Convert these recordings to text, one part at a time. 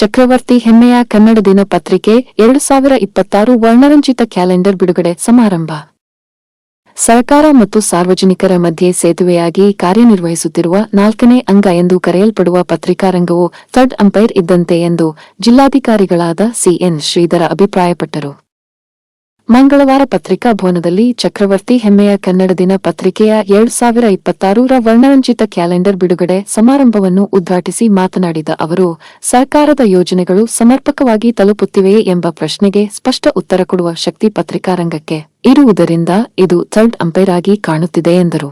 ಚಕ್ರವರ್ತಿ ಹೆಮ್ಮೆಯ ಕನ್ನಡ ದಿನಪತ್ರಿಕೆ 2026 ವರ್ಣರಂಜಿತ ಕ್ಯಾಲೆಂಡರ್ ಬಿಡುಗಡೆ ಸಮಾರಂಭ. ಸರ್ಕಾರ ಮತ್ತು ಸಾರ್ವಜನಿಕರ ಮಧ್ಯೆ ಸೇತುವೆಯಾಗಿ ಕಾರ್ಯನಿರ್ವಹಿಸುತ್ತಿರುವ 4ನೇ ಅಂಗ ಎಂದು ಕರೆಯಲ್ಪಡುವ ಪತ್ರಿಕಾರಂಗವು ಥರ್ಡ್ ಅಂಪೈರ್ ಇದ್ದಂತೆ ಎಂದು ಜಿಲ್ಲಾಧಿಕಾರಿಗಳಾದ ಸಿಎನ್ ಶ್ರೀಧರ ಅಭಿಪ್ರಾಯಪಟ್ಟರು. ಮಂಗಳವಾರ ಪತ್ರಿಕಾ ಭವನದಲ್ಲಿ ಚಕ್ರವರ್ತಿ ಹೆಮ್ಮೆಯ ಕನ್ನಡ ದಿನ ಪತ್ರಿಕೆಯ 2026ರ ವರ್ಣರಂಜಿತ ಕ್ಯಾಲೆಂಡರ್ ಬಿಡುಗಡೆ ಸಮಾರಂಭವನ್ನು ಉದ್ಘಾಟಿಸಿ ಮಾತನಾಡಿದ ಅವರು, ಸರ್ಕಾರದ ಯೋಜನೆಗಳು ಸಮರ್ಪಕವಾಗಿ ತಲುಪುತ್ತಿವೆಯೇ ಎಂಬ ಪ್ರಶ್ನೆಗೆ ಸ್ಪಷ್ಟ ಉತ್ತರ ಕೊಡುವ ಶಕ್ತಿ ಪತ್ರಿಕಾರಂಗಕ್ಕೆ ಇರುವುದರಿಂದ ಇದು ಥರ್ಡ್ ಅಂಪೈರ್ ಆಗಿ ಕಾಣುತ್ತಿದೆ ಎಂದರು.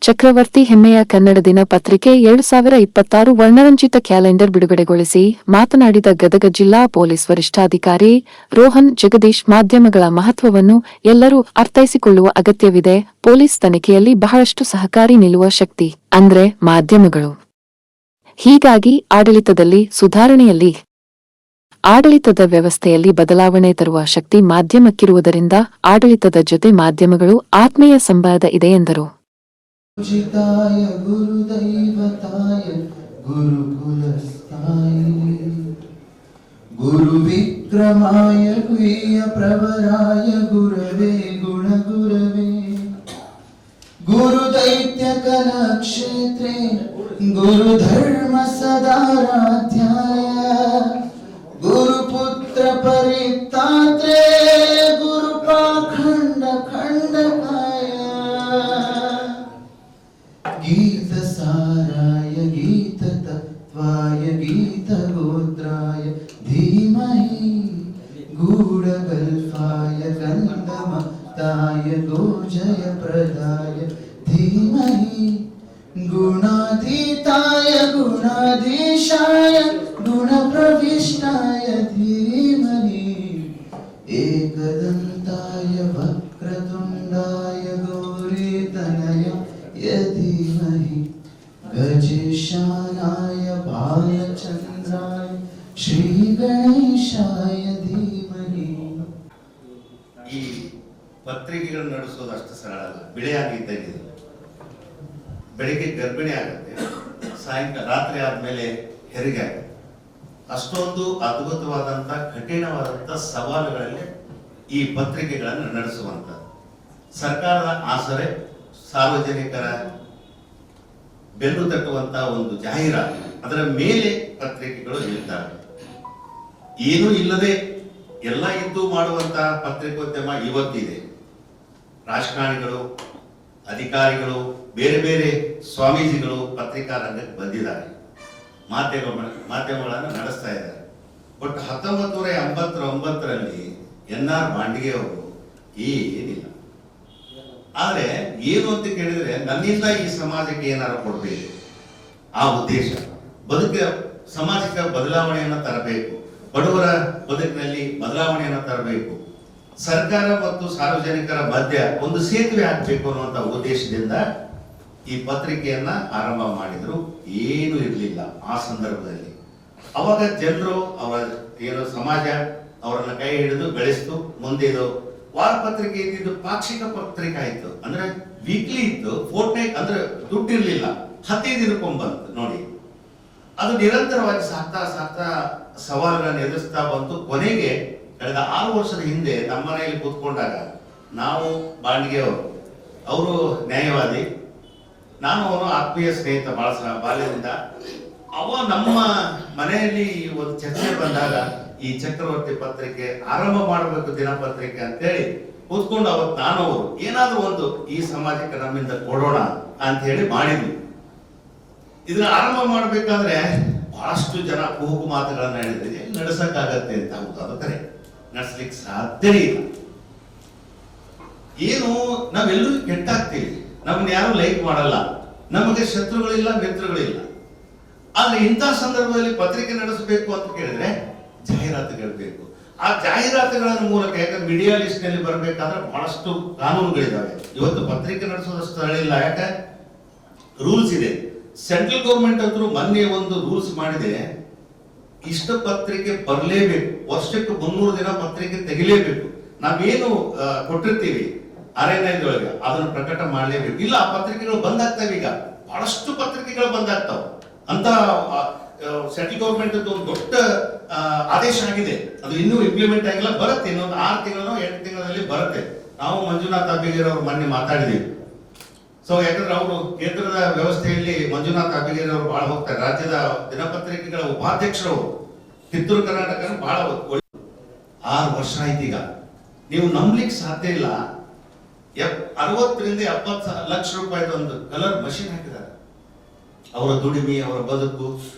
ಚಕ್ರವರ್ತಿ ಹೆಮ್ಮೆಯ ಕನ್ನಡ ದಿನ ಪತ್ರಿಕೆ 2026 ವರ್ಣರಂಜಿತ ಕ್ಯಾಲೆಂಡರ್ ಬಿಡುಗಡೆಗೊಳಿಸಿ ಮಾತನಾಡಿದ ಗದಗ ಜಿಲ್ಲಾ ಪೊಲೀಸ್ ವರಿಷ್ಠಾಧಿಕಾರಿ ರೋಹನ್ ಜಗದೀಶ್, ಮಾಧ್ಯಮಗಳ ಮಹತ್ವವನ್ನು ಎಲ್ಲರೂ ಅರ್ಥೈಸಿಕೊಳ್ಳುವ ಅಗತ್ಯವಿದೆ. ಪೊಲೀಸ್ ತನಿಖೆಯಲ್ಲಿ ಬಹಳಷ್ಟು ಸಹಕಾರಿ ನಿಲ್ಲುವ ಶಕ್ತಿ ಅಂದ್ರೆ ಮಾಧ್ಯಮಗಳು. ಹೀಗಾಗಿ ಆಡಳಿತದಲ್ಲಿ ಸುಧಾರಣೆಯಲ್ಲಿ ಆಡಳಿತದ ವ್ಯವಸ್ಥೆಯಲ್ಲಿ ಬದಲಾವಣೆ ತರುವ ಶಕ್ತಿ ಮಾಧ್ಯಮಕ್ಕಿರುವುದರಿಂದ ಆಡಳಿತದ ಜೊತೆ ಮಾಧ್ಯಮಗಳು ಆತ್ಮೀಯ ಸಂವಾದ ಇದೆ ಎಂದರು. पूजिताय गुरुदैवताय गुरुकुलस्थाय गुरुविक्रमाय गुह्यप्रवराय गुरवे गुणगुरवे गुरुदैत्यकलक्षेत्रे गुरुधर्मसदाराध्याय गुरुपुत्र परित्रात्रे गुरुपाखण्डखण्डकाय गीतसाराय गीततत्त्वाय गीतगोत्राय धीमहि गूढगल्फाय गन्धमताय गोजयप्रदाय धीमहि गुणातीताय गुणाधीशाय गुणप्रविष्टाय धीमहि एकदन्ताय वक्रतुण्डाय गौरीतनय धीमहि गजेशानाय बालचन्द्राय श्रीगणेशाय धीमहि. ಈ ಪತ್ರಿಕೆಗಳನ್ನು ನಡೆಸೋದು ಅಷ್ಟು ಸರಳ ಅಲ್ಲ. ಬಿಳೆಯಾಗಿದ್ದಂಗೆ ಬೆಳಿಗ್ಗೆ ಗರ್ಭಿಣಿ ಆಗುತ್ತೆ, ಸಾಯಂಕಾಲ ರಾತ್ರಿ ಆದ್ಮೇಲೆ ಹೆರಿಗೆ ಆಗುತ್ತೆ. ಅಷ್ಟೊಂದು ಅದ್ಭುತವಾದಂತ ಕಠಿಣವಾದಂತ ಸವಾಲುಗಳಲ್ಲಿ ಈ ಪತ್ರಿಕೆಗಳನ್ನು ನಡೆಸುವಂತ ಸರ್ಕಾರದ ಆಸರೆ, ಸಾರ್ವಜನಿಕರ ಬೆನ್ನು ತಟ್ಟುವಂತಹ ಒಂದು ಜಾಹೀರಾತು, ಅದರ ಮೇಲೆ ಪತ್ರಿಕೆಗಳು ಇರ್ತವೆ. ಏನೂ ಇಲ್ಲದೆ ಎಲ್ಲ ಇದ್ದು ಮಾಡುವಂತಹ ಪತ್ರಿಕೋದ್ಯಮ ಇವತ್ತಿದೆ. ರಾಜಕಾರಣಿಗಳು, ಅಧಿಕಾರಿಗಳು, ಬೇರೆ ಬೇರೆ ಸ್ವಾಮೀಜಿಗಳು ಪತ್ರಿಕಾ ರಂಗಕ್ಕೆ ಬಂದಿದ್ದಾರೆ, ಮಾಧ್ಯಮಗಳನ್ನು ನಡೆಸ್ತಾ ಇದ್ದಾರೆ. ಬಟ್ 1989ರಲ್ಲಿ NR ಬಾಂಡಿಗೆ ಅವರು ಏನಿಲ್ಲ. ಆದ್ರೆ ಏನು ಅಂತ ಕೇಳಿದ್ರೆ, ನನ್ನಿಂದ ಈ ಸಮಾಜಕ್ಕೆ ಏನಾರು ಕೊಡಬೇಕು, ಆ ಉದ್ದೇಶ, ಸಮಾಜಕ್ಕೆ ಬದಲಾವಣೆಯನ್ನು ತರಬೇಕು, ಬಡವರ ಬದುಕಿನಲ್ಲಿ ಬದಲಾವಣೆಯನ್ನು ತರಬೇಕು, ಸರ್ಕಾರ ಮತ್ತು ಸಾರ್ವಜನಿಕರ ಮಧ್ಯ ಒಂದು ಸೇತುವೆ ಹಾಕಬೇಕು ಅನ್ನುವಂಥ ಉದ್ದೇಶದಿಂದ ಈ ಪತ್ರಿಕೆಯನ್ನ ಆರಂಭ ಮಾಡಿದ್ರು. ಏನು ಇರಲಿಲ್ಲ ಆ ಸಂದರ್ಭದಲ್ಲಿ. ಅವಾಗ ಜನರು ಅವರ ಏನು ಸಮಾಜ ಅವರನ್ನ ಕೈ ಹಿಡಿದು ಬೆಳೆಸ್ತು. ಮುಂದೆ ಇದು ವಾರ ಪತ್ರಿಕೆ ಇದ್ದಿದ್ದು ಪಾಕ್ಷಿಕ ಪತ್ರಿಕೆ ಆಯ್ತು. ಅಂದ್ರೆ ವೀಕ್ಲಿ ಇತ್ತು, ಫೋರ್ಟ್ನೈಟ್, ಅಂದ್ರೆ ದುಡ್ಡು ಇರ್ಲಿಲ್ಲ, 15 ದಿನಕ್ಕೊಮ್ಮೆ ಬಂತು ನೋಡಿ. ಅದು ನಿರಂತರವಾಗಿ ಸಾಕ್ತಾ ಸವಾಲುಗಳನ್ನು ಎದುರಿಸ್ತಾ ಬಂತು. ಕೊನೆಗೆ ಕಳೆದ 6 ವರ್ಷದ ಹಿಂದೆ ನಮ್ಮ ಮನೆಯಲ್ಲಿ ಕೂತ್ಕೊಂಡಾಗ ನಾವು ಬಾಂಡಿಗೆ ಅವರು ನ್ಯಾಯವಾದಿ, ನಾನು ಅವನು ಆತ್ಮೀಯ ಸ್ನೇಹಿತ ಬಹಳ ಬಾಲ್ಯದಿಂದ. ನಮ್ಮ ಮನೆಯಲ್ಲಿ ಒಂದು ಚರ್ಚೆ ಬಂದಾಗ ಈ ಚಕ್ರವರ್ತಿ ಪತ್ರಿಕೆ ಆರಂಭ ಮಾಡಬೇಕು, ದಿನಪತ್ರಿಕೆ ಅಂತೇಳಿ ಕೂತ್ಕೊಂಡು ಅವತ್ತು ನಾನು ಅವರು ಏನಾದ್ರೂ ಒಂದು ಈ ಸಮಾಜಕ್ಕೆ ನಮ್ಮಿಂದ ಕೊಡೋಣ ಅಂತ ಹೇಳಿ ಮಾಡಿದ್ವಿ. ಇದನ್ನ ಆರಂಭ ಮಾಡ್ಬೇಕಾದ್ರೆ ಬಹಳಷ್ಟು ಜನ ಕೂಗು ಮಾತುಗಳನ್ನ ಹೇಳಿದ್ರೆ ನಡೆಸಕ್ಕಾಗತ್ತೆ ಅಂತ. ಹೌದು, ಅದು ಕರೆ, ನಡೆಸ್ಲಿಕ್ಕೆ ಸಾಧ್ಯನೇ ಇಲ್ಲ. ಏನು ನಾವೆಲ್ಲರೂ ಕೆಟ್ಟಾಗ್ತೀವಿ, ನಮ್ಮನ್ನ ಯಾರು ಲೈಕ್ ಮಾಡಲ್ಲ, ನಮಗೆ ಶತ್ರುಗಳಿಲ್ಲ, ಮಿತ್ರಗಳಿಲ್ಲ. ಆದ್ರೆ ಇಂಥ ಸಂದರ್ಭದಲ್ಲಿ ಪತ್ರಿಕೆ ನಡೆಸಬೇಕು ಅಂತ ಕೇಳಿದ್ರೆ ಜಾಹೀರಾತುಗಳು ಬೇಕು. ಆ ಜಾಹೀರಾತುಗಳ ಮೂಲಕ, ಯಾಕಂದ್ರೆ ಮೀಡಿಯಾ ಲಿಸ್ಟ್ ನಲ್ಲಿ ಬರಬೇಕಾದ್ರೆ ಬಹಳಷ್ಟು ಕಾನೂನುಗಳಿದ್ದಾವೆ. ಇವತ್ತು ಪತ್ರಿಕೆ ನಡೆಸೋದಷ್ಟು ಹೇಳಿಲ್ಲ, ಯಾಕೆ ರೂಲ್ಸ್ ಇದೆ. ಸೆಂಟ್ರಲ್ ಗೌರ್ಮೆಂಟ್ ಅಂತೂ ಮೊನ್ನೆ ಒಂದು ರೂಲ್ಸ್ ಮಾಡಿದೆ, ಇಷ್ಟ ಪತ್ರಿಕೆ ಬರಲೇಬೇಕು, ವರ್ಷಕ್ಕೆ 300 ದಿನ ಪತ್ರಿಕೆ ತೆಗಿಲೇಬೇಕು. ನಾವೇನು ಕೊಟ್ಟಿರ್ತೀವಿ RNI ಅದನ್ನು ಪ್ರಕಟ ಮಾಡಲೇಬೇಕು. ಇಲ್ಲ, ಆ ಪತ್ರಿಕೆಗಳು ಬಂದಾಗ್ತವೆ. ಈಗ ಬಹಳಷ್ಟು ಪತ್ರಿಕೆಗಳು ಬಂದಾಗ್ತಾವ ಅಂತ ಸೆಂಟ್ರಲ್ ಗೌರ್ಮೆಂಟ್ ಒಂದು ದೊಡ್ಡ ಆದೇಶ ಆಗಿದೆ. ಅದು ಇನ್ನೂ ಇಂಪ್ಲಿಮೆಂಟ್ ಆಗಿಲ್ಲ, ಬರುತ್ತೆ ಇನ್ನೊಂದು 6 ತಿಂಗಳು 8 ತಿಂಗಳಲ್ಲಿ ಬರುತ್ತೆ. ನಾವು ಮಂಜುನಾಥ್ ಅಬ್ಬಿಗೇರ್ ಅವರು ಮೊನ್ನೆ ಮಾತಾಡಿದ್ದೀವಿ. ಸೊ ಯಾಕಂದ್ರೆ ಅವರು ಕೇಂದ್ರದ ವ್ಯವಸ್ಥೆಯಲ್ಲಿ ಮಂಜುನಾಥ್ ಅಬ್ಬಿಗೇರ್ ಅವರು ಬಹಳ ಹೋಗ್ತಾರೆ. ರಾಜ್ಯದ ದಿನಪತ್ರಿಕೆಗಳ ಉಪಾಧ್ಯಕ್ಷರು ಕಿತ್ತೂರು ಕರ್ನಾಟಕ ಬಹಳ 6 ವರ್ಷ ಆಯ್ತು. ಈಗ ನೀವು ನಂಬಲಿಕ್ಕೆ ಸಾಧ್ಯ ಇಲ್ಲ, 60 ರಿಂದ 70 ಲಕ್ಷ ರೂಪಾಯಿದ ಒಂದು ಕಲರ್ ಮಷಿನ್ ಹಾಕಿದ್ದಾರೆ. ಅವರ ದುಡಿಮೆ, ಅವರ ಬದುಕು,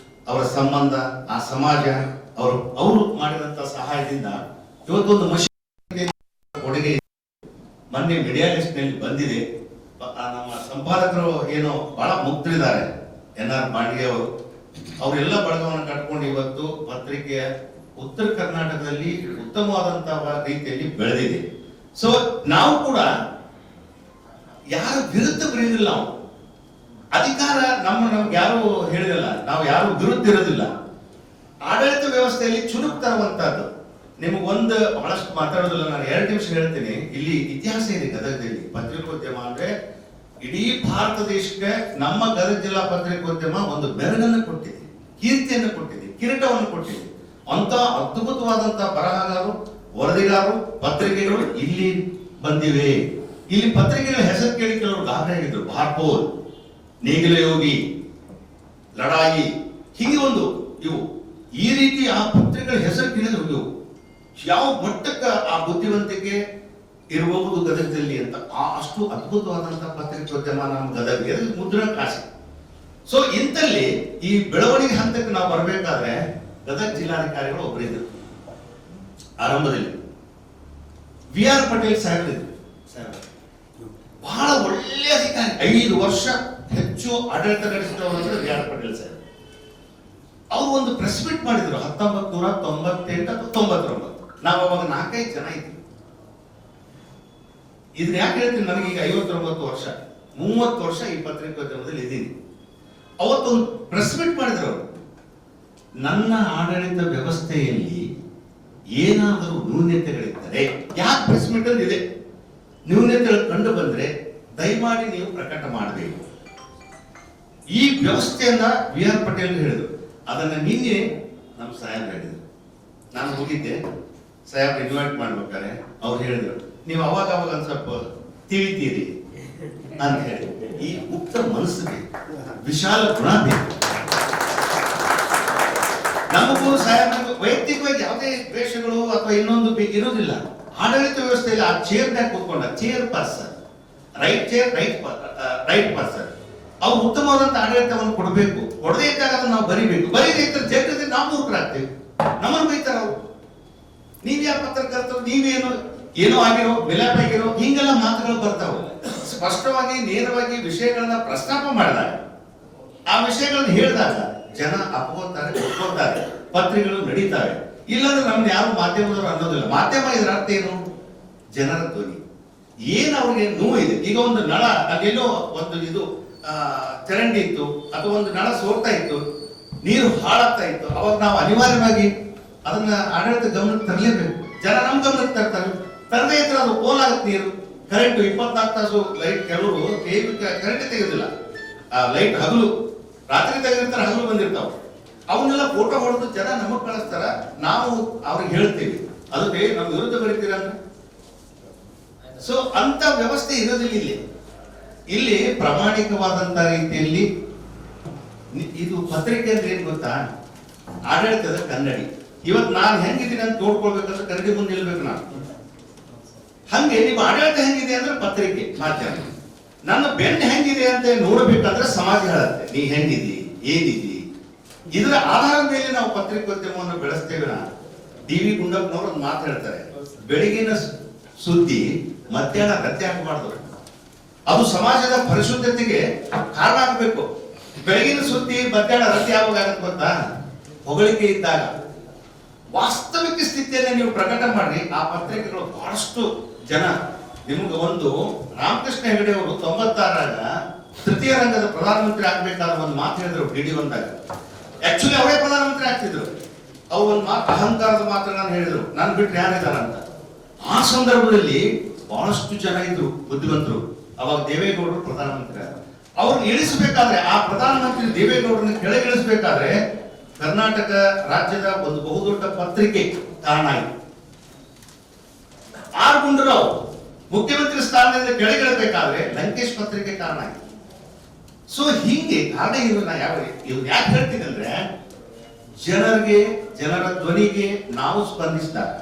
ಅವರ ಸಂಬಂಧ, ಆ ಸಮಾಜ, ಅವರು ಮಾಡಿದಂತ ಸಹಾಯದಿಂದ ಇವತ್ತೊಂದು ಮಷಿನ್ ಕೊಡುಗೆ ಮೊನ್ನೆ ಮೀಡಿಯಾ ಲಿಸ್ಟ್ ನಲ್ಲಿ ಬಂದಿದೆ. ನಮ್ಮ ಸಂಪಾದಕರು ಏನೋ ಬಹಳ ಮುಗ್ಧರಿದ್ದಾರೆ, NR ಪಾಂಡ್ಗೆ ಅವರು. ಅವರೆಲ್ಲ ಬಳಗವನ್ನು ಕಟ್ಕೊಂಡು ಇವತ್ತು ಪತ್ರಿಕೆಯ ಉತ್ತರ ಕರ್ನಾಟಕದಲ್ಲಿ ಉತ್ತಮವಾದಂತಹ ರೀತಿಯಲ್ಲಿ ಬೆಳೆದಿದೆ. ಸೊ ನಾವು ಕೂಡ ಯಾರ ವಿರುದ್ಧ ಬರೆಯುವುದಿಲ್ಲ. ನಾವು ಅಧಿಕಾರ ನಮ್ಗೆ ಯಾರು ಹೇಳಿರಲ್ಲ, ನಾವು ಯಾರು ವಿರುದ್ಧ ಇರೋದಿಲ್ಲ. ಆಡಳಿತ ವ್ಯವಸ್ಥೆಯಲ್ಲಿ ಚುರುಕು ತರುವಂತಹದ್ದು. ನಿಮಗೊಂದು ಬಹಳಷ್ಟು ಮಾತಾಡೋದಿಲ್ಲ, ನಾನು 2 ನಿಮಿಷ ಹೇಳ್ತೀನಿ. ಇಲ್ಲಿ ಇತಿಹಾಸ ಇದೆ ಗದಗದಲ್ಲಿ. ಪತ್ರಿಕೋದ್ಯಮ ಅಂದ್ರೆ ಇಡೀ ಭಾರತ ದೇಶಕ್ಕೆ ನಮ್ಮ ಗದಗ ಜಿಲ್ಲಾ ಪತ್ರಿಕೋದ್ಯಮ ಒಂದು ಬೆರಗನ್ನು ಕೊಟ್ಟಿದೆ, ಕೀರ್ತಿಯನ್ನು ಕೊಟ್ಟಿದೆ, ಕಿರೀಟವನ್ನು ಕೊಟ್ಟಿದೆ. ಅಂತ ಅದ್ಭುತವಾದಂತಹ ಬರಹಗಾರರು, ವರದಿಗಾರರು, ಪತ್ರಿಕೆಗಳು ಇಲ್ಲಿ ಬಂದಿವೆ. ಇಲ್ಲಿ ಪತ್ರಿಕೆಗಳ ಹೆಸರು ಕೇಳಿ ಕೆಲವರು ಗಾಬರಿ ಆಗಿದ್ರು. ಭಾರ್ಪೋಲ್, ನೇಗಿಲ ಯೋಗಿ, ಲಡಾಯಿ, ಹೀಗೆ ಒಂದು ಇವು ಈ ರೀತಿ ಆ ಪತ್ರಿಕೆಗಳ ಹೆಸರು ಕೇಳಿದ್ರು. ಇವು ಯಾವ ಮಟ್ಟಕ್ಕೆ ಆ ಬುದ್ಧಿವಂತಿಕೆ ಇರಬಹುದು ಗದಗದಲ್ಲಿ ಅಂತ, ಅಷ್ಟು ಅದ್ಭುತವಾದಂತಹ ಪತ್ರಿಕೋದ್ಯಮ ನಮ್ಮ ಗದಗ ಮುದ್ರಣ ಕಾಸಿ. ಸೊ ಇಂಥಲ್ಲಿ ಈ ಬೆಳವಣಿಗೆ ಹಂತಕ್ಕೆ ನಾವು ಬರಬೇಕಾದ್ರೆ ಗದಗ ಜಿಲ್ಲಾಧಿಕಾರಿಗಳು ಒಬ್ಬರಿದ್ರು. ಆರಂಭದಲ್ಲಿ VR ಪಟೇಲ್ ಸಾಹೇಬರಿದ್ರು. ಬಹಳ ಒಳ್ಳೆಯ ಅಧಿಕಾರಿ, 5 ವರ್ಷ ಹೆಚ್ಚು ಆಡಳಿತ ನಡೆಸಿದವರು ಅಂದ್ರೆ VR ಪಟೇಲ್ ಸಾಹೇಬ್. ಅವರು ಒಂದು ಪ್ರೆಸ್ ಮೀಟ್ ಮಾಡಿದ್ರು 1998 ಅಥವಾ 99. ನಾವು ಅವಾಗ 4-5 ಜನ ಇದ್ವಿ. ಇದನ್ನ ಯಾಕೆ ಹೇಳ್ತೀನಿ, ನನಗೀಗ 59 ವರ್ಷ, 30 ವರ್ಷ ಈ ಪತ್ರಿಕೋದ್ಯಮದಲ್ಲಿ ಇದ್ದೀನಿ. ಅವತ್ತೊಂದು ಪ್ರೆಸ್ ಮೀಟ್ ಮಾಡಿದ್ರು ಅವರು. ನನ್ನ ಆಡಳಿತ ವ್ಯವಸ್ಥೆಯಲ್ಲಿ ಏನಾದರೂ ನ್ಯೂನ್ಯತೆಗಳಿದ್ದರೆ, ಯಾಕೆ ಪ್ರೆಸ್ ಮೀಟ್ ಅಲ್ಲಿ ಇದೆ, ನ್ಯೂನ್ಯತೆಗಳು ಕಂಡು ಬಂದ್ರೆ ದಯಮಾಡಿ ನೀವು ಪ್ರಕಟ ಮಾಡಬೇಕು. ಈ ವ್ಯವಸ್ಥೆಯನ್ನ VR ಪಟೇಲ್ ಹೇಳಿದ್ರು. ಅದನ್ನ ನಿನ್ನೆ ನಮ್ಮ ಸಾಹೇಬ್ ಹೇಳಿದ್ರು. ನಾನು ಹೋಗಿದ್ದೆ, ಸಾಹೇಬ್ ಇನ್ವೈಟ್ ಮಾಡ್ಬೇಕಾದ್ರೆ ಅವ್ರು ಹೇಳಿದ್ರು, ನೀವು ಅವಾಗ ಒಂದ್ ಸ್ವಲ್ಪ ತಿಳಿತೀರಿ ಅಂತ ಹೇಳಿ. ಈ ಮುಕ್ತ ಮನಸ್ಸು ಬೇಕು, ವಿಶಾಲ ಗುಣ ಬೇಕು. ನಮಗೂ ಸಾಹೇಬ್ ವೈಯಕ್ತಿಕವಾಗಿ ಯಾವುದೇ ದ್ವೇಷಗಳು ಅಥವಾ ಇನ್ನೊಂದು ಇರೋದಿಲ್ಲ. ಆಡಳಿತ ವ್ಯವಸ್ಥೆಯಲ್ಲಿ ಆ ಚೇರ್ನಾಗ ಕೂತ್ಕೊಂಡ chairperson, right chair, right person, ಅವ್ರು ಉತ್ತಮವಾದಂತ ಆಡಳಿತವನ್ನು ಕೊಡಬೇಕು. ಕೊಡದೇ ಇದ್ದಾಗ ಅದನ್ನ ನಾವು ಬರಿಬೇಕು. ಬರೀದೇ ಇದ್ದರೆ ಜನತೆ ನಾವು ಮೂರ್ಖರಾಗ್ತೇವೆ, ನಮ್ಮನ್ನು ಬೈತಾರ ಅವರು. ನೀವ್ಯಾವ ಪತ್ರಕರ್ತರು, ನೀವೇನು ಏನೋ ಆಗಿರೋ, ಬೆಲೆಪಾಗಿರೋ, ಹಿಂಗೆಲ್ಲ ಮಾತುಗಳು ಬರ್ತಾವೆ. ಸ್ಪಷ್ಟವಾಗಿ ನೇರವಾಗಿ ವಿಷಯಗಳನ್ನ ಪ್ರಸ್ತಾಪ ಮಾಡಿದಾಗ, ಆ ವಿಷಯಗಳನ್ನ ಹೇಳಿದಾಗ ಜನ ಅಪ್ಕೋತಾರೆ, ಒಪ್ಕೋತಾರೆ, ಪತ್ರಿಕೆಗಳು ನಡೀತಾವೆ. ಇಲ್ಲಾಂದ್ರೆ ನಮ್ಗೆ ಯಾರು ಮಾಧ್ಯಮದವರು ಅನ್ನೋದಿಲ್ಲ. ಮಾಧ್ಯಮ ಇದರ ಅರ್ಥ ಏನು? ಜನರ ಧ್ವನಿ. ಏನ್ ಅವ್ರಿಗೆ ನೋವು ಇದೆ. ಈಗ ಒಂದು ನಳ ಅಲ್ಲೆಲ್ಲೋ ಒಂದು ಇದು ಚರಂಡಿ ಇತ್ತು ಅಥವಾ ಒಂದು ನಳ ಸೋರ್ತಾ ಇತ್ತು, ನೀರು ಹಾಳಾಗ್ತಾ ಇತ್ತು, ಅವಾಗ ನಾವು ಅನಿವಾರ್ಯವಾಗಿ ಅದನ್ನ ಆಡಳಿತ ಗಮನಕ್ಕೆ ತರಲೇಬೇಕು. ಜನ ನಮ್ ಗಮನಕ್ಕೆ ತರ್ತಾರೆ. ತರದೇ ಇದ್ರೆ ಅದು ಪೋಲಾಗುತ್ತೆ ನೀರು. ಕರೆಂಟ್ 24 ತಾಸು ಲೈಟ್, ಕೆಲವರು ಕರೆಂಟ್ ತೆಗೆದಿಲ್ಲ, ಲೈಟ್ ಹಗಲು ರಾತ್ರಿ ತೆಗೆದಿರ್ತಾರೆ, ಹಗಲು ಬಂದಿರ್ತಾವ. ಅವನ್ನೆಲ್ಲ ಫೋಟೋ ಹೊಡೆದು ಜನ ನಮಗ್ ಕಳಿಸ್ತಾರ. ನಾವು ಅವ್ರಿಗೆ ಹೇಳ್ತೀವಿ, ಅದಕ್ಕೆ ನಮ್ಮ ವಿರುದ್ಧ ಬರೀತೀರ ಅಂದ್ರೆ. ಸೊ ಅಂತ ವ್ಯವಸ್ಥೆ ಇರೋದಿಲ್ಲ ಇಲ್ಲಿ. ಇಲ್ಲಿ ಪ್ರಾಮಾಣಿಕವಾದಂತ ರೀತಿಯಲ್ಲಿ ಇದು ಪತ್ರಿಕೆ ಅಂದ್ರೆ ಏನ್ ಗೊತ್ತಾ, ಆಡಳಿತದ ಕನ್ನಡಿ. ಇವತ್ತು ನಾನು ಹೆಂಗಿದ್ದೀನಿ ಅಂತ ನೋಡ್ಕೊಳ್ಬೇಕಂದ್ರೆ ಕನ್ನಡಿ ಮುಂದೆ ನಿಲ್ಬೇಕು ನಾನು. ಹಂಗೆ ನಿಮ್ಮ ಆಡಳಿತ ಹೆಂಗಿದೆ ಅಂದ್ರೆ ಪತ್ರಿಕೆ, ಮಾಧ್ಯಮ. ನನ್ನ ಬೆನ್ನು ಹೆಂಗಿದೆ ಅಂತ ನೋಡ್ಬೇಕಂದ್ರೆ ಸಮಾಜ ಹೇಳುತ್ತೆ ನೀ ಹೆಂಗಿದಿ, ಏನಿದಿ. ಇದರ ಆಧಾರದ ಮೇಲೆ ನಾವು ಪತ್ರಿಕೋದ್ಯಮವನ್ನು ಬೆಳೆಸ್ತೇವೆ. DV ಗುಂಡಪ್ಪನವರು ಒಂದು ಮಾತು ಹೇಳ್ತಾರೆ, ಬೆಳಗಿನ ಸುದ್ದಿ ಮಧ್ಯಾಹ್ನ ರದ್ದೆ ಆಗಬಾರ್ದು. ಅದು ಸಮಾಜದ ಪರಿಶುದ್ಧತೆಗೆ ಕಾರಣ ಆಗಬೇಕು. ಬೆಳಗಿನ ಸುದ್ದಿ ಮಧ್ಯಾಹ್ನ ರದ್ದೆ ಯಾವಾಗತ್ತೆ ಗೊತ್ತಾ? ಹೊಗಳಿಕೆ ಇದ್ದಾಗ. ವಾಸ್ತವಿಕ ಸ್ಥಿತಿಯನ್ನ ನೀವು ಪ್ರಕಟ ಮಾಡ್ರಿ. ಆ ಪತ್ರಿಕೆಗಳು ಬಹಳಷ್ಟು ಜನ ನಿಮ್ಗೆ ಒಂದು ರಾಮಕೃಷ್ಣ ಹೆಗಡೆ ಅವರು 96ರಾಗ ತೃತೀಯ ರಂಗದ ಪ್ರಧಾನಮಂತ್ರಿ ಆಗ್ಬೇಕಾದ ಒಂದು ಮಾತು ಹೇಳಿದ್ರು DD ಬಂದಾಗ. ಆಕ್ಚುಲಿ ಅವರೇ ಪ್ರಧಾನಮಂತ್ರಿ ಆಗ್ತಿದ್ರು. ಅವ್ರು ಒಂದು ಮಾತು, ಅಹಂಕಾರದ ಮಾತುಗಳನ್ನು ಹೇಳಿದ್ರು, ನಾನು ಬಿಟ್ರೆ ಯಾರಿದಾರ ಅಂತ. ಆ ಸಂದರ್ಭದಲ್ಲಿ ಬಹಳಷ್ಟು ಜನ ಇದ್ರು ಬುದ್ಧಿವಂತರು. ಅವಾಗ ದೇವೇಗೌಡರು ಪ್ರಧಾನಮಂತ್ರಿ. ಅವ್ರನ್ನ ಇಳಿಸಬೇಕಾದ್ರೆ, ಆ ಪ್ರಧಾನಮಂತ್ರಿ ದೇವೇಗೌಡರನ್ನ ಕೆಳಗಿಳಿಸಬೇಕಾದ್ರೆ ಕರ್ನಾಟಕ ರಾಜ್ಯದ ಒಂದು ಬಹುದೊಡ್ಡ ಪತ್ರಿಕೆ ಕಾರಣ ಆಯಿತು. ಆರ್ ಗುಂಡೂರಾವ್ ಮುಖ್ಯಮಂತ್ರಿ ಸ್ಥಾನದಿಂದ ಕೆಳಗಿಳಬೇಕಾದ್ರೆ ಲಂಕೇಶ್ ಪತ್ರಿಕೆ ಕಾರಣ ಆಯಿತು. ಸೊ ಹೀಗೆ ಕಾರಣ ಇವ್ರನ್ನ ಯಾಕೆ ಹೇಳ್ತೀನಿ ಅಂದ್ರೆ, ಜನರ ಧ್ವನಿಗೆ ನಾವು ಸ್ಪಂದಿಸಿದಾಗ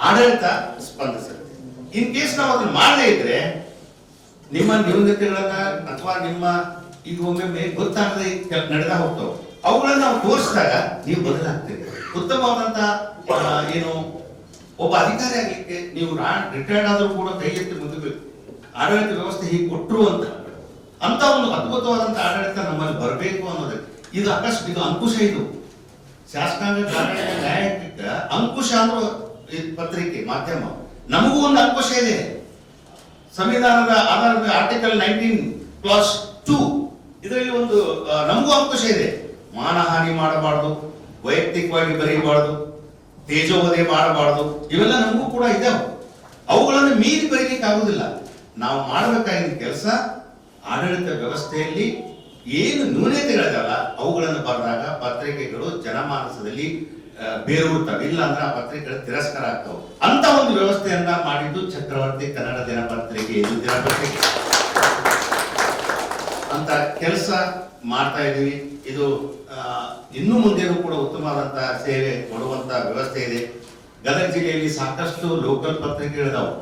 ಆಡಳಿತ ಸ್ಪಂದಿಸುತ್ತೆ. ಇನ್ ಕೇಸ್ ನಾವು ಅದನ್ನ ಮಾಡದೇ ಇದ್ರೆ ನಿಮ್ಮ ನ್ಯೂನತೆಗಳನ್ನ ಅಥವಾ ನಿಮ್ಮ ಈಗ ಒಮ್ಮೊಮ್ಮೆ ಗೊತ್ತಾಗದೆ ನಡೆದ ಹೋಗ್ತಾವೆ, ಅವುಗಳನ್ನ ನಾವು ತೋರಿಸಿದಾಗ ನೀವು ಬದಲಾಗ್ತೀರಿ. ಉತ್ತಮವಾದಂತ ಏನು ಒಬ್ಬ ಅಧಿಕಾರಿ ಆಗ್ಲಿಕ್ಕೆ ನೀವು ರಿಟೈರ್ಡ್ ಆದ್ರೂ ಕೂಡ ಕೈ ಎತ್ತಿ ಮುಂದಬೇಕು. ಆಡಳಿತ ವ್ಯವಸ್ಥೆ ಹೀಗೆ ಕೊಟ್ಟರು ಅಂತ ಒಂದು ಅದ್ಭುತವಾದಂತ ಆಡಳಿತ ನಮ್ಮಲ್ಲಿ ಬರಬೇಕು ಅನ್ನೋದಕ್ಕೆ ಇದು ಅಂಕುಶ. ಇದು ಶಾಸಕಾಂಗ ಕಾರ್ಯಾಂಗ ನ್ಯಾಯಾಂಗ ಅಂಕುಶ ಅಂದ್ರೆ ಪತ್ರಿಕೆ ಮಾಧ್ಯಮ. ನಮಗೂ ಒಂದು ಅಂಕುಶ ಇದೆ. ಸಂವಿಧಾನದ ಆಧಾರದ ಆರ್ಟಿಕಲ್ 19(2) ಇದರಲ್ಲಿ ಒಂದು ನಮಗೂ ಅಂಕುಶ ಇದೆ. ಮಾನಹಾನಿ ಮಾಡಬಾರ್ದು, ವೈಯಕ್ತಿಕವಾಗಿ ಬರೀಬಾರ್ದು, ತೇಜೋವಧೆ ಮಾಡಬಾರ್ದು, ಇವೆಲ್ಲ ನಮಗೂ ಕೂಡ ಇದಾವೆ. ಅವುಗಳನ್ನು ಮೀರಿ ಬರೀಲಿಕ್ಕೆ ಆಗುದಿಲ್ಲ. ನಾವು ಮಾಡಬೇಕಾಗಿದ್ದ ಕೆಲಸ ಆಡಳಿತ ವ್ಯವಸ್ಥೆಯಲ್ಲಿ ಏನು ನ್ಯೂನತೆಗಳಿದಾವಲ್ಲ ಅವುಗಳನ್ನು ಬರೆದಾಗ ಪತ್ರಿಕೆಗಳು ಜನಮಾನಸದಲ್ಲಿ ಬೇರೂರ್ತವೆ. ಇಲ್ಲ ಅಂದ್ರೆ ಆ ಪತ್ರಿಕೆಗಳು ತಿರಸ್ಕಾರ ಆಗ್ತವೆ. ಅಂತ ಒಂದು ವ್ಯವಸ್ಥೆಯನ್ನ ಮಾಡಿದ್ದು ಚಕ್ರವರ್ತಿ ಕನ್ನಡ ದಿನಪತ್ರಿಕೆ. ಇದು ದಿನಪತ್ರಿಕೆ ಅಂತ ಕೆಲಸ ಮಾಡ್ತಾ ಇದೀವಿ. ಇದು ಇನ್ನು ಮುಂದೆನೂ ಕೂಡ ಉತ್ತಮವಾದಂತ ಸೇವೆ ಕೊಡುವಂತ ವ್ಯವಸ್ಥೆ ಇದೆ. ಗದಗ ಜಿಲ್ಲೆಯಲ್ಲಿ ಸಾಕಷ್ಟು ಲೋಕಲ್ ಪತ್ರಿಕೆಗಳಿದಾವೆ.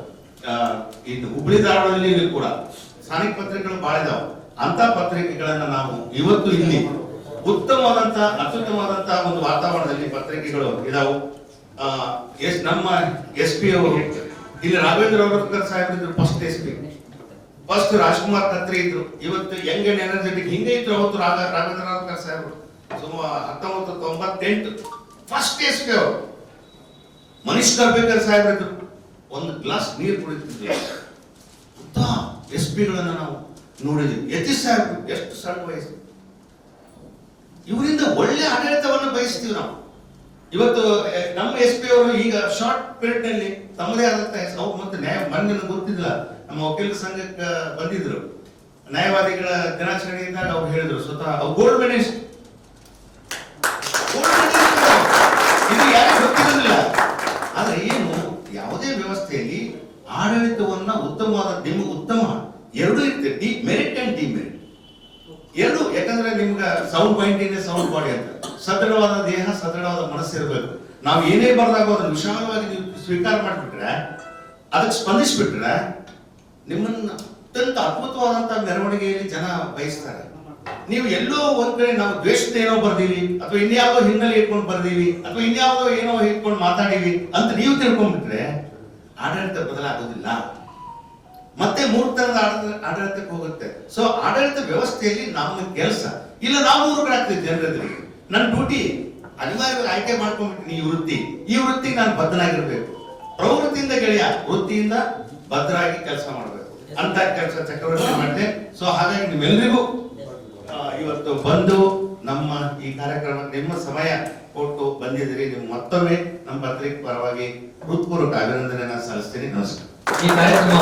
ಇನ್ನು ಹುಬ್ಬಳ್ಳಿ ಧಾರವಾಡದಲ್ಲಿ ಕೂಡ ಸ್ಥಾನಿಕ ಪತ್ರಿಕೆಗಳು ಬಹಳ ಇದಾವೆ. ಅಂತ ಪತ್ರಿಕೆಗಳನ್ನ ನಾವು ಇವತ್ತು ಇಲ್ಲಿ ಉತ್ತಮವಾದಂತ ಅತ್ಯುತ್ತಮವಾದಂತ ಒಂದು ವಾತಾವರಣದಲ್ಲಿ ಪತ್ರಿಕೆಗಳು ಇದಾವೆ. ನಮ್ಮ SP ಅವರು ಇಲ್ಲಿ Raghavendra Auradkar Saheb first SP, first Rajkumar Khatri ಇದ್ರು. ಇವತ್ತು ಯಂಗ್ ಅಂಡ್ ಎನರ್ಜೆಟಿಕ್ ಹಿಂಗೆ ಇದ್ರು. ಅವತ್ತು ರಾಘವೇಂದ್ರ ಔರಾದ್ಕರ್ ಸಾಹೇಬರು 1998 ಫಸ್ಟ್ SP ಅವರು. ಮನೀಶ್ ಕರ್ಬೇಕರ್ ಸಾಹೇಬ್ ಇದ್ರು. ಒಂದು ಗ್ಲಾಸ್ ನೀರು ಕುಡಿತಿದ್ವಿ. ಅಂತ SP-ಗಳನ್ನ ನಾವು ನೋಡಿದ್ವಿ. ಯತೀಶ್ ಸಾಹೇಬ್ ಎಷ್ಟು ಸಣ್ಣ ವಯಸ್ಸು. ಇವರಿಂದ ಒಳ್ಳೆ ಆಡಳಿತವನ್ನು ಬಯಸ್ತೀವಿ ನಾವು. ಇವತ್ತು ನಮ್ಮ SP ಅವರು ಈಗ ಶಾರ್ಟ್ ಪೀರಿಯಡ್ ನಲ್ಲಿ ತಮ್ಮದೇ ಆದಂತ ಹೆಸರು ಮತ್ತೆ ಮೊನ್ನೆ ಗೊತ್ತಿಲ್ಲ, ನಮ್ಮ ವಕೀಲರ ಸಂಘಕ್ಕೆ ಬಂದಿದ್ರು. ನ್ಯಾಯವಾದಿಗಳ ದಿನಾಚರಣೆಯಿಂದ ಅವ್ರು ಹೇಳಿದ್ರು ಸ್ವತಃ ಗೋಲ್ಡ್ ಮೆಡಲಿಸ್ಟ್. ಇದು ಯಾರಿಗೆ ಗೊತ್ತಿರೋದಿಲ್ಲ. ಆದ್ರೆ ಏನು ಯಾವುದೇ ವ್ಯವಸ್ಥೆಯಲ್ಲಿ ಆಡಳಿತವನ್ನ ಉತ್ತಮವಾದ ನಿಮ್ಗೆ ಉತ್ತಮ ಎರಡು ಇರ್ತದೆ, ಮೆರಿಟ್ ಅಂಡ್ ಡಿಮೆರಿಟ್ ಎರಡು. ಯಾಕಂದ್ರೆ ನಿಮ್ಗೆ ಸೌಂಡ್ ಮೈಂಡ್ ಇದೆ, ಸೌಂಡ್ ಬಾಡಿ ಅಂತ. ಸದೃಢವಾದ ದೇಹ, ಸದೃಢವಾದ ಮನಸ್ಸು ಇರಬೇಕು. ನಾವು ಏನೇ ಬರ್ದಾಗ ಅದನ್ನು ವಿಶಾಲವಾಗಿ ನೀವು ಸ್ವೀಕಾರ ಮಾಡಿಬಿಟ್ರೆ, ಅದಕ್ಕೆ ಸ್ಪಂದಿಸ್ಬಿಟ್ರೆ ನಿಮ್ಮನ್ನ ಅತ್ಯಂತ ಅದ್ಭುತವಾದಂತ ಮೆರವಣಿಗೆಯಲ್ಲಿ ಜನ ಬಯಸ್ತಾರೆ. ನೀವು ಎಲ್ಲೋ ಒಂದ್ ಕಡೆ ನಾವು ದ್ವೇಷದ ಏನೋ ಬರ್ದೀವಿ, ಅಥವಾ ಇನ್ಯಾವುದೋ ಹಿನ್ನೆಲೆ ಇಟ್ಕೊಂಡು ಬರ್ದೀವಿ, ಅಥವಾ ಇನ್ಯಾವುದೋ ಏನೋ ಇಟ್ಕೊಂಡು ಮಾತಾಡೀವಿ ಅಂತ ನೀವು ತಿಳ್ಕೊಂಡ್ಬಿಟ್ರೆ ಆಡಳಿತ ಬದಲಾಗೋದಿಲ್ಲ. ಮತ್ತೆ ಮೂರ್ತನದ ಆಡಳಿತಕ್ಕೆ ಹೋಗುತ್ತೆ. ಸೊ ಆಡಳಿತ ವ್ಯವಸ್ಥೆಯಲ್ಲಿ ನಮ್ಮ ಕೆಲಸ ಇಲ್ಲ, ನಾವು ಮೂರ್ಖರಾಗ್ತೀವಿ ಜನರಿಗೆ. ನನ್ನ ಡ್ಯೂಟಿ ಅನಿವಾರ್ಯವಾಗಿ ಆಯ್ಕೆ ಮಾಡ್ಕೊಂಡ್ಬಿಟ್ಟು ಈ ವೃತ್ತಿಗೆ ನಾನು ಬದ್ಧನಾಗಿರ್ಬೇಕು. ಪ್ರವೃತ್ತಿಯಿಂದ ಗೆಳೆಯ, ವೃತ್ತಿಯಿಂದ ಭದ್ರಾಗಿ ಕೆಲಸ ಮಾಡಬೇಕು ಅಂತ ಕೆಲಸ ಚಕ್ರವರ್ತಿ ಮಾಡಿದೆ. ಸೊ ಹಾಗಾಗಿ ನಿಮ್ಮೆಲ್ಲರಿಗೂ ಇವತ್ತು ಬಂದು ನಮ್ಮ ಈ ಕಾರ್ಯಕ್ರಮ ನಿಮ್ಮ ಸಮಯ ಕೊಟ್ಟು ಬಂದಿದ್ದೀರಿ. ನೀವು ಮತ್ತೊಮ್ಮೆ ನಮ್ಮ ಪತ್ರಿಕೆ ಪರವಾಗಿ ಹೃತ್ಪೂರ್ವಕ ಅಭಿನಂದನೆಯನ್ನು ಸಲ್ಲಿಸ್ತೀನಿ. ನಮಸ್ಕಾರ. ಈ ಕಾರ್ಯಕ್ರಮ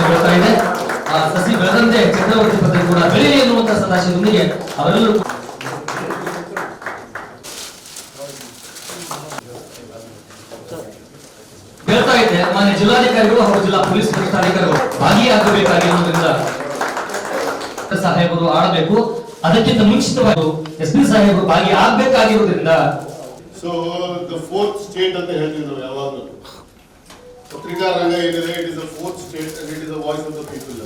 ಬೆಳೀತಾ ಇದೆ. ಸಸಿ ಬೆಳೆದಂತೆ ಚಕ್ರವರ್ತಿ ಪತ್ರಿಕೆ ಕೂಡ ಬೆಳೆಯಲಿ ಎನ್ನುವಂತಹ ಸದಾಶಯದೊಂದಿಗೆ ಅವರೆಲ್ಲರೂ ಹೇಳ್ತಾ ಇದೆ. ಮಾನ್ಯ ಜಿಲ್ಲಾಧಿಕಾರಿಗಳು ಹಾಗೂ ಜಿಲ್ಲಾ ಪೊಲೀಸ್ ವರಿಷ್ಠಾಧಿಕಾರಿಗಳು ಭಾಗಿಯಾಗಬೇಕಾಗಿರುವುದರಿಂದ ಸಾಹೇಬರು ಆಡಬೇಕು. ಅದಕ್ಕಿಂತ ಮುಂಚಿತವಾಗಿ SP ಸಾಹೇಬರು ಭಾಗಿಯಾಗಬೇಕಾಗಿರುವುದರಿಂದ ಸೊ ದ ಫೋರ್ತ್ ಸ್ಟೇಟ್ ಅಂತ ಹೇಳ್ತಿದ್ರು ಯಾವಾಗಲೂ. ಪತ್ರಿಕಾ ರಂಗ ಏನಿದೆ, it is the fourth state and it is the voice of the people.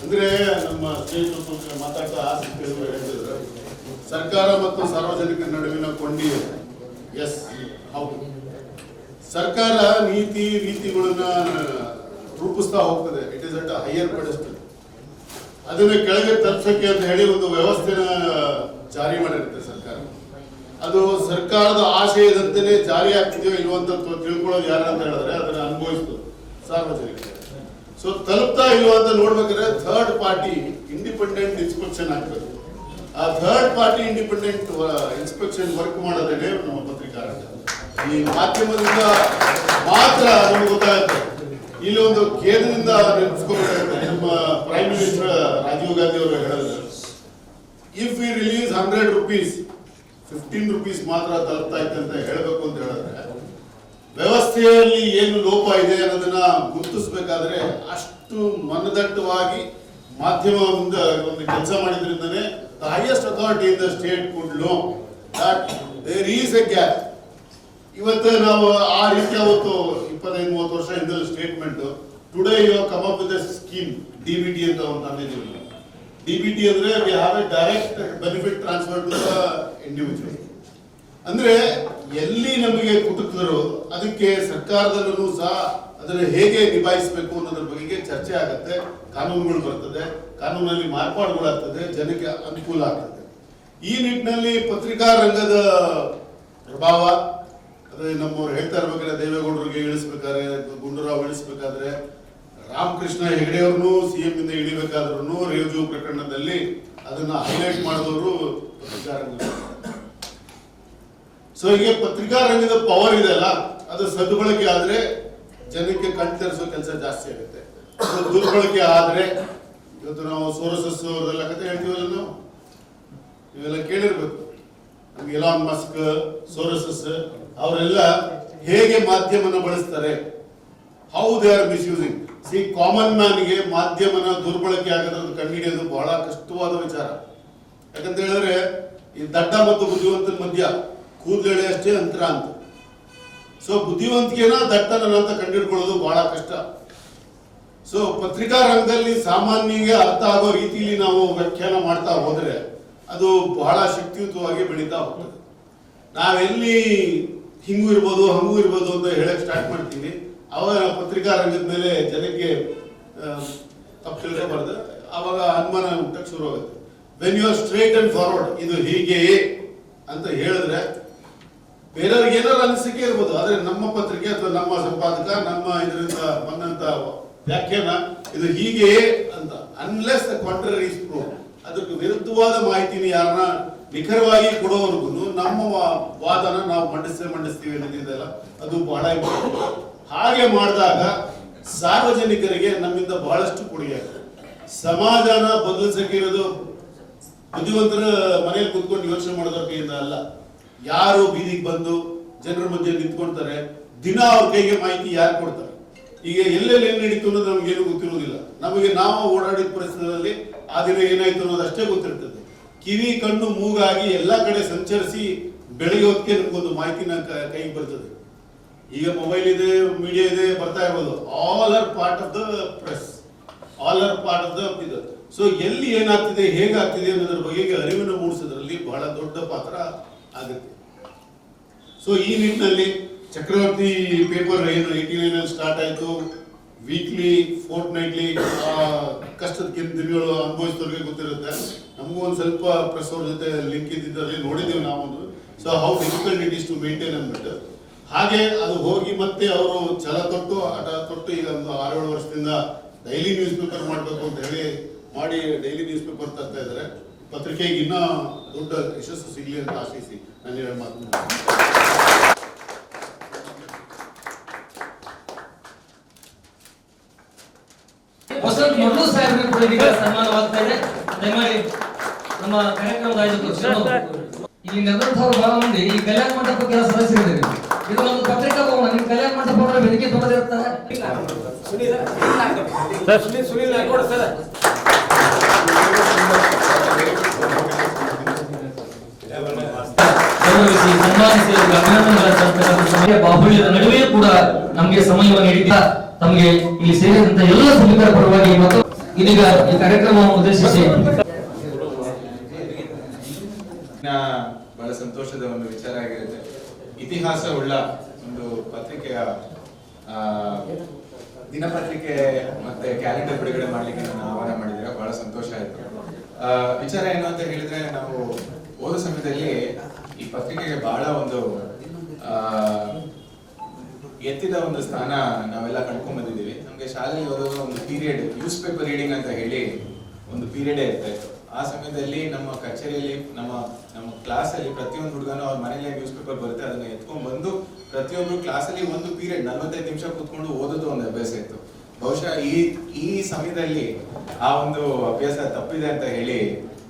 ಅಂದ್ರೆ ನಮ್ಮ ಸ್ಟೇಟ್ ಮಾತಾಡ್ತಾ ಆಸಕ್ತಿಗಳು ಹೇಳ್ತಿದ್ರು, ಸರ್ಕಾರ ಮತ್ತು ಸಾರ್ವಜನಿಕರ ನಡುವಿನ ಕೊಂಡಿ. ಎಸ್, ಹೌದು. ಸರ್ಕಾರ ರೀತಿಗಳನ್ನ ರೂಪಿಸ್ತಾ ಹೋಗ್ತದೆ. It is at a higher ಪೆಡೆಸ್ಟಲ್. ಅದನ್ನ ಕೆಳಗೆ ತಪ್ಪಿಸಕ್ಕೆ ಅಂತ ಹೇಳಿ ಒಂದು ವ್ಯವಸ್ಥೆನ ಜಾರಿ ಮಾಡಿರುತ್ತೆ ಸರ್ಕಾರ. ಅದು ಸರ್ಕಾರದ ಆಶಯದಂತೆಯೇ ಜಾರಿ ಆಗ್ತಿದೆಯೋ ಇಲ್ವೋ ಅಂತ ತಿಳ್ಕೊಳ್ಳೋದು ಯಾರು ಅಂತ ಹೇಳಿದ್ರೆ ಅದನ್ನ ಅನುಭವಿಸ್ತದೆ ಸಾರ್ವಜನಿಕರು. ಸೊ ತಲುಪ್ತಾ ಇಲ್ವೋ ಅಂತ ನೋಡ್ಬೇಕಾದ್ರೆ ಥರ್ಡ್ ಪಾರ್ಟಿ ಇಂಡಿಪೆಂಡೆಂಟ್ ಇನ್ಸ್ಪೆಕ್ಷನ್ ಆಗ್ತದೆ. ಆ third party independent inspection work ಮಾಡೋದೇ ನಮ್ಮ ಪತ್ರಿಕಾ ರಂಗ. ಈ ಮಾಧ್ಯಮದಿಂದ ಮಾತ್ರ ನಮ್ಗೆ ಗೊತ್ತಾಗುತ್ತೆ. ಇಲ್ಲಿ ಒಂದು ಖೇದದಿಂದ ನೆನಪಿಸ್ಕೋಬೇಕಾಗುತ್ತೆ. ನಮ್ಮ ಪ್ರೈಮ್ ಮಿನಿಸ್ಟರ್ ರಾಜೀವ್ ಗಾಂಧಿ ಅವರು ಹೇಳಿದ್ರು, if we release 100 rupees 15 rupees ಮಾತ್ರ ತಲುಪ್ತಾ ಇತ್ತು ಅಂತ ಹೇಳಬೇಕು ಅಂತ ಹೇಳಿದ್ರೆ, ವ್ಯವಸ್ಥೆಯಲ್ಲಿ ಏನು ಲೋಪ ಇದೆ ಅನ್ನೋದನ್ನ ಗುರುತಿಸಬೇಕಾದ್ರೆ ಅಷ್ಟು ಮನದಟ್ಟವಾಗಿ ಮಾಧ್ಯಮದಿಂದ ಒಂದು ಕೆಲಸ ಮಾಡಿದ್ರಿಂದನೇ the highest authority in the state could know that there is a gap. ಇವತ್ತು ನಾವು ಆ ರೀತಿ ಅವತ್ತು 25-30 ವರ್ಷ ಹಿಂದೆ statement, today you have come up with a scheme DBT ಅಂತ ಒಂದು ತಂದಿದ್ದೀವಿ. DBT ಅಂದ್ರೆ we have a direct benefit transfer to the individual. ಅಂದ್ರೆ ಎಲ್ಲಿ ನಮಗೆ ಕುಟುಕಿದ್ರು ಅದಕ್ಕೆ ಸರ್ಕಾರದಲ್ಲೂ ಸಹ ಅದನ್ನು ಹೇಗೆ ನಿಭಾಯಿಸಬೇಕು ಅನ್ನೋದ್ರ ಬಗ್ಗೆ ಚರ್ಚೆ ಆಗತ್ತೆ, ಕಾನೂನುಗಳು ಬರ್ತದೆ, ಕಾನೂನಲ್ಲಿ ಮಾರ್ಪಾಡುಗಳಾಗ್ತದೆ, ಜನಕ್ಕೆ ಅನುಕೂಲ ಆಗ್ತದೆ. ಈ ನಿಟ್ಟಿನಲ್ಲಿ ಪತ್ರಿಕಾ ರಂಗದ ಪ್ರಭಾವ ಅದೇ ನಮ್ಮವ್ರು ಹೇಳ್ತಾ ಇರ್ಬೇಕಾದ್ರೆ, ದೇವೇಗೌಡರಿಗೆ ಇಳಿಸ್ಬೇಕಾದ್ರೆ, ಗುಂಡೂರಾವ್ ಇಳಿಸ್ಬೇಕಾದ್ರೆ, ರಾಮಕೃಷ್ಣ ಹೆಗಡೆ ಅವ್ರನ್ನು CM ಇಂದ ಇಳಿಬೇಕಾದ್ರೂ ರೇವಜು ಪ್ರಕರಣದಲ್ಲಿ ಅದನ್ನ ಹೈಲೈಟ್ ಮಾಡಿದವರು ಪತ್ರಿಕಾ ರಂಗ. ಸೊ ಹೀಗೆ ಪತ್ರಿಕಾ ರಂಗದ ಪವರ್ ಇದೆಲ್ಲ, ಅದು ಸದ್ಬಳಕೆ ಆದ್ರೆ ಜನಕ್ಕೆ ಕಣ್ತರಿಸೋ ಕೆಲಸ ಜಾಸ್ತಿ ಆಗುತ್ತೆ. ಅದು ದುರ್ಬಳಕೆ ಆದ್ರೆ, ಇವತ್ತು ನಾವು ಸೋರಸಸ್ ಅವರೆಲ್ಲ ಕತೆ ಹೇಳ್ತೀವಲ್ಲ, ನಾವು ನೀವೆಲ್ಲ ಕೇಳಿರ್ಬೇಕು. ನಮ್ಗೆ ಎಲಾನ್ ಮಸ್ಕ್, ಸೋರಸಸ್ ಅವರೆಲ್ಲ ಹೇಗೆ ಮಾಧ್ಯಮನ ಬಳಸ್ತಾರೆ, how they are misusing. See common ಮ್ಯಾನ್ಗೆ ಮಾಧ್ಯಮನ ದುರ್ಬಳಕೆ ಆಗೋದ್ರದ್ದು ಕಂಡುಹಿಡಿಯೋದು ಬಹಳ ಕಷ್ಟವಾದ ವಿಚಾರ. ಯಾಕಂತ ಹೇಳಿದ್ರೆ ಈ ದಡ್ಡ ಮತ್ತು ಬುದ್ಧಿವಂತನ ಮಧ್ಯ ಕೂದಲೆಳೆ ಅಷ್ಟೇ ಅಂತರ ಅಂತ. ಸೊ ಬುದ್ಧಿವಂತಿಕೆನ ದಟ್ಟನ ಅಂತ ಕಂಡುಹಿಡ್ಕೊಳ್ಳೋದು ಬಹಳ ಕಷ್ಟ. ಸೊ ಪತ್ರಿಕಾ ರಂಗದಲ್ಲಿ ಸಾಮಾನ್ಯಗೆ ಅರ್ಥ ಆಗೋ ರೀತಿಯಲ್ಲಿ ನಾವು ವ್ಯಾಖ್ಯಾನ ಮಾಡ್ತಾ ಹೋದ್ರೆ ಅದು ಬಹಳ ಶಕ್ತಿಯುತವಾಗಿ ಬೆಳೀತಾ ಹೋಗ್ತದೆ. ನಾವೆಲ್ಲಿ ಹಿಂಗೂ ಇರ್ಬೋದು ಹಂಗೂ ಇರ್ಬೋದು ಅಂತ ಹೇಳಕ್ ಸ್ಟಾರ್ಟ್ ಮಾಡ್ತೀವಿ, ಅವಾಗ ಪತ್ರಿಕಾ ರಂಗದ ಮೇಲೆ ಜನಕ್ಕೆ ತಪ್ಪು ತಿಳ್ಕೊಬಾರ್ದು, ಅವಾಗ ಅನುಮಾನ ಹುಟ್ಟಕ್ಕೆ ಶುರು ಆಗುತ್ತೆ. When you are straight and forward, ಇದು ಹೀಗೆಯೇ ಅಂತ ಹೇಳಿದ್ರೆ ಬೇರೆಯವ್ರಿಗೆ ಏನಾದ್ರು ಅನಿಸಿಕೆ ಇರ್ಬೋದು, ಆದ್ರೆ ನಮ್ಮ ಪತ್ರಿಕೆ ಅಥವಾ ನಮ್ಮ ಸಂಪಾದಕ ನಮ್ಮ ಇದರಿಂದ ಬಂದಂತ ವ್ಯಾಖ್ಯಾನ ಇದು ಹೀಗೆಯೇ ಅಂತ, unless the contrary is prove, ಅದಕ್ಕೆ ವಿರುದ್ಧವಾದ ಮಾಹಿತಿನ ಯಾರನ್ನ ನಿಖರವಾಗಿ ಕೊಡೋವರೆಗೂ ನಮ್ಮ ವಾದನ ನಾವು ಮಂಡಿಸ್ತೀವಿ ಅನ್ನೋದಿದೆಯಲ್ಲ, ಅದು ಬಹಳ ಇಂಪಾರ್ಟೆಂಟ್. ಹಾಗೆ ಮಾಡಿದಾಗ ಸಾರ್ವಜನಿಕರಿಗೆ ನಮ್ಮಿಂದ ಬಹಳಷ್ಟು ಕೊಡುಗೆ ಆಗ್ತದೆ. ಸಮಾಜನ ಬದಲಿಸಕ್ಕೆ ಇರೋದು ಬುದ್ಧಿವಂತರ ಮನೆಯಲ್ಲಿ ಕೂತ್ಕೊಂಡು ಯೋಚನೆ ಮಾಡೋದ್ರ ಕೈಯಿಂದ ಅಲ್ಲ. ಯಾರು ಬೀದಿಗೆ ಬಂದು ಜನರ ಮಧ್ಯೆ ನಿಂತ್ಕೊಳ್ತಾರೆ, ದಿನ ಅವ್ರ ಕೈಗೆ ಮಾಹಿತಿ ಯಾರು ಕೊಡ್ತಾರೆ, ಈಗ ಎಲ್ಲೆಲ್ಲಿ ಏನ್ ನಡೀತು ಅನ್ನೋದು ನಮ್ಗೇನು ಗೊತ್ತಿರೋದಿಲ್ಲ. ನಮಗೆ ನಾವು ಓಡಾಡಿದ ಪರಿಸರದಲ್ಲಿ ಆ ದಿನ ಏನಾಯ್ತು ಅನ್ನೋದು ಅಷ್ಟೇ ಗೊತ್ತಿರ್ತದೆ. ಕಿವಿ ಕಣ್ಣು ಮೂಗಾಗಿ ಎಲ್ಲಾ ಕಡೆ ಸಂಚರಿಸಿ ಬೆಳಗ್ಗೆ ಹೊತ್ತಿಗೆ ನಮ್ಗೊಂದು ಮಾಹಿತಿನ ಕೈಗೆ ಬರ್ತದೆ. ಈಗ ಮೊಬೈಲ್ ಇದೆ, ಮೀಡಿಯಾ ಇದೆ, ಬರ್ತಾ ಇರ್ಬೋದು. All are part of the press, all are part of the ಇದು. ಸೊ ಎಲ್ಲಿ ಏನಾಗ್ತಿದೆ, ಹೇಗಾಗ್ತಿದೆ ಅನ್ನೋದ್ರ ಬಗ್ಗೆ ಅರಿವನ್ನು ಮೂಡಿಸೋದ್ರಲ್ಲಿ ಬಹಳ ದೊಡ್ಡ ಪಾತ್ರ ಆಗುತ್ತೆ. ಸೊ ಈ ನಿಟ್ಟಿನಲ್ಲಿ ಚಕ್ರವರ್ತಿ ಪೇಪರ್ ಏನು 89 ಸ್ಟಾರ್ಟ್ ಆಯ್ತು, ವೀಕ್ಲಿ ಫೋರ್ಟ್ ನೈಟ್ಲಿ ಕಷ್ಟದ ದಿನಗಳು ಅನುಭವಿಸಿದವ್ರಿಗೆ ಗೊತ್ತಿರುತ್ತೆ. ನಮಗೂ ಒಂದು ಸ್ವಲ್ಪ ಪ್ರೆಸ್ ಅವ್ರ ಜೊತೆ ಲಿಂಕ್ ಇದ್ದಿದ್ದಲ್ಲಿ ನೋಡಿದ್ದೀವಿ ನಾವೊಂದು. So how difficult it is to maintain ಅಂದ್ಬಿಟ್ಟು ಹಾಗೆ ಅದು ಹೋಗಿ ಮತ್ತೆ ಅವರು ಛಲ ತೊಟ್ಟು ಆಟ ತೊಟ್ಟು ಈಗ ಒಂದು 6-7 ವರ್ಷದಿಂದ ಡೈಲಿ ನ್ಯೂಸ್ ಪೇಪರ್ ಮಾಡಬೇಕು ಅಂತ ಹೇಳಿ ಮಾಡಿ ಡೈಲಿ ನ್ಯೂಸ್ ಪೇಪರ್ ತರ್ತಾ ಇದ್ದಾರೆ. ಪತ್ರಿಕೆಗೆ ಇನ್ನೂ ದೊಡ್ಡ ಯಶಸ್ಸು ಸಿಗಲಿ ಅಂತ ಆಶಿಸಿ ನಾನು ಹೇಳಿ ಮಾತನಾಡ್ತೀನಿ. ವಸಂತ ಮೊದಲು ಸಾಹೇಬರಿಗೆ ಕೂಡ ಇದೀಗ ಸನ್ಮಾನವಾಗ್ತಾ ಇದೆ. ದಯಮಾಡಿ ನಮ್ಮ ಕಾರ್ಯಕ್ರಮದ ಆಯೋಜಕರು ಇಲ್ಲಿ ನೆರೆದವರು ಬಹಳ ಮಂದಿ ಈ ಕಲ್ಯಾಣ ಮಂಟಪಕ್ಕೆ ಸದಸ್ಯರಿದ್ದೀರಿ. ಇದು ಒಂದು ಪತ್ರಿಕಾ ಭವನ, ನಿಮ್ಮ ಕಲ್ಯಾಣ ಮಂಟಪ ವೇದಿಕೆ ದೊಡ್ಡದಿರ್ತಾರೆ. ಸುನೀಲ್ ನಾಯ್ಕೋಡ್ ಸರ್, ಸನ್ಮಾನಿಸಿ ಅಭಿನಂದನೆ ಬಾಹುಳ್ಯದ ನಡುವೆ ಕೂಡ ನಮಗೆ ಸಮಯವನ್ನು ನೀಡಿದ ತಮಗೆ ಇಲ್ಲಿ ಸೇರಿದಂತ ಎಲ್ಲ ಸಭಿಕರ ಪರವಾಗಿ ಮತ್ತು ಇದೀಗ ಈ ಕಾರ್ಯಕ್ರಮವನ್ನು ಉದ್ದೇಶಿಸಿ ಬಹಳ ಸಂತೋಷದ ಒಂದು ವಿಚಾರ ಆಗಿರುತ್ತೆ. ಇತಿಹಾಸ ಉಳ್ಳ ಒಂದು ಪತ್ರಿಕೆಯ ದಿನಪತ್ರಿಕೆ ಮತ್ತೆ ಕ್ಯಾಲೆಂಡರ್ ಬಿಡುಗಡೆ ಮಾಡ್ಲಿಕ್ಕೆ ನಾನು ಆಹ್ವಾನ ಮಾಡಿದ್ರೆ ಬಹಳ ಸಂತೋಷ ಆಯ್ತು. ವಿಚಾರ ಏನು ಅಂತ ಹೇಳಿದ್ರೆ, ನಾವು ಓದೋ ಸಮಯದಲ್ಲಿ ಈ ಪತ್ರಿಕೆಗೆ ಬಹಳ ಒಂದು ಎತ್ತಿದ ಒಂದು ಸ್ಥಾನ ನಾವೆಲ್ಲ ಕಳ್ಕೊಂಡ್ ಬಂದಿದ್ದೀವಿ. ನಮ್ಗೆ ಶಾಲೆಯಲ್ಲಿ ಓದೋದು ಒಂದು ಪೀರಿಯಡ್ ನ್ಯೂಸ್ ಪೇಪರ್ ರೀಡಿಂಗ್ ಅಂತ ಹೇಳಿ ಒಂದು ಪೀರಿಯಡೇ ಇರ್ತಾ ಇತ್ತು. ಆ ಸಮಯದಲ್ಲಿ ನಮ್ಮ ಕಚೇರಿಯಲ್ಲಿ ನಮ್ಮ ಕ್ಲಾಸಲ್ಲಿ ಪ್ರತಿಯೊಂದು ಹುಡುಗನು ಅವ್ರ ಮನೇಲಿ ನ್ಯೂಸ್ ಪೇಪರ್ ಬರುತ್ತೆ, ಅದನ್ನ ಎತ್ಕೊಂಡ್ ಬಂದು ಪ್ರತಿಯೊಂದು ಕ್ಲಾಸಲ್ಲಿ ಒಂದು ಪೀರಿಯಡ್ 45 ನಿಮಿಷ ಕೂತ್ಕೊಂಡು ಓದೋದು ಒಂದು ಅಭ್ಯಾಸ ಇತ್ತು. ಬಹುಶಃ ಈ ಸಮಯದಲ್ಲಿ ಆ ಒಂದು ಅಭ್ಯಾಸ ತಪ್ಪಿದೆ ಅಂತ ಹೇಳಿ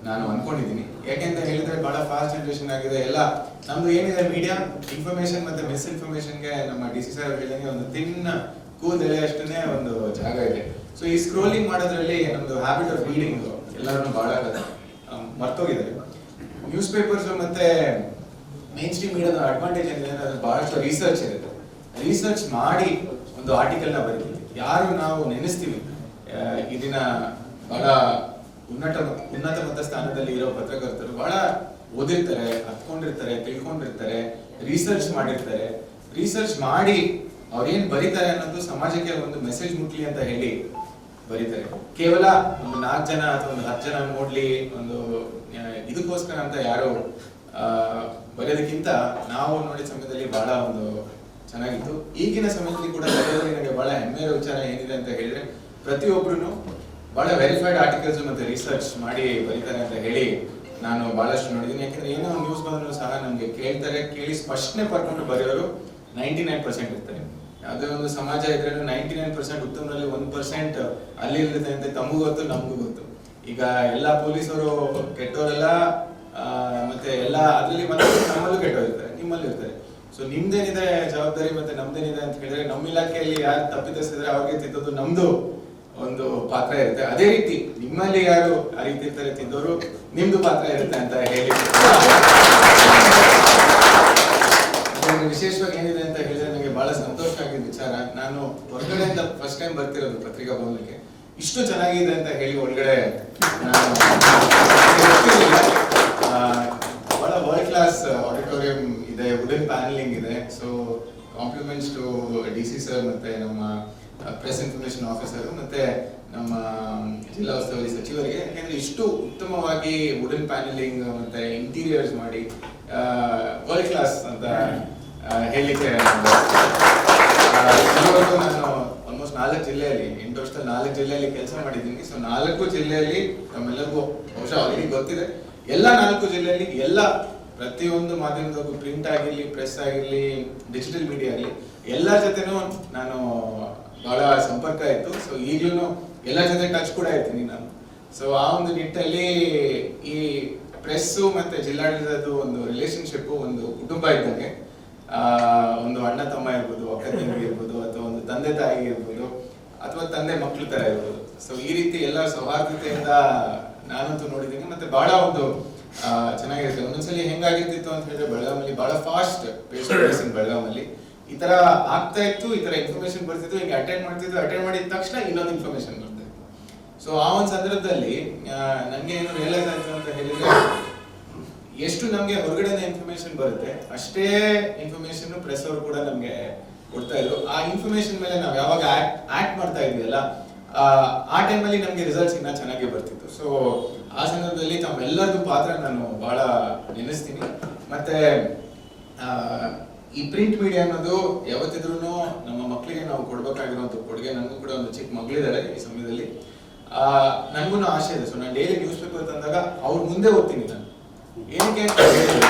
ನಾನು ಅನ್ಕೊಂಡಿದ್ದೀನಿ. ಯಾಕೆಂತ ಹೇಳಿದ್ರೆ ಬಹಳ ಫಾಸ್ಟ್ ಜನರೇಷನ್ ಆಗಿದೆ. ಎಲ್ಲ ನಮ್ದು ಏನಿದೆ ಮೀಡಿಯಾ ಇನ್ಫಾರ್ಮೇಶನ್ ಮತ್ತೆ ಮಿಸ್ಇನ್ಫಾರ್ಮೇಶನ್ಗೆ ನಮ್ಮ DC ಸರ್ ಹೇಳಿದಂಗೆ ಒಂದು ತಿನ್ನ ಕೂದಲೆ ಅಷ್ಟೇ ಒಂದು ಜಾಗ ಇದೆ. ಸೊ ಈ ಸ್ಕ್ರೋಲಿಂಗ್ ಮಾಡೋದ್ರಲ್ಲಿ ನಮ್ದು ಹ್ಯಾಬಿಟ್ ಆಫ್ ರೀಡಿಂಗ್ ಎಲ್ಲರೂ ಬಹಳ ಮರ್ತೋಗಿದ್ದಾರೆ. ನ್ಯೂಸ್ ಪೇಪರ್ಸ್ ಮತ್ತೆ ಮೇನ್ ಸ್ಟ್ರೀಮ್ ಮೀಡಿಯಾದ ಅಡ್ವಾಂಟೇಜ್ ಏನಿದೆ ಅಂದ್ರೆ ಬಹಳಷ್ಟು ರಿಸರ್ಚ್ ಇರುತ್ತೆ. ರಿಸರ್ಚ್ ಮಾಡಿ ಒಂದು ಆರ್ಟಿಕಲ್ ನ ಬರೀತೀವಿ. ಯಾರು ನಾವು ನೆನೆಸ್ತೀವಿ ಈ ದಿನ ಬಹಳ ಉನ್ನತ ಮಟ್ಟ ಸ್ಥಾನದಲ್ಲಿ ಇರೋ ಪತ್ರಕರ್ತರು ಬಹಳ ಓದಿರ್ತಾರೆ, ಅರ್ಥಕೊಂಡಿರ್ತಾರೆ, ತಿಳ್ಕೊಂಡಿರ್ತಾರೆ, ರಿಸರ್ಚ್ ಮಾಡಿರ್ತಾರೆ. ರಿಸರ್ಚ್ ಮಾಡಿ ಅವ್ರೇನ್ ಬರೀತಾರೆ ಅನ್ನೋದು ಸಮಾಜಕ್ಕೆ ಒಂದು ಮೆಸೇಜ್ ಮುಟ್ಲಿ ಅಂತ ಹೇಳಿ ಬರೀತಾರೆ. ಕೇವಲ ಒಂದು 4 ಜನ ಅಥವಾ ಒಂದು 10 ಜನ ನೋಡ್ಲಿ ಒಂದು ಇದಕ್ಕೋಸ್ಕರ ಅಂತ ಯಾರು ಬರೆಯೋದಕ್ಕಿಂತ ನಾವು ನೋಡಿದ ಸಮಯದಲ್ಲಿ ಬಹಳ ಒಂದು ಚೆನ್ನಾಗಿತ್ತು. ಈಗಿನ ಸಮಯದಲ್ಲಿ ಕೂಡ ಬರೆಯೋದ್ರಲ್ಲಿ ನನಗೆ ಬಹಳ ಹೆಮ್ಮೆಯ ವಿಚಾರ ಏನಿದೆ ಅಂತ ಹೇಳಿದ್ರೆ ಪ್ರತಿಯೊಬ್ರು ಬಹಳ ವೆರಿಫೈಡ್ ಆರ್ಟಿಕಲ್ಸ್ ಮತ್ತೆ ರಿಸರ್ಚ್ ಮಾಡಿ ಬರೀತಾರೆ ಅಂತ ಹೇಳಿ ನಾನು ಬಹಳಷ್ಟು ನೋಡಿದ್ದೀನಿ. ಯಾಕಂದ್ರೆ ಏನೋ ನ್ಯೂಸ್ ಬಂದ್ರು ಸಹ ನಮ್ಗೆ ಕೇಳ್ತಾರೆ, ಕೇಳಿ ಸ್ಪಷ್ಟನೆ ಪಡ್ಕೊಂಡು ಬರೆಯೋರು 99% ಇರ್ತಾರೆ. ಯಾವುದೇ ಒಂದು ಸಮಾಜ ಇದ್ರೆ 99% ಉತ್ತಮರಲ್ಲಿ 1% ಅಲ್ಲಿ ಇರುತ್ತೆ ಅಂತ ತಮಗೂ ಗೊತ್ತು, ನಮಗೂ ಗೊತ್ತು. ಈಗ ಎಲ್ಲಾ ಪೊಲೀಸರು ಕೆಟ್ಟವರೆಲ್ಲ ಮತ್ತೆ ಎಲ್ಲ ಅದ್ರಲ್ಲಿ ನಮ್ಮಲ್ಲೂ ಕೆಟ್ಟವರಿರ್ತಾರೆ, ನಿಮ್ಮಲ್ಲೂ ಇರ್ತಾರೆ. ಸೊ ನಿಮ್ದೇನಿದೆ ಜವಾಬ್ದಾರಿ ಮತ್ತೆ ನಮ್ದೇನಿದೆ ಅಂತ ಹೇಳಿದ್ರೆ ನಮ್ಮ ಇಲಾಖೆಯಲ್ಲಿ ಯಾರು ತಪ್ಪಿತಸ್ಥಿದ್ರೆ ಅವ್ರಿಗೆ ತಿದ್ದೋದು ನಮ್ದು ಒಂದು ಪಾತ್ರ ಇರುತ್ತೆ. ಅದೇ ರೀತಿ ನಿಮ್ಮಲ್ಲಿ ಯಾರು ಆ ರೀತಿ ಇರ್ತಾರೆ ತಿದ್ದೋರು ನಿಮ್ದು ಪಾತ್ರ ಇರುತ್ತೆ ಅಂತ ಹೇಳಿ ವಿಶೇಷವಾಗಿ ಏನಿದೆ ಅಂತ ಹೇಳಿದ್ರೆ ನನಗೆ ಬಹಳ ಸಂತೋಷ ಆಗಿದ್ದ ವಿಚಾರ. ನಾನು ಹೊರಗಡೆಯಿಂದ ಫಸ್ಟ್ ಟೈಮ್ ಬರ್ತಿರೋದು ಪತ್ರಿಕಾ ಭವನಕ್ಕೆ. ಇಷ್ಟು ಚೆನ್ನಾಗಿದೆ ಅಂತ ಹೇಳಿ ಒಳಗಡೆ ಬಹಳ ವರ್ಲ್ಡ್ ಕ್ಲಾಸ್ ಆಡಿಟೋರಿಯಂ ಇದೆ, ವುಡನ್ ಪ್ಯಾನಲಿಂಗ್ ಇದೆ. So compliments to DC sir ಮತ್ತೆ ನಮ್ಮ ಪ್ರೆಸ್ ಇನ್ಫಾರ್ಮೇಶನ್ ಆಫೀಸರ್ ಮತ್ತೆ ನಮ್ಮ ಜಿಲ್ಲಾ ಉಸ್ತುವಾರಿ ಸಚಿವರಿಗೆ. ಯಾಕಂದ್ರೆ ಇಷ್ಟು ಉತ್ತಮವಾಗಿ ವುಡನ್ ಪ್ಯಾನಲಿಂಗ್ ಮತ್ತೆ ಇಂಟೀರಿಯರ್ಸ್ ಮಾಡಿ ವರ್ಲ್ಡ್ ಕ್ಲಾಸ್ ಅಂತ ಹೇಳಲಿಕ್ಕೆ ನಾನು ಆಲ್ಮೋಸ್ಟ್ 4 ಜಿಲ್ಲೆಯಲ್ಲಿ 8 ವರ್ಷದಲ್ಲಿ 4 ಜಿಲ್ಲೆಯಲ್ಲಿ ಕೆಲಸ ಮಾಡಿದ್ದೀನಿ. ಸೊ 4 ಜಿಲ್ಲೆಯಲ್ಲಿ ನಮ್ಮೆಲ್ಲರಿಗೂ ಬಹುಶಃ ಆಲ್ರೆಡಿ ಗೊತ್ತಿದೆ. ಎಲ್ಲ 4 ಜಿಲ್ಲೆಯಲ್ಲಿ ಎಲ್ಲ ಪ್ರತಿಯೊಂದು ಮಾಧ್ಯಮದವರೆಗೂ ಪ್ರಿಂಟ್ ಆಗಿರ್ಲಿ, ಪ್ರೆಸ್ ಆಗಿರ್ಲಿ, ಡಿಜಿಟಲ್ ಮೀಡಿಯಾ ಆಗಲಿ ಎಲ್ಲರ ಜೊತೆನೂ ನಾನು ಬಹಳ ಸಂಪರ್ಕ ಇತ್ತು. ಸೊ ಈಗಲೂ ಎಲ್ಲ ಜೊತೆ ಟಚ್ ಕೂಡ ಇರ್ತೀನಿ ನಾನು. ಸೊ ಆ ಒಂದು ನಿಟ್ಟಲ್ಲಿ ಈ ಪ್ರೆಸ್ ಮತ್ತೆ ಜಿಲ್ಲಾಡಳಿತದ ಒಂದು ರಿಲೇಶನ್ಶಿಪ್ ಒಂದು ಕುಟುಂಬ ಇದ್ದಂಗೆ. ಒಂದು ಅಣ್ಣ ತಮ್ಮ ಇರ್ಬೋದು, ಅಕ್ಕ ತಂಗಿ ಇರ್ಬೋದು, ಅಥವಾ ಒಂದು ತಂದೆ ತಾಯಿ ಇರ್ಬೋದು, ಅಥವಾ ತಂದೆ ಮಕ್ಕಳು ತರ ಇರ್ಬೋದು. ಸೊ ಈ ರೀತಿ ಎಲ್ಲ ಸೌಹಾರ್ದತೆಯಿಂದ ನಾನಂತೂ ನೋಡಿದ್ದೀನಿ. ಮತ್ತೆ ಬಹಳ ಒಂದು ಚೆನ್ನಾಗಿರುತ್ತೆ. ಒಂದೊಂದ್ಸಲಿ ಹೆಂಗಾಗಿರ್ತಿತ್ತು ಅಂತ ಹೇಳಿದ್ರೆ ಬೆಳಗಾಮಲ್ಲಿ ಬಹಳ ಫಾಸ್ಟ್ ಪೇಷನ್ ಬೆಳಗಾಮಲ್ಲಿ ಈ ತರ ಆಗ್ತಾ ಇತ್ತು, ಈ ತರ ಇನ್ಫಾರ್ಮೇಶನ್ ಬರ್ತಿತ್ತು, ಹಿಂಗೆ ಅಟೆಂಡ್ ಮಾಡಿದ ತಕ್ಷಣ ಇನ್ನೊಂದು ಇನ್ಫಾರ್ಮೇಶನ್ ಬರ್ತಾ ಇತ್ತು. ಸೊ ಆ ಒಂದು ಸಂದರ್ಭದಲ್ಲಿ ನಂಗೆ ಏನು ರಿಯಲೈಸ್ ಆಯ್ತು ಅಂತ ಹೇಳಿದ್ರೆ ಎಷ್ಟು ನಮ್ಗೆ ಹೊರಗಡೆ ಇನ್ಫಾರ್ಮೇಶನ್ ಬರುತ್ತೆ ಅಷ್ಟೇ ಇನ್ಫಾರ್ಮೇಶನ್ ಪ್ರೆಸ್ ಅವರು ಕೂಡ ನಮ್ಗೆ ಕೊಡ್ತಾ ಇದ್ರು. ಆ ಇನ್ಫಾರ್ಮೇಶನ್ ಮೇಲೆ ನಾವು ಯಾವಾಗ ಆಕ್ಟ್ ಮಾಡ್ತಾ ಇದ್ವಿಯಲ್ಲ ಆ ಟೈಮಲ್ಲಿ ನಮ್ಗೆ ರಿಸಲ್ಟ್ಸ್ ಇನ್ನ ಚೆನ್ನಾಗಿ ಬರ್ತಿತ್ತು. ಸೊ ಆ ಸಂದರ್ಭದಲ್ಲಿ ತಮ್ಮೆಲ್ಲರದು ಪಾತ್ರ ನಾನು ಬಹಳ ನೆನೆಸ್ತೀನಿ. ಮತ್ತೆ ಈ ಪ್ರಿಂಟ್ ಮೀಡಿಯಾ ಅನ್ನೋದು ಯಾವತ್ತಿದ್ರೂ ನಮ್ಮ ಮಕ್ಕಳಿಗೆ ನಾವು ಕೊಡ್ಬೇಕಾಗಿರುವಂತ ಕೊಡುಗೆ. ನನಗೂ ಕೂಡ ಒಂದು ಚಿಕ್ಕ ಮಗಳಿದ್ದಾರೆ ಈ ಸಮಯದಲ್ಲಿ. ನನ್ಗೂ ಆಸೆ ಇದೆ. ಸೊ ನಾನು ಡೈಲಿ ನ್ಯೂಸ್ ಪೇಪರ್ ತಂದಾಗ ಅವ್ರ ಮುಂದೆ ಓದ್ತೀನಿ ನಾನು. ಏನಕ್ಕೆ ಅಂತ ಹೇಳಿದ್ರೆ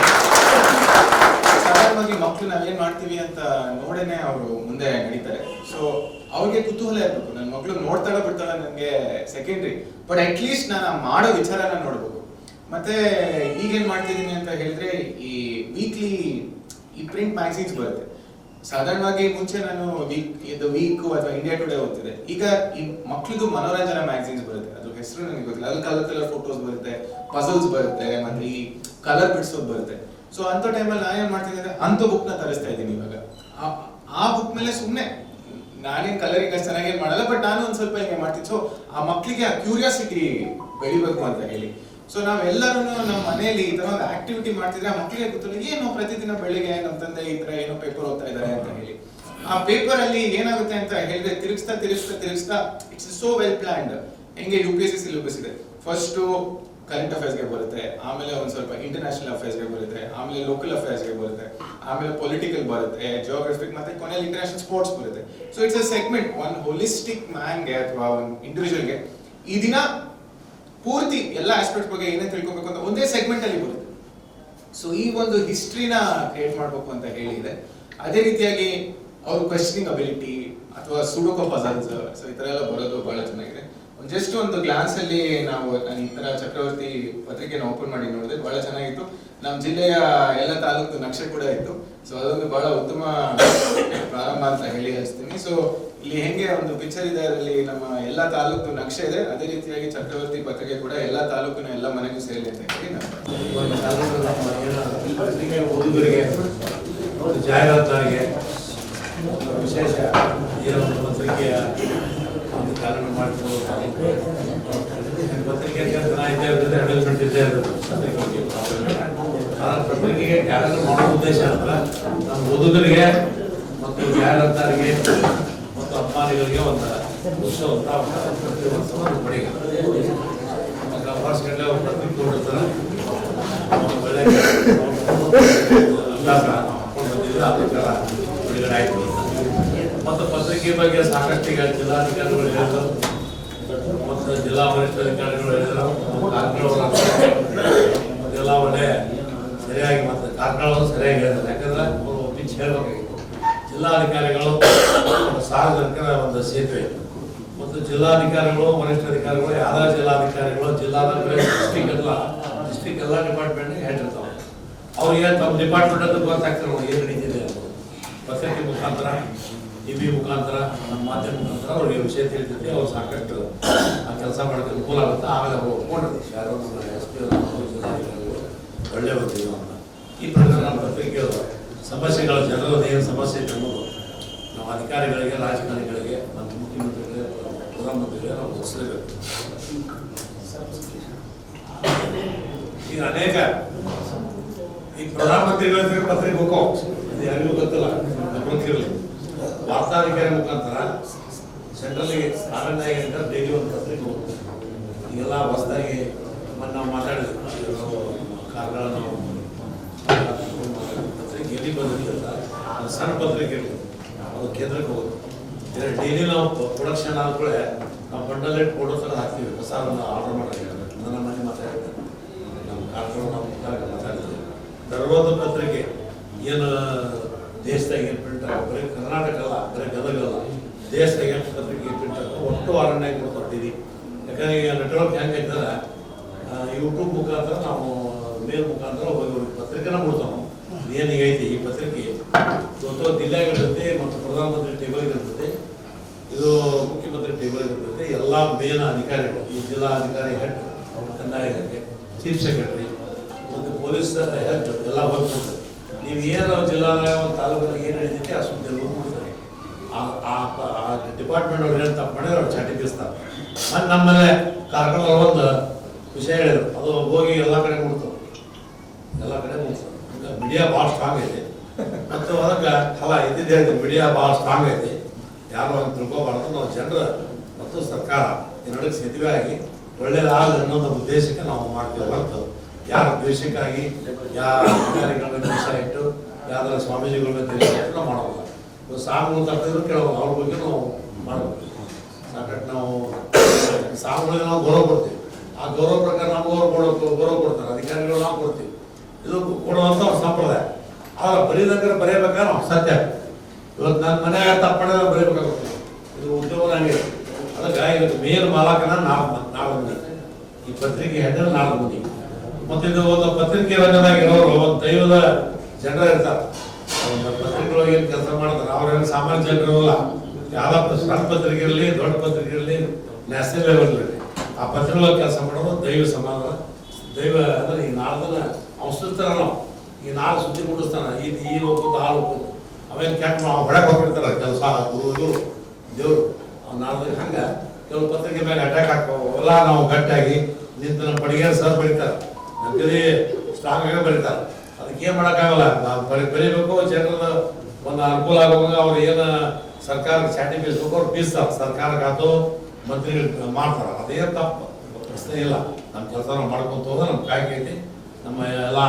ಸಾಧಾರಣವಾಗಿ ಮಕ್ಕಳು ನಾವೇನ್ ಮಾಡ್ತೀವಿ ಅಂತ ನೋಡೇನೆ ಅವರು ಮುಂದೆ ನಡೀತಾರೆ. ಸೊ ಅವ್ರಿಗೆ ಕುತೂಹಲ ಇರ್ಬೇಕು. ನನ್ನ ಮಗಳು ನೋಡ್ತಾಳ ಬಿಡ್ತಾಳ ನನಗೆ ಸೆಕೆಂಡ್ರಿ, ಬಟ್ ಅಟ್ ಲೀಸ್ಟ್ ನಾನು ಮಾಡೋ ವಿಚಾರನ ನೋಡ್ಬೇಕು. ಮತ್ತೆ ಈಗೇನ್ ಮಾಡ್ತಿದ್ದೀನಿ ಅಂತ ಹೇಳಿದ್ರೆ ಈ ವೀಕ್ಲಿ ಈ ಪ್ರಿಂಟ್ ಮ್ಯಾಗಝೀನ್ಸ್ ಬರುತ್ತೆ. ಸಾಧಾರಣವಾಗಿ ಮುಂಚೆ ನಾನು ವೀಕ್ ಅಥವಾ ಇಂಡಿಯಾ ಟುಡೇ ಓದ್ತಿದ್ದೆ. ಈಗ ಈ ಮಕ್ಳದು ಮನೋರಂಜನಾ ಮ್ಯಾಗಝೀನ್ಸ್ ಬರುತ್ತೆ. ಅದ್ರ ಹೆಸರು ನನಗೆ ಗೊತ್ತಿಲ್ಲ. ಅಲ್ಲಿ ಕಲರ್ ಫೋಟೋಸ್ ಬರುತ್ತೆ, ಪಜಲ್ಸ್ ಬರುತ್ತೆ, ಮತ್ತೆ ಈ ಕಲರ್ ಬಿಡಿಸೋದು ಬರುತ್ತೆ. ಸೊ ಅಂತ ಟೈಮಲ್ಲಿ ನಾನೇನ್ ಮಾಡ್ತೀನಿ ಅಂದ್ರೆ ಅಂತ ಬುಕ್ ನ ತರಿಸ್ತಾ ಇದ್ದೀನಿ ಇವಾಗ. ಆ ಬುಕ್ ಮೇಲೆ ಸುಮ್ಮನೆ ನಾನೇನ್ ಕಲರಿಂಗ್ ಅಷ್ಟು ಚೆನ್ನಾಗೇನ್ ಮಾಡಲ್ಲ, ಬಟ್ ನಾನು ಒಂದ್ ಸ್ವಲ್ಪ ಹಿಂಗೆ ಮಾಡ್ತೀನಿ. ಸೊ ಆ ಮಕ್ಳಿಗೆ ಆ ಕ್ಯೂರಿಯಾಸಿಟಿ ಬೆಳಿಬೇಕು ಅಂತ ಹೇಳಿ. ಸೊ ನಾವೆಲ್ಲರೂ ನಮ್ಮ ಮನೆಯಲ್ಲಿ ಈ ತರ ಒಂದು ಆಕ್ಟಿವಿಟಿ ಮಾಡ್ತಿದ್ರೆ ಆ ಮಕ್ಕಳಿಗೆ ಗೊತ್ತಿಲ್ಲ ಏನೋ ಪ್ರತಿದಿನ ಬೆಳಿಗ್ಗೆ ನಮ್ಮ ತಂದೆ ಈ ತರ ಏನೋ ಪೇಪರ್ ಓದ್ತಾ ಇದ್ದಾರೆ ಅಂತ ಹೇಳಿ. ಆ ಪೇಪರ್ ಅಲ್ಲಿ ಏನಾಗುತ್ತೆ ಅಂತ ಹೇಳಿದ್ರೆ ತಿರುಗಿಸ್ತಾ ಇಟ್ಸ್ ಸೋ ವೆಲ್ ಪ್ಲಾನ್ಡ್. ಹೆಂಗೆ UPSC ಸಿಲೆಬಸ್ ಇದೆ. ಫಸ್ಟ್ ಕರೆಂಟ್ ಅಫೇರ್ಸ್ ಗೆ ಬರುತ್ತೆ, ಆಮೇಲೆ ಒಂದ್ ಸ್ವಲ್ಪ ಇಂಟರ್ನ್ಯಾಷನಲ್ ಅಫೇರ್ಸ್ ಗೆ ಬರುತ್ತೆ, ಆಮೇಲೆ ಲೋಕಲ್ ಅಫೇರ್ಸ್ ಗೆ ಬರುತ್ತೆ, ಆಮೇಲೆ ಪೊಲಿಟಿಕಲ್ ಬರುತ್ತೆ, ಜಿಯೋಗ್ರಫಿಕ್, ಮತ್ತೆ ಕೊನೆಯಲ್ಲಿ ಇಂಟರ್ನ್ಯಾಷನಲ್ ಸ್ಪೋರ್ಟ್ಸ್ ಬರುತ್ತೆ. So it's a segment. One holistic ಮ್ಯಾನ್ಗೆ ಅಥವಾ ಒಂದು ಇಂಡಿವಿಜುವಲ್ಗೆ ಈ ದಿನ ಪೂರ್ತಿ ಎಲ್ಲ ಆಸ್ಪೆಕ್ಟ್ಸ್ ಬಗ್ಗೆ ಏನೇ ತಿಳ್ಕೊಬೇಕು ಅಂತ ಒಂದೇ ಸೆಗ್ಮೆಂಟ್ ಅಲ್ಲಿ ಬರುತ್ತೆ. ಸೊ ಈ ಒಂದು ಹಿಸ್ಟ್ರಿನ ಕ್ರಿಯೇಟ್ ಮಾಡ್ಬೇಕು ಅಂತ ಹೇಳಿದೆ. ಅದೇ ರೀತಿಯಾಗಿ ಅವ್ರ ಕ್ವೆಶ್ಚನಿಂಗ್ ಅಬಿಲಿಟಿ ಅಥವಾ ಸುಡೋಕೋ ಪಜಲ್ಸ್, ಸೊ ಈ ತರ ಎಲ್ಲ ಬರೋದು ಬಹಳ ಚೆನ್ನಾಗಿದೆ. ಜಸ್ಟ್ ಒಂದು ಗ್ಲಾನ್ಸ್ ಅಲ್ಲಿ ನಾನು ಈ ತರ ಚಕ್ರವರ್ತಿ ಪತ್ರಿಕೆನ ಓಪನ್ ಮಾಡಿ ನೋಡಿದೆ, ಬಹಳ ಚೆನ್ನಾಗಿತ್ತು. ನಮ್ಮ ಜಿಲ್ಲೆಯ ಎಲ್ಲ ತಾಲೂಕು ನಕ್ಷೆ ಕೂಡ ಇತ್ತು. ಸೊ ಅದೊಂದು ಬಹಳ ಉತ್ತಮ ಪ್ರಾರಂಭ ಅಂತ ಹೇಳಿ ಅನಿಸ್ತೀನಿ. ಸೊ ಇಲ್ಲಿ ಹೆಂಗೆ ಒಂದು ಪಿಕ್ಚರ್ ಇದೆ, ಅದರಲ್ಲಿ ನಮ್ಮ ಎಲ್ಲ ತಾಲೂಕು ನಕ್ಷೆ ಇದೆ, ಅದೇ ರೀತಿಯಾಗಿ ಚಕ್ರವರ್ತಿ ಪತ್ರಿಕೆ ಕೂಡ ಎಲ್ಲ ತಾಲೂಕಿನ ಎಲ್ಲ ಮನೆಗೂ ಸೇರಲಿ ಅಂತ ಹೇಳಿ ಪತ್ರಿಕೆ ಓದುಗರಿಗೆ ಒಂದು ಜಾಹೀರಾತುದಾರರಿಗೆ ವಿಶೇಷ ಏನೋ ಒಂದು ಪತ್ರಿಕೆಯ ಒಂದು ಕಾರಣ ಮಾಡಿಕೊಂಡು ಪತ್ರಿಕೆ ಇದ್ದೇ ಇರ್ತದೆ, ಅಡ್ವರ್ಟೈಸ್ಮೆಂಟ್ ಇದ್ದೇ ಇರ್ತದೆ ಪತ್ರಿಕೆಗೆ. ಆ ಪತ್ರಿಕೆಗೆ ಜಾಹೀರಾತು ಮಾಡೋ ಉದ್ದೇಶ ಅಂತ ನಮ್ಮ ಓದುಗರಿಗೆ ಮತ್ತು ಜಾಹೀರಾತುದಾರರಿಗೆ ಮತ್ತು ಅಭಿಮಾನಿಗಳಿಗೆ ಒಂದು ಉತ್ಸವಂತ ಒಂದು ಪಡೆಗೆ ವರ್ಷಗಟ್ಟಲೆ ಒಂದು ಪತ್ರಿಕೆ ನೋಡಿರ್ತಾರೆ, ಒಳ್ಳೆ ಉಲ್ಲಾಸ ಮಾಡ್ಕೊಂಡು ಬಂದಿದ್ರೆ ಅದಕ್ಕೆಲ್ಲ ಬಿಡುಗಡೆ ಆಯಿತು. ಮತ್ತು ಪತ್ರಿಕೆ ಬಗ್ಗೆ ಸಾಕಷ್ಟು ಈಗ ಜಿಲ್ಲಾಧಿಕಾರಿಗಳು ಹೇಳಿದ್ರು ಮತ್ತು ಜಿಲ್ಲಾ ವರಿಷ್ಠಾಧಿಕಾರಿಗಳು ಹೇಳಿದ್ರು, ಅದೆಲ್ಲ ಒಳ್ಳೆ ಸರಿಯಾಗಿ ಮತ್ತು ಕಾರ್ಕಳವನ್ನು ಸರಿಯಾಗಿ ಹೇಳಿದ್ರು. ಯಾಕಂದ್ರೆ ಅವರು ಒಪ್ಪಿಸಿ ಹೇಳಬೇಕಾಗಿತ್ತು. ಜಿಲ್ಲಾಧಿಕಾರಿಗಳು ಸಾರ್ವಜನಿಕರ ಒಂದು ಸೇತುವೆ ಮತ್ತು ಜಿಲ್ಲಾಧಿಕಾರಿಗಳು ವರಿಷ್ಠಾಧಿಕಾರಿಗಳು ಯಾವ್ದಾರ ಜಿಲ್ಲಾಧಿಕಾರಿಗಳು ಡಿಸ್ಟ್ರಿಕ್ಟ್ ಎಲ್ಲ ಡಿಪಾರ್ಟ್ಮೆಂಟ್ಗೆ ಹೇಳಿರ್ತಾವೆ. ಅವ್ರಿಗೆ ತಮ್ಮ ಡಿಪಾರ್ಟ್ಮೆಂಟ್ ಅಂತ ಗೊತ್ತಾಗ್ತಿರೋ ಏನು ನಡೀತಿದೆ ಅನ್ನೋದು ಪತ್ರಿಕೆ ಮುಖಾಂತರ, ಟಿವಿ ಮುಖಾಂತರ, ನಮ್ಮ ಮಾಧ್ಯಮ ಮುಖಾಂತರ ಅವ್ರಿಗೆ ವಿಷಯ ತಿಳಿತೈತಿ. ಅವ್ರು ಸಾಕಷ್ಟು ಆ ಕೆಲಸ ಮಾಡೋಕ್ಕೆ ಅನುಕೂಲ ಆಗುತ್ತೆ. ಆಮೇಲೆ ಅವರು ಒಪ್ಕೊಂಡಿರ್ತೀವಿ ಯಾರೋ ಎಸ್ ಪಿ ಜಿಲ್ಲಾಧಿಕಾರಿಗಳು ಒಳ್ಳೆ ಬರ್ತೀವಿ ಅಂತ. ಈ ಪ್ರಕಾರ ನಮ್ಮ ಪತ್ರಿಕೆಯವರು ಸಮಸ್ಯೆಗಳು, ಜನರದ ಏನು ಸಮಸ್ಯೆ ಇದೆ ಅನ್ನೋದು ನಾವು ಅಧಿಕಾರಿಗಳಿಗೆ, ರಾಜಕಾರಣಿಗಳಿಗೆ ಮತ್ತು ಮುಖ್ಯಮಂತ್ರಿಗಳಿಗೆ, ಪ್ರಧಾನಮಂತ್ರಿಗಳಿಗೆ ನಾವು ಮುಗಿಸಲೇಬೇಕು. ಈಗ ಅನೇಕ ಈ ಪ್ರಧಾನಮಂತ್ರಿಗಳ ಪತ್ರಿಕೆ ಹೋಗೋ ಅದು ಯಾರಿಗೂ ಗೊತ್ತಿಲ್ಲ, ಗಮನಕ್ಕಿರಲಿ. ವಾರ್ತಾಧಿಕಾರಿ ಮುಖಾಂತರ ಸೆಂಟ್ರಲ್ಗೆ ಆನಂದ ಡೈಲಿ ಒಂದು ಪತ್ರಿಕೆ ಹೋಗ್ತದೆ. ಈಗೆಲ್ಲ ಹೊಸದಾಗಿ ನಾವು ಮಾತಾಡಿದ್ವಿ ಕಾರ್ಗಳ ನಾವು ಪತ್ರಿಕೆ ಎಲ್ಲಿ ಬಂದಿರ್ತಲ್ಲ, ಸಣ್ಣ ಪತ್ರಿಕೆ ಅದು ಕೇಂದ್ರಕ್ಕೆ ಹೋಗೋದು. ಡೈಲಿ ನಾವು ಪ್ರೊಡಕ್ಷನ್ ಆದ್ಮೇಲೆ ನಾವು ಬಂಡಲ್ ಇಟ್ಟು ಫೋಟೋ ಥರ ಹಾಕ್ತೀವಿ. ಹೊಸ ಆರ್ಡರ್ ಮಾಡಿದ್ರೆ ನನ್ನ ಮನೆ ಮಾತಾಡಿದ್ದೆ, ನಮ್ಮ ಕಾರ್ಗಳು ನಾವು ಮಾತಾಡಿದ್ವಿ. ಧರ್ಮದ ಪತ್ರಿಕೆ ಏನು ದೇಶದಾಗ ಏನು ಪ್ರಿಂಟ್ ಬರೀ ಕರ್ನಾಟಕ ಅಲ್ಲ, ಬರೀ ಗದಗಲ್ಲ, ದೇಶದಾಗ ಏನು ಪತ್ರಿಕೆ ಪ್ರಿಂಟ್ ಒಟ್ಟು ಅರಣ್ಯ ಕೊಡ್ತೀವಿ. ಯಾಕಂದ್ರೆ ಈಗ ನೆಟ್ವರ್ಕ್ ಹೆಂಗೈತಂದ್ರೆ ಯೂಟ್ಯೂಬ್ ಮುಖಾಂತರ ನಾವು ಮೇಲ್ ಮುಖಾಂತರ ಹೋಗಿ ಪತ್ರಿಕೆನ ಬಿಡ್ತಾವೆ. ಏನೀಗೈತಿ ಈ ಪತ್ರಿಕೆ ಇವತ್ತು ಜಿಲ್ಲೆಗಳಿರುತ್ತೆ ಮತ್ತು ಪ್ರಧಾನಮಂತ್ರಿ ಟೇಬಲ್ಗೆ ಇರ್ತದೆ, ಇದು ಮುಖ್ಯಮಂತ್ರಿ ಟೇಬಲ್ಗೆ ಇರ್ತದೆ. ಎಲ್ಲ ಮೇನ್ ಅಧಿಕಾರಿಗಳು, ಈ ಜಿಲ್ಲಾ ಅಧಿಕಾರಿ ಹೆಡ್, ಕಂದಾಯ ಇಲಾಖೆ, ಚೀಫ್ ಸೆಕ್ರೆಟರಿ ಮತ್ತು ಪೊಲೀಸ್ ಹೆಡ್ ಎಲ್ಲ ಹೋಗ್ಬಿಡ್ತಾರೆ. ನೀವು ಏನು ಜಿಲ್ಲಾ ಒಂದು ತಾಲೂಕಿನ ಏನು ಹೇಳಿದೈತೆ ಆ ಸುದ್ದಿ ಎಲ್ಲ ಕೊಡ್ತಾರೆ. ಆ ಡಿಪಾರ್ಟ್ಮೆಂಟ್ ಅವ್ರು ಏನು ತಪ್ಪು ಮಾಡಿದ್ರೆ ಅವ್ರು ಚಾಟಿ ಬೀಸ್ತಾರೆ. ಮತ್ತು ನಮ್ಮಲ್ಲಿ ಕಾರ್ಕಳ ಒಂದು ವಿಷಯ ಹೇಳಿದ್ರು, ಅದು ಹೋಗಿ ಎಲ್ಲ ಕಡೆ ಮುಡ್ತಾರೆ, ಎಲ್ಲ ಕಡೆ ಮುಡ್ತಾರೆ. ಮೀಡಿಯಾ ಭಾಳ ಸ್ಟ್ರಾಂಗ್ ಐತಿ ಮತ್ತು ಅದಕ್ಕೆ ಫಲ ಇದ್ದಿದ್ದು ಹೇಳ್ತೀವಿ. ಮೀಡಿಯಾ ಭಾಳ ಸ್ಟ್ರಾಂಗ್ ಐತಿ, ಯಾರು ಹಂಗೆ ತಿಳ್ಕೊಬಾರ್ದು. ನಾವು ಜನರ ಮತ್ತು ಸರ್ಕಾರ ಎರಡಕ್ಕೆ ಸೇತುವೆ ಆಗಿ ಒಳ್ಳೇದಾಗಲಿ ಅನ್ನೋದು ಉದ್ದೇಶಕ್ಕೆ ನಾವು ಮಾಡ್ತೀವಿ ಹೊರತು ಯಾರ ದ್ವೇಷಕ್ಕಾಗಿ ಯಾರ ಅಧಿಕಾರಿಗಳ ಮೇಲೆ ದ್ವೇಷ ಇಟ್ಟು ಯಾವ್ದಾರ ಸ್ವಾಮೀಜಿಗಳ ಮೇಲೆ ದ್ವೇಷ ಇಟ್ಟು ನಾವು ಮಾಡೋಲ್ಲ. ಸಾಗುಗಳು ತಪ್ಪಿದ್ರು ಕೇಳೋದು, ಅವ್ರ ಬಗ್ಗೆ ನಾವು ಮಾಡಬೇಕು. ಸಾಕಷ್ಟು ನಾವು ಸಾಗುಗಳಿಗೆ ನಾವು ಗೌರವ ಕೊಡ್ತೀವಿ. ಆ ಗೌರವ ಪ್ರಕಾರ ನಮ್ಗೆ ಗೌರವ ಕೊಡ್ತಾರೆ ಅಧಿಕಾರಿಗಳು, ನಾವು ಕೊಡ್ತೀವಿ. ಇದು ಕೊಡುವಂಥ ಒಂದು ಸಂಪ್ರದಾಯ. ಆದ್ರೆ ಬರೀದಂದ್ರೆ ಬರೀಬೇಕಾದ್ರೆ ನಾವು ಸತ್ಯ. ಇವತ್ತು ನನ್ನ ಮನೆಯಾಗ ತಪ್ಪಣಿದ್ರೆ ಬರೀಬೇಕಾಗುತ್ತೆ. ಇದು ಉದ್ಯೋಗ ಹಂಗೆ. ಅದಕ್ಕೆ ಇದಕ್ಕೆ ಮೇನ್ ಮಾಲಕನ ನಾಲ್ಕು ಮಂದಿ, ಈ ಪತ್ರಿಕೆ ಹೆಡ್ಡಲ್ಲಿ 4 ಮಂದಿ. ಮತ್ತು ಇದು ಒಂದು ಪತ್ರಿಕೆ ರಂಗದಾಗ ಇರೋರು ಒಂದು ದೈವದ ಜನರು ಇರ್ತಾರೆ. ಒಂದು ಪತ್ರಿಕೆಗಳಿಗೆ ಏನು ಕೆಲಸ ಮಾಡ್ತಾರೆ, ಅವ್ರೇನು ಸಾಮಾನ್ಯ ಜನರಲ್ಲ. ಯಾವ್ದಪ್ಪ ಸಣ್ಣ ಪತ್ರಿಕೆ ಇರಲಿ, ದೊಡ್ಡ ಪತ್ರಿಕೆ ಇರಲಿ, ನ್ಯಾಷನಲ್ ಲೆವೆಲ್ ಇರಲಿ, ಆ ಪತ್ರಿಕೆಗಳಿಗೆ ಕೆಲಸ ಮಾಡೋದು ದೈವ ಸಮಾನ. ದೈವ ಅಂದ್ರೆ ಈ 4 ದಿನ ಔಷಧಿಸ್ತಾರ. ನಾವು ಈ 4 ಸುದ್ದಿ ಮುಟ್ಟಿಸ್ತಾನೆ, ಈ ಹೋಗ್ಬೋದು, ಹಾಲು ಹೋಗ್ಬೋದು. ಅವೇನು ಕೆಟ್ಟ ನಾವು ಹೊಡಕ್ಕೆ ಹೋಗಿರ್ತಾರೆ ಕೆಲಸ ಗುರುಗಳು ದೇವರು. ಅವ್ನು 4 ದಿನ ಹಂಗೆ ಕೆಲವು ಪತ್ರಿಕೆ ಮೇಲೆ ಅಟ್ಯಾಕ್ ಹಾಕೋ ಎಲ್ಲ ನಾವು ಗಟ್ಟಿಯಾಗಿ ನಿಂತು ನಮ್ಮ ಬಡಿಗೆರು ಸರ್ ಬರೀತಾರೆ, ನಗದಿ ಸ್ಟ್ರಾಂಗ್ ಆಗಿ ಬರೀತಾರೆ. ಅದಕ್ಕೆ ಏನು ಮಾಡೋಕ್ಕಾಗಲ್ಲ, ನಾವು ಬರೀಬೇಕು. ಜನರದ ಒಂದು ಅನುಕೂಲ ಆಗುವಾಗ ಅವ್ರು ಏನು ಸರ್ಕಾರಕ್ಕೆ ಚಾಟಿ ಬೀಸ್ಬೇಕು, ಅವ್ರು ಬೀಸ್ತಾರೆ. ಸರ್ಕಾರಕ್ಕೆ ಆಯ್ತು ಮಂತ್ರಿಗಳು ಮಾಡ್ತಾರೆ, ಅದೇನು ತಪ್ಪು ಪ್ರಶ್ನೆ ಇಲ್ಲ. ನಮ್ಮ ಕೆಲಸ ನಾವು ಮಾಡ್ಕೊಂತ ಹೋದ್ರೆ ನಮ್ಮ ಕಾಯ್ಕೆ ಐತಿ. ನಮ್ಮ ಎಲ್ಲ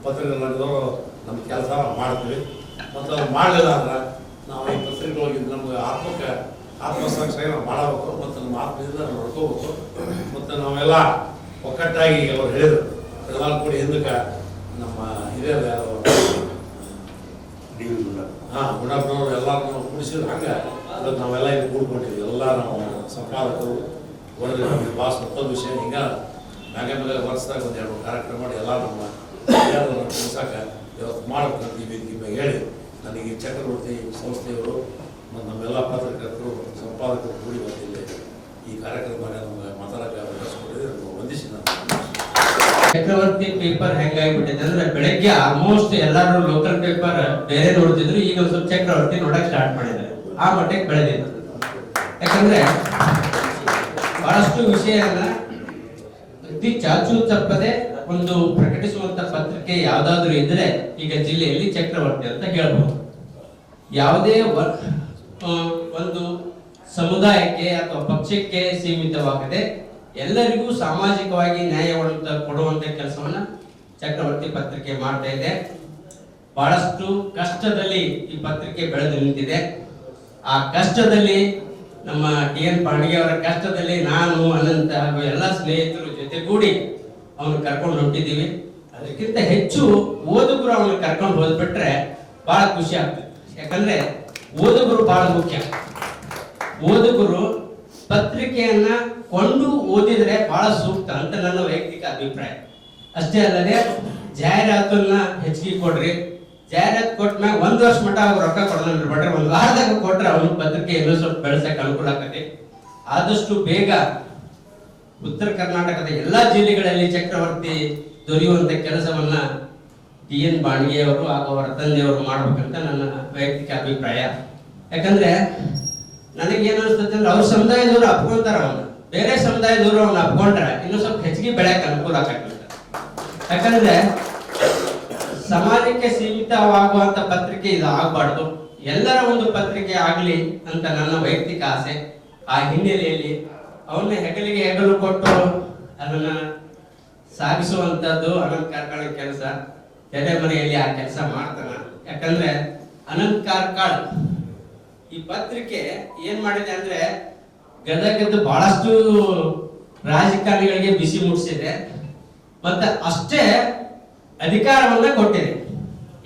ಪತ್ರಿಕೆಗಳವರು ನಮ್ಮ ಕೆಲಸ ನಾವು ಮಾಡ್ತೀವಿ. ಮತ್ತು ಅದು ಮಾಡಲಿಲ್ಲ ಅಂದ್ರೆ ನಾವು ಈ ಪತ್ರಿಕೆಗಳಿಗೆ ನಮ್ಗೆ ಆತ್ಮಸಾಕ್ಷಿ ನಾವು ಮಾಡಬೇಕು ಮತ್ತು ನಮ್ಮ ಆತ್ಮದಿಂದ ನಾವು ನೋಡ್ಕೋಬೇಕು. ಮತ್ತು ನಾವೆಲ್ಲ ಒಕ್ಕಟ್ಟಾಗಿ ಅವ್ರು ಹೇಳಿದರು ಎಲ್ಲರೂ ಕೂಡಿ ಹಿಂದಕ್ಕೆ ನಮ್ಮ ಹಿರಿಯರು ಯಾರು ಗುಣಪ್ಪನವರು ಎಲ್ಲರೂ ನಾವು ಕೂಡಿಸಿದ್ರು. ಹಂಗೆ ಇವತ್ತು ನಾವೆಲ್ಲ ಇಲ್ಲಿ ಕೂಡ್ಕೊಂಡಿದ್ವಿ. ಎಲ್ಲ ನಾವು ಸಂಪಾದಕರು ಹೊಡೆದ್ರೆ ಭಾಳ ಮತ್ತೊಂದು ವಿಷಯ ಈಗ ಮ್ಯಾಗ ವರ್ಷದಾಗ ಒಂದು 2 ಕಾರ್ಯಕ್ರಮ ಮಾಡಿ ಎಲ್ಲ ನಮ್ಮ ಹಿರಿಯರನ್ನ ತಿಳಿಸಾಕ ಇವತ್ತು ಮಾಡಬೇಕಂತ ಈ ವೇದಿಕೆ ಮೇಲೆ ಹೇಳಿ ನನಗೆ ಈ ಚಕ್ರವರ್ತಿ ಸಂಸ್ಥೆಯವರು ಮತ್ತು ನಮ್ಮೆಲ್ಲ ಪತ್ರಕರ್ತರು ಸಂಪಾದಕರು ಕೂಡಿ ಬಂದಿಲ್ಲಿ ಈ ಕಾರ್ಯಕ್ರಮ ನಮಗೆ ಮಾತಾಡೋಕ್ಕೆ ಅವಕಾಶ ಕೊಟ್ಟಿದೆ ವಂದಿಸಿ ನಾನು ಚಕ್ರವರ್ತಿ ಪೇಪರ್ ಹೆಂಗಾಗ್ಬಿಟ್ಟಿದೆ ಅಂದ್ರೆ ಬೆಳಗ್ಗೆ ಆಲ್ಮೋಸ್ಟ್ ಎಲ್ಲಾರು ಲೋಕಲ್ ಪೇಪರ್ ಬೇರೆ ನೋಡ್ತಿದ್ರು, ಈಗ ಒಂದ್ ಸ್ವಲ್ಪ ಚಕ್ರವರ್ತಿ ನೋಡಕ್ ಸ್ಟಾರ್ಟ್ ಮಾಡಿದ್ದಾರೆ. ಆ ಮಟ್ಟಕ್ಕೆ ಬೆಳೆದಿದೆ. ಯಾಕಂದ್ರೆ ಬಹಳಷ್ಟು ವಿಷಯನ ಅತಿ ಚಾಚು ತಪ್ಪದೆ ಒಂದು ಪ್ರಕಟಿಸುವಂತ ಪತ್ರಿಕೆ ಯಾವ್ದಾದ್ರು ಇದ್ರೆ ಈಗ ಜಿಲ್ಲೆಯಲ್ಲಿ ಚಕ್ರವರ್ತಿ ಅಂತ ಹೇಳ್ಬೋದು. ಯಾವುದೇ ಒಂದು ಸಮುದಾಯಕ್ಕೆ ಅಥವಾ ಪಕ್ಷಕ್ಕೆ ಸೀಮಿತವಾಗದೆ ಎಲ್ಲರಿಗೂ ಸಾಮಾಜಿಕವಾಗಿ ನ್ಯಾಯ ಕೊಡುವಂತ ಕೆಲಸವನ್ನ ಚಕ್ರವರ್ತಿ ಪತ್ರಿಕೆ ಮಾಡ್ತಾ ಇದೆ. ಬಹಳಷ್ಟು ಕಷ್ಟದಲ್ಲಿ ಈ ಪತ್ರಿಕೆ ಬೆಳೆದು ನಿಂತಿದೆ. ಆ ಕಷ್ಟದಲ್ಲಿ ನಮ್ಮ TN ಪಾಂಡಿಗೆ ಅವರ ಕಷ್ಟದಲ್ಲಿ ನಾನು ಅನಂತ ಹಾಗೂ ಎಲ್ಲ ಸ್ನೇಹಿತರು ಜೊತೆಗೂಡಿ ಅವನು ಕರ್ಕೊಂಡು ಹೊಂಟಿದ್ದೀವಿ. ಅದಕ್ಕಿಂತ ಹೆಚ್ಚು ಓದುಗರು ಅವನು ಕರ್ಕೊಂಡು ಹೋದ್ಬಿಟ್ರೆ ಬಹಳ ಖುಷಿ ಆಗ್ತದೆ. ಯಾಕಂದ್ರೆ ಓದುಗರು ಬಹಳ ಮುಖ್ಯ. ಓದುಗರು ಪತ್ರಿಕೆಯನ್ನ ಕೊಂಡು ಓದಿದ್ರೆ ಬಹಳ ಸೂಕ್ತ ಅಂತ ನನ್ನ ವೈಯಕ್ತಿಕ ಅಭಿಪ್ರಾಯ. ಅಷ್ಟೇ ಅಲ್ಲದೆ ಜಾಹೀರಾತನ್ನ ಹೆಚ್ಚಿಗೆ ಕೊಡ್ರಿ. ಜಾಹೀರಾತು ಕೊಟ್ಟ್ಮ್ಯಾಗ 1 ವರ್ಷ ಮಟ್ಟ ಅವ್ರು ರೊಕ್ಕ ಕೊಡೋಣ ಬಿಡ್ರಿ, 1 ವಾರದಾಗ ಕೊಟ್ರೆ ಅವನು ಪತ್ರಿಕೆ ಇನ್ನೂ ಸ್ವಲ್ಪ ಬೆಳೆಸಕ್ಕೆ ಅನುಕೂಲ ಆಗತ್ತೆ. ಆದಷ್ಟು ಬೇಗ ಉತ್ತರ ಕರ್ನಾಟಕದ ಎಲ್ಲಾ ಜಿಲ್ಲೆಗಳಲ್ಲಿ ಚಕ್ರವರ್ತಿ ದೊರೆಯುವಂತ ಕೆಲಸವನ್ನ TN ಬಾಣಿಗೆ ಅವರು ಹಾಗೂ ಅವರ ತಂದೆಯವರು ಮಾಡ್ಬೇಕಂತ ನನ್ನ ವೈಯಕ್ತಿಕ ಅಭಿಪ್ರಾಯ. ಯಾಕಂದ್ರೆ ನನಗೇನು ಅನಿಸ್ತದೆ ಅಂದ್ರೆ ಅವ್ರ ಸಮುದಾಯದವರು ಅಪ್ಕೊಂತಾರ ಅವನ್ನ, ಬೇರೆ ಸಮುದಾಯದವರು ಅವನ್ನ ಅಪ್ಕೊಂಡ್ರೆ ಇನ್ನು ಸ್ವಲ್ಪ ಹೆಚ್ಚಿಗೆ ಬೆಳೆಯಕ್ಕೆ ಅನುಕೂಲ ಆಗತ್ತೆ. ಯಾಕಂದ್ರೆ ಸಮಾಜಕ್ಕೆ ಸೀಮಿತವಾಗುವಂತ ಪತ್ರಿಕೆ ಇದು ಆಗಬಾರ್ದು, ಎಲ್ಲರ ಒಂದು ಪತ್ರಿಕೆ ಆಗ್ಲಿ ಅಂತ ನನ್ನ ವೈಯಕ್ತಿಕ ಆಸೆ. ಆ ಹಿನ್ನೆಲೆಯಲ್ಲಿ ಅವನ್ನ ಹೆಗಲಿಗೆ ಹೆಗಲು ಕೊಟ್ಟು ಅದನ್ನ ಸಾಗಿಸುವಂತದ್ದು ಅನಂತ್ ಕಾರ್ಕಳ ಕೆಲಸ. ತೆರೆಮರೆಯಲ್ಲಿ ಆ ಕೆಲಸ ಮಾಡ್ತಾನ. ಯಾಕಂದ್ರೆ ಅನಂತ್ ಕಾರ್ಕಳ ಈ ಪತ್ರಿಕೆ ಏನ್ ಮಾಡಿದೆ ಅಂದ್ರೆ ಗದಗದ ಬಹಳಷ್ಟು ರಾಜಕಾರಣಿಗಳಿಗೆ ಬಿಸಿ ಮುಟ್ಟಿಸಿದೆ, ಮತ್ತೆ ಅಷ್ಟೇ ಅಧಿಕಾರವನ್ನ ಕೊಟ್ಟಿದೆ.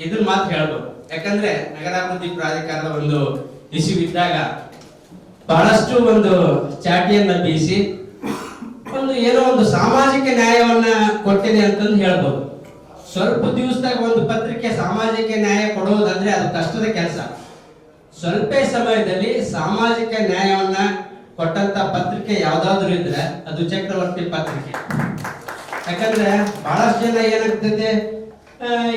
ಇದನ್ನ ಮಾತು ಹೇಳ್ಬೋದು. ಯಾಕಂದ್ರೆ ನಗರಾಭಿವೃದ್ಧಿ ಪ್ರಾಧಿಕಾರದ ಒಂದು ಇಶ್ಯೂ ಇದ್ದಾಗ ಬಹಳಷ್ಟು ಒಂದು ಚಾಟಿಯನ್ನ ಬೀಸಿ ಒಂದು ಏನೋ ಒಂದು ಸಾಮಾಜಿಕ ನ್ಯಾಯವನ್ನ ಕೊಟ್ಟಿದೆ ಅಂತಂದು ಹೇಳ್ಬೋದು. ಸ್ವಲ್ಪ ದಿವಸದಾಗ ಒಂದು ಪತ್ರಿಕೆ ಸಾಮಾಜಿಕ ನ್ಯಾಯ ಕೊಡುವುದಂದ್ರೆ ಅದು ಕಷ್ಟದ ಕೆಲಸ. ಸ್ವಲ್ಪ ಸಮಯದಲ್ಲಿ ಸಾಮಾಜಿಕ ನ್ಯಾಯವನ್ನ ಕೊಟ್ಟಂತ ಪತ್ರಿಕೆ ಯಾವ್ದಾದ್ರು ಇದ್ರೆ ಅದು ಚಕ್ರವರ್ತಿ ಪತ್ರಿಕೆ. ಯಾಕಂದ್ರೆ ಬಹಳಷ್ಟು ಜನ ಏನಾಗ್ತದೆ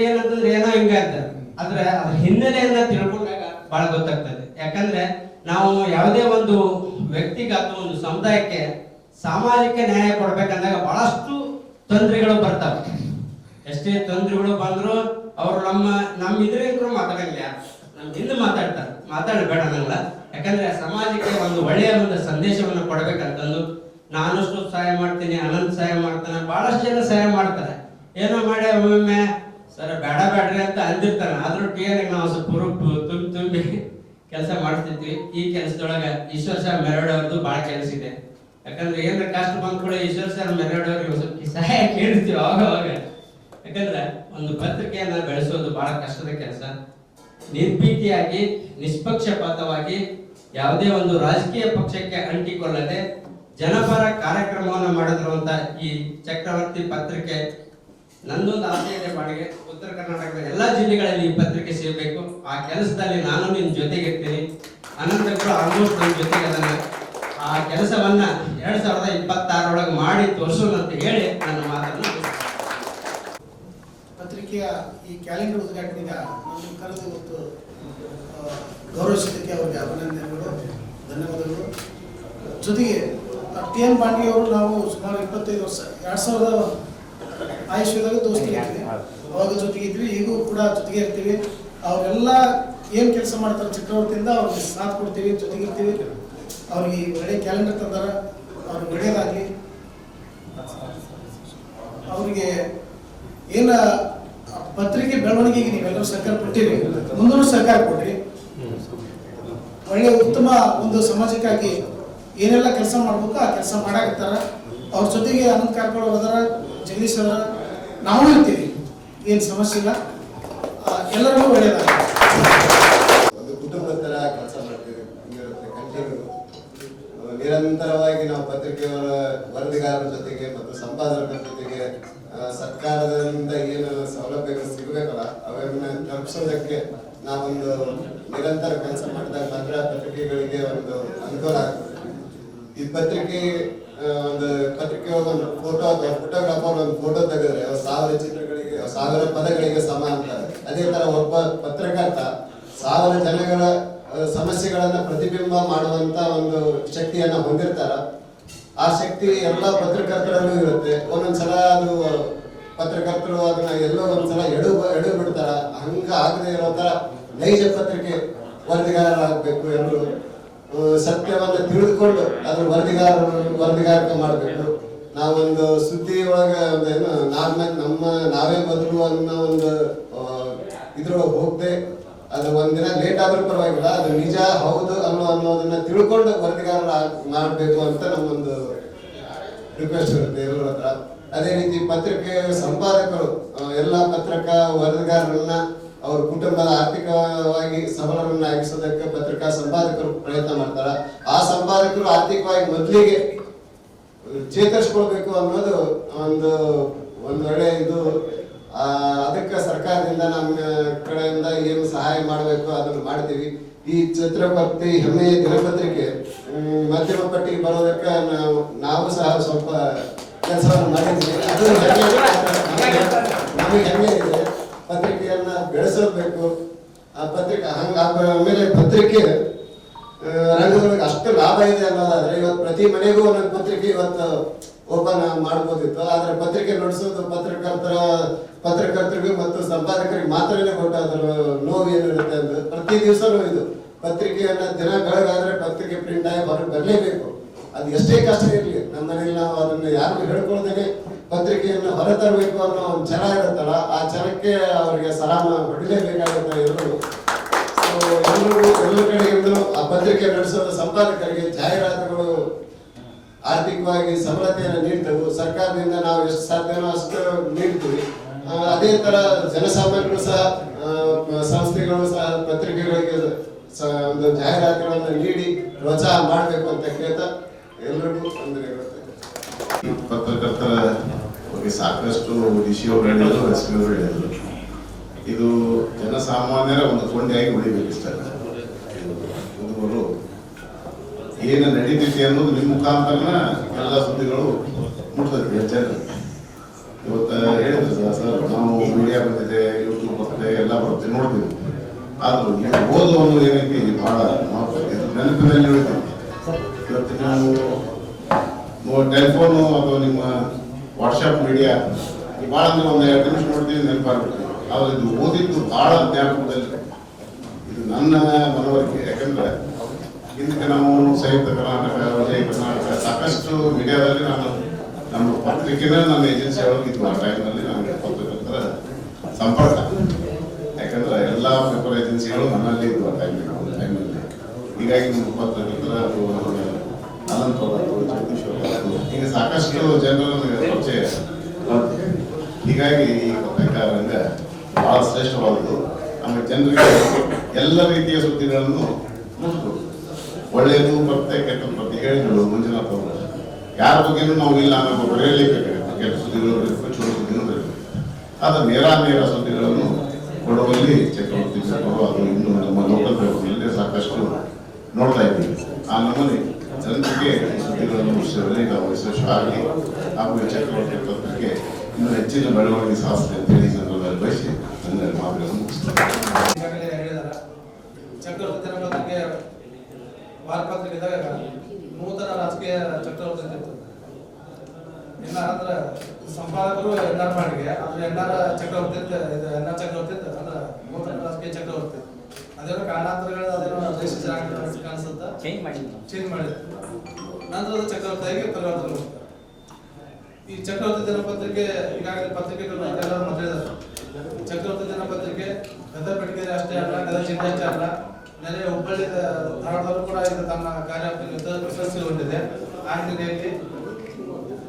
ಏನಂತಂದ್ರೆ ಏನೋ ಹಿಂಗ ಇರ್ತಾರೆ, ಆದ್ರೆ ಅದ್ರ ಹಿನ್ನೆಲೆಯನ್ನ ತಿಳ್ಕೊಂಡಾಗ ಬಹಳ ಗೊತ್ತಾಗ್ತದೆ. ಯಾಕಂದ್ರೆ ನಾವು ಯಾವುದೇ ಒಂದು ವ್ಯಕ್ತಿಗೆ ಅಥವಾ ಒಂದು ಸಮುದಾಯಕ್ಕೆ ಸಾಮಾಜಿಕ ನ್ಯಾಯ ಕೊಡ್ಬೇಕಂದಾಗ ಬಹಳಷ್ಟು ತೊಂದರೆಗಳು ಬರ್ತಾವೆ. ಎಷ್ಟೇ ತೊಂದರೆಗಳು ಬಂದ್ರು ಅವ್ರು ನಮ್ಮ ಇದ್ರಿಂದ ಮಾತಾಡಂಗಿಲ್ಲ, ನಮ್ ಹಿಂದೆ ಮಾತಾಡಬೇಡ ಅನ್ನಲ್ಲ. ಯಾಕಂದ್ರೆ ಸಮಾಜಕ್ಕೆ ಒಂದು ಒಳ್ಳೆಯ ಒಂದು ಸಂದೇಶವನ್ನು ಕೊಡ್ಬೇಕಂತಂದು ನಾನಷ್ಟು ಸಹಾಯ ಮಾಡ್ತೀನಿ, ಅನಂತ್ ಸಹಾಯ ಮಾಡ್ತಾನೆ, ಬಹಳಷ್ಟು ಜನ ಸಹಾಯ ಮಾಡ್ತಾರೆ. ಏನೋ ಮಾಡಿ ಒಮ್ಮೊಮ್ಮೆ ಸರ್ ಬೇಡ್ರಿ ಅಂತ ಅಂದಿರ್ತಾನೆ. ಆದ್ರೂ TN ನಾವು ಸ್ವಲ್ಪ ತುಂಬಿ ಕೆಲಸ ಮಾಡ್ತಿದ್ವಿ. ಈ ಕೆಲಸದೊಳಗ ಈಶ್ವರ್ ಸರ್ ಮೆರವಡೆ ಅವ್ರದ್ದು ಬಹಳ ಕೆಲಸ ಇದೆ. ಯಾಕಂದ್ರೆ ಏನಾರ ಕಷ್ಟ ಬಂದ್ ಕೂಡ ಈಶ್ವರ್ ಸರ್ ಮೆರವಡೆ ಅವ್ರಿಗೆ ಸ್ವಲ್ಪ ಸಹಾಯ ಕೇಳ್ತೀವಿ ಅವಾಗ. ಯಾಕಂದ್ರೆ ಒಂದು ಪತ್ರಿಕೆಯನ್ನ ಬೆಳೆಸೋದು ಬಹಳ ಕಷ್ಟದ ಕೆಲಸ. ನಿರ್ಭೀತಿಯಾಗಿ ನಿಷ್ಪಕ್ಷಪಾತವಾಗಿ ಯಾವುದೇ ಒಂದು ರಾಜಕೀಯ ಪಕ್ಷಕ್ಕೆ ಅಂಟಿಕೊಳ್ಳದೆ ಜನಪರ ಕಾರ್ಯಕ್ರಮವನ್ನು ಮಾಡಿರುವಂತ ಈ ಚಕ್ರವರ್ತಿ ಪತ್ರಿಕೆ ನಂದೊಂದು ಆಸೆ ಇದೆ ಬಾಡಿಗೆ ಉತ್ತರ ಕರ್ನಾಟಕದ ಎಲ್ಲಾ ಜಿಲ್ಲೆಗಳಲ್ಲಿ ಈ ಪತ್ರಿಕೆ ಸೇರಬೇಕು. ಆ ಕೆಲಸದಲ್ಲಿ ನಾನು ನಿನ್ನ ಜೊತೆಗಿರ್ತೀನಿ. ಅನಂತಗಳು ಆಲ್ಮೋಸ್ಟ್ ನನ್ನ ಜೊತೆಗೆ ಅದನ್ನ ಆ ಕೆಲಸವನ್ನ 2026 ಮಾಡಿ ತೋರಿಸೋಣ ಅಂತ ಹೇಳಿ ನನ್ನ ಮಾತನ್ನು ಪತ್ರಿಕೆಯ ಈ ಕ್ಯಾಲೆಂಡರ್ ಉದ್ಘಾಟನೆಗೆ ನಾನು ಕರೆದು ಇವತ್ತು ಗೌರವಿಸಿದ್ದಕ್ಕೆ ಅವರಿಗೆ ಅಭಿನಂದನೆಗಳು, ಧನ್ಯವಾದಗಳು. ಜೊತೆಗೆ TN ಪಾಂಡಿಗೆ ಅವರು ನಾವು ಸುಮಾರು 25 ವರ್ಷ 2000 ಆಯುಷ್ಯದಾಗ ದೋಸ್ತಿ ಇರ್ತೀವಿ, ಅವಾಗ ಜೊತೆಗೆ ಇದ್ವಿ, ಈಗೂ ಕೂಡ ಜೊತೆಗೆ ಇರ್ತೀವಿ. ಅವರೆಲ್ಲ ಏನು ಕೆಲಸ ಮಾಡ್ತಾರೆ ಚಕ್ರವರ್ತಿಯಿಂದ ಅವ್ರಿಗೆ ಸಾಥ್ ಕೊಡ್ತೀವಿ, ಜೊತೆಗಿರ್ತೀವಿ. ಅವ್ರಿಗೆ ಒಳ್ಳೆ ಕ್ಯಾಲೆಂಡರ್ ತಂದಾರ, ಅವ್ರಿಗೆ ಒಳ್ಳೆಯದಾಗಲಿ. ಅವರಿಗೆ ಏನ ಪತ್ರಿಕೆ ಬೆಳವಣಿಗೆಗೆ ನೀವೆಲ್ಲರೂ ಸಹಕಾರ ಕೊಟ್ಟಿರಿ, ಮುಂದೂ ಸಹಕಾರ ಕೊಡ್ರಿ. ಒಳ್ಳೆ ಉತ್ತಮ ಒಂದು ಸಮಾಜಕ್ಕಾಗಿ ಏನೆಲ್ಲ ಕೆಲಸ ಮಾಡ್ಬೇಕು ಆ ಕೆಲಸ ಮಾಡಾಕತ್ತಾರ. ಅವ್ರ ಜೊತೆಗೆ ಅನಂತ್ ಕಾರ್ಕಳ ಅದರ, ಜಗದೀಶ್ ಅವರ, ನಾವು ಇರ್ತೀವಿ, ಏನು ಸಮಸ್ಯೆ ಇಲ್ಲ. ಎಲ್ಲರಿಗೂ ಒಳ್ಳೆಯದಾಗ ಒಂದು ಕುಟುಂಬದ ಥರ ಕೆಲಸ ಮಾಡ್ತೀವಿ. ಹಿಂಗಿರುತ್ತೆ ಕಂಟಿನ್ಯೂ. ನಿರಂತರವಾಗಿ ನಾವು ಪತ್ರಿಕೆಯವರ ವರದಿಗಾರರ ಜೊತೆಗೆ ಮತ್ತು ಸಂಪಾದಕರ ಜೊತೆಗೆ ಸರ್ಕಾರದಿಂದ ಏನು ಸೌಲಭ್ಯಗಳು ಸಿಗಬೇಕಲ್ಲ ಅವನ್ನ ತಲುಪಿಸೋದಕ್ಕೆ ನಾವೊಂದು ನಿರಂತರ ಕೆಲಸ ಮಾಡಿದಾಗ ಮಾತ್ರ ಪತ್ರಿಕೆಗಳಿಗೆ ಒಂದು ಅನುಕೂಲ ಆಗ್ತದೆ. ಈ ಪತ್ರಿಕೆ ಒಂದು ಒಂದು ಫೋಟೋಗ್ರಾಫರ್ ಒಂದು ಫೋಟೋ ತೆಗೆದ್ರೆ 1000 ಚಿತ್ರಗಳಿಗೆ 1000 ಪದಗಳಿಗೆ ಸಮ ಅಂತಾರೆ. ಅದೇ ತರ ಒಬ್ಬ ಪತ್ರಕರ್ತ 1000 ಜನಗಳ ಸಮಸ್ಯೆಗಳನ್ನ ಪ್ರತಿಬಿಂಬ ಮಾಡುವಂತ ಒಂದು ಶಕ್ತಿಯನ್ನ ಹೊಂದಿರ್ತಾರ. ಆ ಶಕ್ತಿ ಎಲ್ಲ ಪತ್ರಕರ್ತರಲ್ಲೂ ಇರುತ್ತೆ. ಒಂದೊಂದ್ಸಲ ಅದು ಪತ್ರಕರ್ತರು ಅದನ್ನ ಎಲ್ಲೋ ಒಂದ್ಸಲ ಎಡು ಬಿಡ್ತಾರ. ಹಂಗ ಆಗದೆ ಇರೋ ತರ ನೈಜ ಪತ್ರಿಕೆ ವರದಿಗಾರರಾಗಬೇಕು. ಎಲ್ಲರೂ ಸತ್ಯವನ್ನ ತಿಳಿದುಕೊಂಡು ಅದ್ರ ವರದಿಗಾರಿಕೆ ಮಾಡಬೇಕು. ನಾವೊಂದು ಸುದ್ದಿ ಒಳಗ ಏನು ನಾವೇ ಬದಲು ಅನ್ನೋ ಒಂದು ಇದ್ರೊಳಗೆ ಹೋಗದೆ ಅದು ಒಂದಿನ ಲೇಟ್ ಆದ್ರೂ ಪರವಾಗಿಲ್ಲ, ಅದು ನಿಜ ಹೌದು ಅನ್ನೋದನ್ನ ತಿಳ್ಕೊಂಡು ವರದಿಗಾರ ಮಾಡಬೇಕು ಅಂತ ನಮ್ಮೊಂದು ರಿಕ್ವೆಸ್ಟ್ ಇರುತ್ತೆ ಎಲ್ಲರ ಹತ್ರ. ಅದೇ ರೀತಿ ಪತ್ರಿಕೆ ಸಂಪಾದಕರು ಎಲ್ಲ ಪತ್ರಿಕಾ ವರದಿಗಾರರನ್ನ ಅವ್ರ ಕುಟುಂಬದ ಆರ್ಥಿಕವಾಗಿ ಸಬಲರನ್ನಾಗಿಸೋದಕ್ಕೆ ಪತ್ರಿಕಾ ಸಂಪಾದಕರು ಪ್ರಯತ್ನ ಮಾಡ್ತಾರ. ಆ ಸಂಪಾದಕರು ಆರ್ಥಿಕವಾಗಿ ಮೊದಲಿಗೆ ಚೇತರಿಸ್ಕೊಳ್ಬೇಕು ಅನ್ನೋದು ಒಂದು ಒಳ್ಳೆ ಇದು. ಅದಕ್ಕೆ ಸರ್ಕಾರದಿಂದ ನಮ್ಮ ಕಡೆಯಿಂದ ಏನು ಸಹಾಯ ಮಾಡಬೇಕು ಅದನ್ನು ಮಾಡ್ತೀವಿ. ಈ ಛತ್ರಪತಿ ಹೆಮ್ಮೆಯ ದಿನಪತ್ರಿಕೆ ಮಧ್ಯಮ ಪಟ್ಟಿಗೆ ಬರೋದಕ್ಕೆ ನಾವು ಸಹ ಸ್ವಲ್ಪ ಕೆಲಸವನ್ನು ಮಾಡಿದ್ವಿ. ಅದು ನಮಗೆ ಹೆಮ್ಮೆ ಇದೆ. ಪತ್ರಿಕೆಯನ್ನ ಬೆಳೆಸಬೇಕು. ಆ ಪತ್ರಿಕೆ ಆಮೇಲೆ ಪತ್ರಿಕೆ ರಂಗದೊಳಗೆ ಅಷ್ಟು ಲಾಭ ಇದೆ ಅನ್ನೋದಾದ್ರೆ ಇವತ್ತು ಪ್ರತಿ ಮನೆಗೂ ಒಂದೊಂದು ಪತ್ರಿಕೆ ಇವತ್ತು ಓಪನ್ ಮಾಡ್ಬೋದಿತ್ತು. ಆದ್ರೆ ಪತ್ರಿಕೆ ನಡೆಸೋದು ಪತ್ರಕರ್ತರಿಗೂ ಮತ್ತು ಸಂಪಾದಕರಿಗೆ ಮಾತ್ರನೇ ಕೊಟ್ಟು ಅದ್ರ ನೋವು ಏನಿರುತ್ತೆ ಅಂದ್ರೆ ಪ್ರತಿ ದಿವಸನೂ ಇದು ಪತ್ರಿಕೆಯನ್ನ ದಿನ ಬೆಳಗಾದ್ರೆ ಪತ್ರಿಕೆ ಪ್ರಿಂಟ್ ಆಗಿ ಹೊರಗೆ ಬರಲೇಬೇಕು. ಅದು ಎಷ್ಟೇ ಕಷ್ಟ ಇರಲಿ ನಮ್ಮ ಮನೇಲಿ ನಾವು ಅದನ್ನ ಯಾರಿಗೂ ಹೇಳ್ಕೊಳ್ದೇನೆ ಪತ್ರಿಕೆಯನ್ನು ಹೊರತರಬೇಕು ಅನ್ನೋ ಒಂದು ಛಲ ಇರುತ್ತಲ್ಲ, ಆ ಛಲಕ್ಕೆ ಅವರಿಗೆ ಸಲಾಮ ಹೊಡಿಲೇಬೇಕಾಗುತ್ತೆ ಎಲ್ಲರೂ. ಎಲ್ಲ ಕಡೆಯಿಂದ ಆ ಪತ್ರಿಕೆ ನಡೆಸೋದು ಸಂಪಾದಕರಿಗೆ ಜಾಹೀರಾತುಗಳು ಆರ್ಥಿಕವಾಗಿ ಸಬಲತೆಯನ್ನು ನೀಡ್ತವೆ. ಸರ್ಕಾರದಿಂದ ನಾವು ಎಷ್ಟು ಸಾಧ್ಯನೋ ಅಷ್ಟು ನೀಡ್ತೀವಿ. ಅದೇ ತರ ಜನಸಾಮಾನ್ಯರು ಸಹ ಸಂಸ್ಥೆಗಳು ಸಹ ಪತ್ರಿಕೆಗಳಿಗೆ ಒಂದು ಜಾಹೀರಾತುಗಳನ್ನು ನೀಡಿ ಪ್ರೋತ್ಸಾಹ ಮಾಡಬೇಕು ಅಂತ ಕೇಳ್ತಾ ಎಲ್ಲರಿಗೂ ವಂದನೆಗಳು. ಪತ್ರಕರ್ತರ ಬಗ್ಗೆ ಸಾಕಷ್ಟು ಡಿಸಿಯವರು ಹೇಳಿದ್ರು, ಎಸ್ಪಿಯವರು ಹೇಳಿದ್ರು. ಇದು ಜನಸಾಮಾನ್ಯರ ಒಂದು ಕೊಂಡಿಯಾಗಿ ಉಳಿಬೇಕು. ಇಷ್ಟ ಒಂದು ಏನು ನಡೀತೈತಿ ಅನ್ನೋದು ನಿಮ್ಮ ಮುಖಾಂತರ ಎಲ್ಲ ಸುದ್ದಿಗಳು ಮುಟ್ತದೆ ಜನರು. ಇವತ್ತು ಹೇಳಿದ್ರು ಸರ್, ನಾವು ಮೀಡಿಯಾ ಬಂದಿದೆ, ಯೂಟ್ಯೂಬ್ ಬರ್ತದೆ, ಎಲ್ಲ ಬರುತ್ತೆ, ನೋಡ್ತೀವಿ. ಆದ್ರೂ ನೀವು ಓದು ಅನ್ನೋದು ಏನೈತಿ ಬಹಳ ನೆನಪಿನಲ್ಲಿ ಉಳಿತೀವಿ. ಇವತ್ತು ನಾವು ಟೆಲಿಫೋನು ಅಥವಾ ನಿಮ್ಮ ವಾಟ್ಸಪ್ ಮೀಡಿಯಾ ಭಾಳ ಅಂದ್ರೆ ಒಂದು 2 ನಿಮಿಷ ನೋಡ್ತೀವಿ, ನೆನಪಾಗ್ಬಿಡ್ತೀವಿ. ಆದ್ರೆ ಇದು ಓದಿದ್ದು ಬಹಳ ಜ್ಞಾಪಕದಲ್ಲಿ. ಇದು ನನ್ನ ಮನವರಿಕೆ. ಯಾಕಂದ್ರೆ ಇದಕ್ಕೆ ನಾವು ಸಂಯುಕ್ತ ಕರ್ನಾಟಕ, ವಿಜಯ ಕರ್ನಾಟಕ ಸಾಕಷ್ಟು ಮೀಡಿಯಾದಲ್ಲಿ ನಾನು ನಮ್ಮ ಪತ್ರಿಕೆನ ನನ್ನ ಏಜೆನ್ಸಿ ಒಳಗಿದ್ವು. ಆ ಟೈಮ್ನಲ್ಲಿ ನನಗೆ ಪತ್ರಕರ್ತರ ಸಂಪರ್ಕ. ಯಾಕಂದ್ರೆ ಎಲ್ಲ ಪೇಪರ್ ಏಜೆನ್ಸಿಗಳು ನನ್ನಲ್ಲಿ ಇದ್ವು ಆ ಟೈಮ್ನಲ್ಲಿ. ಹೀಗಾಗಿ ನಮ್ಮ ಪತ್ರಕರ್ತರ ಅನಂತ್ ಅವರು, ಜಗದೀಶ್ ಅವರು, ಈಗ ಸಾಕಷ್ಟು ಜನರು ನನಗೆ ಪರಿಚಯ. ಹೀಗಾಗಿ ಈ ಪತ್ರಿಕಾ ರಂಗ ಬಹಳ ಶ್ರೇಷ್ಠವಾದದ್ದು. ಆಮೇಲೆ ಜನರಿಗೆ ಎಲ್ಲ ರೀತಿಯ ಸುದ್ದಿಗಳನ್ನು ಮುಗಿಸ್ಬೋದು. ಒಳ್ಳೆಯದು ಬರುತ್ತೆ, ಕೆಟ್ಟದ್ದು ಬರುತ್ತೆ. ಹೇಳಿದ್ರು ಮಂಜುನಾಥ್ ಅವರು, ಯಾರ ಬಗ್ಗೆನೂ ನಾವು ಇಲ್ಲ ಅನ್ನೋ ಬರೆಯಲೇಬೇಕಾಗುತ್ತೆ. ಕೆಟ್ಟ ಸುದ್ದಿಗಳು ಬರಬೇಕು, ಚಲೋ ಸುದ್ದಿಗಳು ಬರಬೇಕು. ಆದ್ರೆ ನೇರ ಸುದ್ದಿಗಳನ್ನು ಕೊಡುವಲ್ಲಿ ಚಕ್ರವರ್ತಿ ಅವರು ಅದು ಇನ್ನು ನಮ್ಮ ಲೋಕಲ್ ಪೇಪರ್ನಲ್ಲಿ ಸಾಕಷ್ಟು ನೋಡ್ತಾ ಇದ್ದೀವಿ. ಆ ನಮ್ಮಲ್ಲಿ ಜನತೆಗೆ ಸುದ್ದಿಗಳನ್ನು ಮುಗಿಸಿದರೆ ನಾವು ಯಶಸ್ವಿ ಹಾಗೂ ಚಕ್ರವರ್ತಿ ಪತ್ರಿಕೆ ಇನ್ನು ಹೆಚ್ಚಿನ ಬೆಳವಣಿಗೆ ಸಾಧಿಸಲಿ ಅಂತೇಳಿ ಜನರಲ್ಲಿ ಬಯಸಿ ನನ್ನ ಮಾತುಗಳನ್ನು ಮುಗಿಸ್ತಾರೆ. ಚಕ್ರವರ್ತಿ ದಿನಪತ್ರಿಕೆ ವಾರಪತ್ರಿಕೆ ಇದ್ದಾಗ ನೂತನ ರಾಜಕೀಯ ಚಕ್ರವರ್ತಿ ಇರ್ತದೆ. ಅಂದ್ರೆ ಸಂಪಾದಕರು ಎನ್ಆರ್ ಮಾಡಿಗೆ ಅಂದ್ರೆ ಎನ್ಆರ್ ಚಕ್ರವರ್ತಿ ಎನ್ಆರ್ ಚಕ್ರವರ್ತಿ ಅಂದ್ರೆ ನೂತನ ರಾಜಕೀಯ ಚಕ್ರವರ್ತಿ. ಅದೇನೋ ಕಾರಣಾಂತರಗಳು ಅದೇನೋ ದೇಶ ಕಾಣಿಸುತ್ತ ಚೇಂಜ್ ಮಾಡಿದ್ರು. ನಂತರ ಅದು ಚಕ್ರವರ್ತಿಯಾಗಿ ಪರಿವರ್ತನೆ ಮಾಡ್ತಾರೆ. ಈ ಚಕ್ರವರ್ತಿ ದಿನಪತ್ರಿಕೆ ಈಗಾಗಲೇ ಪತ್ರಿಕೆಗಳು ಎಲ್ಲರೂ ಮಾತಾಡಿದ್ದಾರೆ. ಚಕ್ರವರ್ತಿ ದಿನಪತ್ರಿಕೆ ಗದಗ ಬೆಳಗ್ಗೆ ಅಷ್ಟೇ ಅಲ್ಲ, ಗದಗ ಜಿಲ್ಲೆ ಅಷ್ಟೇ ಅಲ್ಲ, ನೆರೆ ಹುಬ್ಬಳ್ಳಿ ಧಾರವಾಡದಲ್ಲೂ ಕೂಡ ಇದು ತನ್ನ ಕಾರ್ಯ ಪ್ರಶಸ್ತಿ ಹೊಂದಿದೆ. ಆ ಹಿನ್ನೆಲೆಯಲ್ಲಿ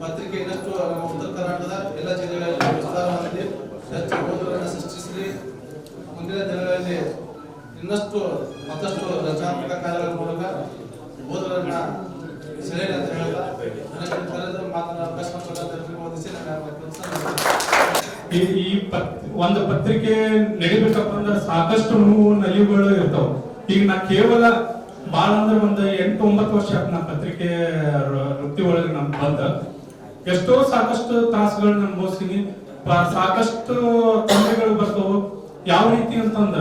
ಪತ್ರಿಕೆ ಇನ್ನಷ್ಟು ನಮ್ಮ ಉತ್ತರ ಕರ್ನಾಟಕದ ಎಲ್ಲ ಜಿಲ್ಲೆಗಳಲ್ಲಿ ವಿಸ್ತಾರ ಹೊಂದಿ ಹೆಚ್ಚು ಓದುಗರನ್ನು ಸೃಷ್ಟಿಸಲಿ. ಮುಂದಿನ ದಿನಗಳಲ್ಲಿ ಮತ್ತಷ್ಟು ರಚನಾತ್ಮಕ ಕಾರ್ಯಗಳ ಮೂಲಕ ಓದುಗರನ್ನ ಸೆಳೆಯುವ ಒಂದು ಪತ್ರಿಕೆ ನಡಿಬೇಕಪ್ಪ ಅಂದ್ರೆ ಸಾಕಷ್ಟು ನೋವು ನಲಿವುಗಳು ಇರ್ತಾವ. ಈಗ ನಾ ಕೇವಲ ಬಾಳ ಅಂದ್ರೆ ಒಂದು 8-9 ವರ್ಷ ನಾ ಪತ್ರಿಕೆ ವೃತ್ತಿ ಒಳಗೆ ನಮ್ ಬಂದ ಎಷ್ಟೋ ಸಾಕಷ್ಟು ತ್ರಾಸಗಳನ್ನ ಅನುಭವಿಸ್ತೀನಿ. ಸಾಕಷ್ಟು ತೊಂದರೆಗಳು ಬರ್ತಾವ. ಯಾವ ರೀತಿ ಅಂತಂದ್ರ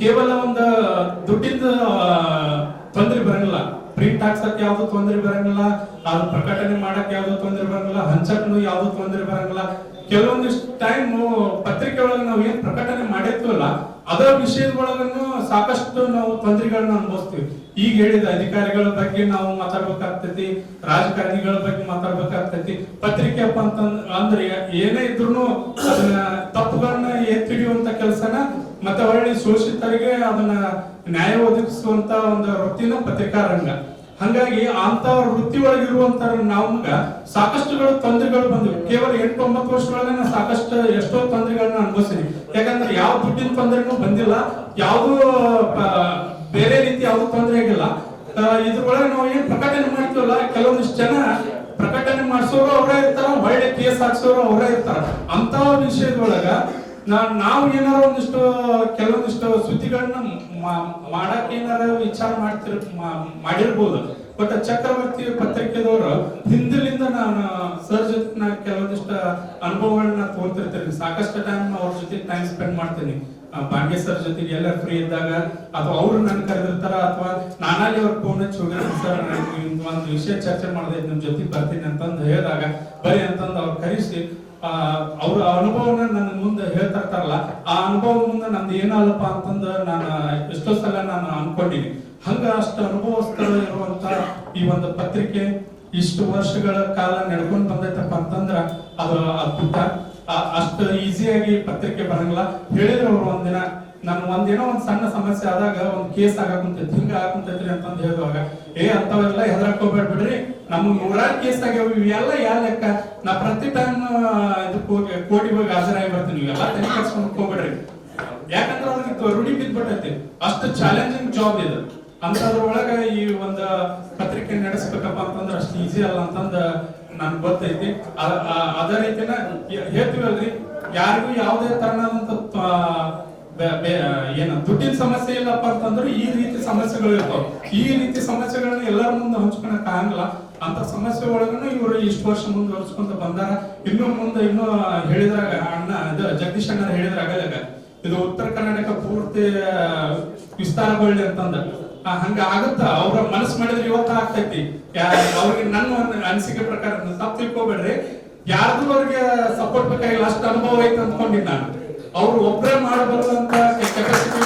ಕೇವಲ ಒಂದು ದುಡ್ಡಿಂದ ತೊಂದರೆ ಬರಂಗಿಲ್ಲ, ಪ್ರಿಂಟ್ ಹಾಕ್ಸಕ್ ಯಾವ್ದು ತೊಂದರೆ ಬರಂಗಿಲ್ಲ, ಅದು ಪ್ರಕಟಣೆ ಮಾಡಕ್ ಯಾವ್ದು ತೊಂದರೆ ಬರಂಗಿಲ್ಲ, ಹಂಚಕ್ನು ಯಾವ್ದು ತೊಂದರೆ ಬರಂಗಿಲ್ಲ. ಕೆಲವೊಂದಿಷ್ಟು ಟೈಮ್ ಪತ್ರಿಕೆ ಒಳಗೆ ನಾವು ಏನ್ ಪ್ರಕಟಣೆ ಮಾಡಿರ್ತೀವಲ್ಲ ಅದರ ವಿಷಯದ ಒಳಗನ್ನು ಸಾಕಷ್ಟು ನಾವು ತೊಂದರೆಗಳನ್ನ ಅನುಭವಿಸ್ತೀವಿ. ಈಗ ಹೇಳಿದ ಅಧಿಕಾರಿಗಳ ಬಗ್ಗೆ ನಾವು ಮಾತಾಡ್ಬೇಕಾಗ್ತೈತಿ, ರಾಜಕಾರಣಿಗಳ ಬಗ್ಗೆ ಮಾತಾಡ್ಬೇಕಾಗ್ತೈತಿ. ಪತ್ರಿಕೆ ಅಪ್ಪ ಅಂದ್ರೆ ಏನೇ ಇದ್ರು ಅದನ್ನ ತಪ್ಪುಗಳನ್ನ ಎತ್ತಿಡಿಯುವಂತ ಕೆಲಸನ ಮತ್ತೆ ಒಳ್ಳೆ ಶೋಷಿತರಿಗೆ ಅದನ್ನ ನ್ಯಾಯ ಒದಗಿಸುವಂತ ಒಂದು ವೃತ್ತಿನ ಪತ್ರಿಕಾ ರಂಗ. ಹಂಗಾಗಿ ಅಂತ ವೃತ್ತಿ ಒಳಗಿರುವಂತ ನಮ್ಗ ಸಾಕಷ್ಟುಗಳು ತೊಂದರೆಗಳು ಬಂದಿವೆ. ಕೇವಲ 8-9 ವರ್ಷದೊಳಗೆ ಸಾಕಷ್ಟು ಎಷ್ಟೋ ತೊಂದರೆಗಳನ್ನ ಅನುಭವಿಸಿದ್ವಿ. ಯಾಕಂದ್ರೆ ಯಾವ ದುಡ್ಡಿನ ತೊಂದರೆನೂ ಬಂದಿಲ್ಲ, ಯಾವ್ದು ಬೇರೆ ರೀತಿ ಯಾವ್ದು ತೊಂದರೆ ಆಗಿಲ್ಲ. ಇದ್ರೊಳಗೆ ನಾವು ಏನ್ ಪ್ರಕಟಣೆ ಮಾಡ್ತೀವಲ್ಲ, ಕೆಲವೊಂದಿಷ್ಟು ಜನ ಪ್ರಕಟಣೆ ಮಾಡಿಸೋರು ಅವರೇ ಇರ್ತಾರ, ಒಳ್ಳೆ ಕೇಸ್ ಹಾಕ್ಸೋರು ಅವರೇ ಇರ್ತಾರ. ಅಂತ ವಿಷಯದೊಳಗ ನಾವು ಏನಾರ ಒಂದಿಷ್ಟು ಕೆಲವೊಂದಿಷ್ಟು ಸುದ್ದಿಗಳನ್ನ ಮಾಡಕ್ ಏನಾರ ವಿಚಾರ ಮಾಡಿರ್ಬೋದು. ಬಟ್ ಚಕ್ರವರ್ತಿ ಪತ್ರಿಕೆದವರು ಹಿಂದಿಲಿಂದ ನಾನು ಸರ್ ಜೊತೆ ನಾ ಕೆಲವೊಂದಿಷ್ಟು ಅನುಭವಗಳನ್ನ ತೋರ್ತಿರ್ತೀನಿ. ಸಾಕಷ್ಟು ಟೈಮ್ ಅವ್ರ ಜೊತೆ ಟೈಮ್ ಸ್ಪೆಂಡ್ ಮಾಡ್ತೀನಿ. ಬಾಂಗೆ ಸರ್ ಜೊತೆಗೆ ಎಲ್ಲ ಫ್ರೀ ಇದ್ದಾಗ ಅಥವಾ ಅವ್ರು ನನ್ ಕರೆದಿರ್ತಾರ ಅಥವಾ ನಾನಲ್ಲಿ ಅವ್ರ ಫೋನ್ ಹಚ್ಚಿ ಹೋಗಿರ್ತೀನಿ, ಸರ್ ಒಂದು ವಿಷಯ ಚರ್ಚೆ ಮಾಡಿದೆ ನಿಮ್ ಜೊತೆಗೆ ಬರ್ತೀನಿ ಅಂತಂದು ಹೇಳಿದಾಗ ಬರೀ ಅಂತಂದು ಅವ್ರು ಕರೆಸಿ ಅವ್ರ ಅನುಭವನ ನನ್ನ ಮುಂದೆ ಹೇಳ್ತಾ ಇರ್ತಾರಲ್ಲ, ಆ ಅನುಭವದ ಮುಂದೆ ನಂದು ಏನಲ್ಲಪ್ಪ ಅಂತಂದು ನಾನು ಎಷ್ಟೋ ಸಲ ನಾನು ಅನ್ಕೊಂಡಿನಿ. ಹಂಗ ಅಷ್ಟು ಅನುಭವಸ್ಥರು ಇರುವಂತ ಈ ಒಂದು ಪತ್ರಿಕೆ ಇಷ್ಟು ವರ್ಷಗಳ ಕಾಲ ನಡ್ಕೊಂಡ್ ಬಂದೈತಪ್ಪ ಅಂತಂದ್ರ ಅದು ಅದ್ಭುತ. ಅಷ್ಟು ಈಸಿಯಾಗಿ ಪತ್ರಿಕೆ ಬರಂಗಿಲ್ಲ. ಹೇಳಿದ್ರು ಅವ್ರು ಒಂದಿನ ನನ್ ಒಂದೇನೋ ಒಂದ್ ಸಣ್ಣ ಸಮಸ್ಯೆ ಆದಾಗ ಒಂದ್ ಕೇಸ್ ಆಗಾಕುಂತೈತಿ, ಹಿಂಗ ಆಗಾಕುಂತೈತ್ರಿ ಅಂತಂದ್ ಹೇಳುವಾಗ ಅಂತವೆಲ್ಲ ಹೆದರಕ್ ಹೋಗ್ಬೇಡ ಬಿಡ್ರಿ, ನಮ್ಗ್ 100 ಕೇಸ್ ಆಗ್ಯಾವ, ಇವೆಲ್ಲ ಯಾವ ಲೆಕ್ಕ, ನಾ ಪ್ರತಿ ಟೈಮ್ ಇದಕ್ಕೆ ಹೋಗಿ ಕೋರ್ಟಿಗೆ ಹೋಗಿ ಹಾಜರಾಗಿ ಬರ್ತೀನಿ, ಇವೆಲ್ಲ ತಲೆ ಕಟ್ಸ್ಕೊಂಡ್ ಹೋಗ್ಬೇಡ್ರಿ. ಯಾಕಂದ್ರೆ ಅವ್ರಿಗೆ ರೂಢಿ ಬಿದ್ಬಿಟ್ಟೈತಿ. ಅಷ್ಟು ಚಾಲೆಂಜಿಂಗ್ ಜಾಬ್ ಇದು. ಅಂತದ್ರೊಳಗ ಈ ಒಂದು ಪತ್ರಿಕೆ ನಡೆಸ್ಬೇಕಪ್ಪ ಅಂತಂದ್ರೆ ಅಷ್ಟು ಈಸಿ ಅಲ್ಲ ಅಂತಂದ ನನ್ಗೆ ಗೊತ್ತೈತಿ. ಅದೇ ರೀತಿನ ಹೇಳ್ತೀವಲ್ರಿ, ಯಾರಿಗೂ ಯಾವುದೇ ತರನಾದಂತ ಏನ ದುಡ್ಡಿನ ಸಮಸ್ಯೆ ಇಲ್ಲಪ್ಪ ಅಂತಂದ್ರೆ ಈ ರೀತಿ ಸಮಸ್ಯೆಗಳು ಇರ್ತಾವ. ಈ ರೀತಿ ಸಮಸ್ಯೆಗಳನ್ನ ಎಲ್ಲರ ಮುಂದೆ ಹಂಚ್ಕೊಳಕ್ ಆಗಲ್ಲ. ಅಂತ ಸಮಸ್ಯೆ ಒಳಗನು ಇವರು ಇಷ್ಟು ವರ್ಷ ಮುಂದೆ ಹೊರಿಸ್ಕೊಂತ ಬಂದಾರ. ಇನ್ನು ಮುಂದೆ ಇನ್ನೂ ಹೇಳಿದ್ರಾಗ ಅಣ್ಣ ಜಗದೀಶ್ ಅಣ್ಣ ಹೇಳಿದ್ರಾಗ ಇದು ಉತ್ತರ ಕರ್ನಾಟಕ ಪೂರ್ತಿ ವಿಸ್ತಾರಗೊಳ್ಳಿ ಅಂತಂದ ಹಂಗ ಆಗುತ್ತ. ಅವ್ರ ಮನಸ್ಸು ಮಾಡಿದ್ರೆ ಇವತ್ತ ಆಗ್ತೈತಿ. ಅವ್ರಿಗೆ ನನ್ನ ಅನಿಸಿಕೆ ಪ್ರಕಾರ ತಪ್ಪು ತಿಳ್ಕೊಬೇಡ್ರಿ, ಯಾರ್ದು ಅವ್ರಿಗೆ ಸಪೋರ್ಟ್ ಬೇಕಾಗಿಲ್ಲ, ಅಷ್ಟು ಅನುಭವ ಐತೆ ಅಂದ್ಕೊಂಡಿದ್ದ ನಾನು. ಅವ್ರು ಒಬ್ಬರೇ ಮಾಡಬಾರ್ದಂತ ಕೆಪಾಸಿಟಿ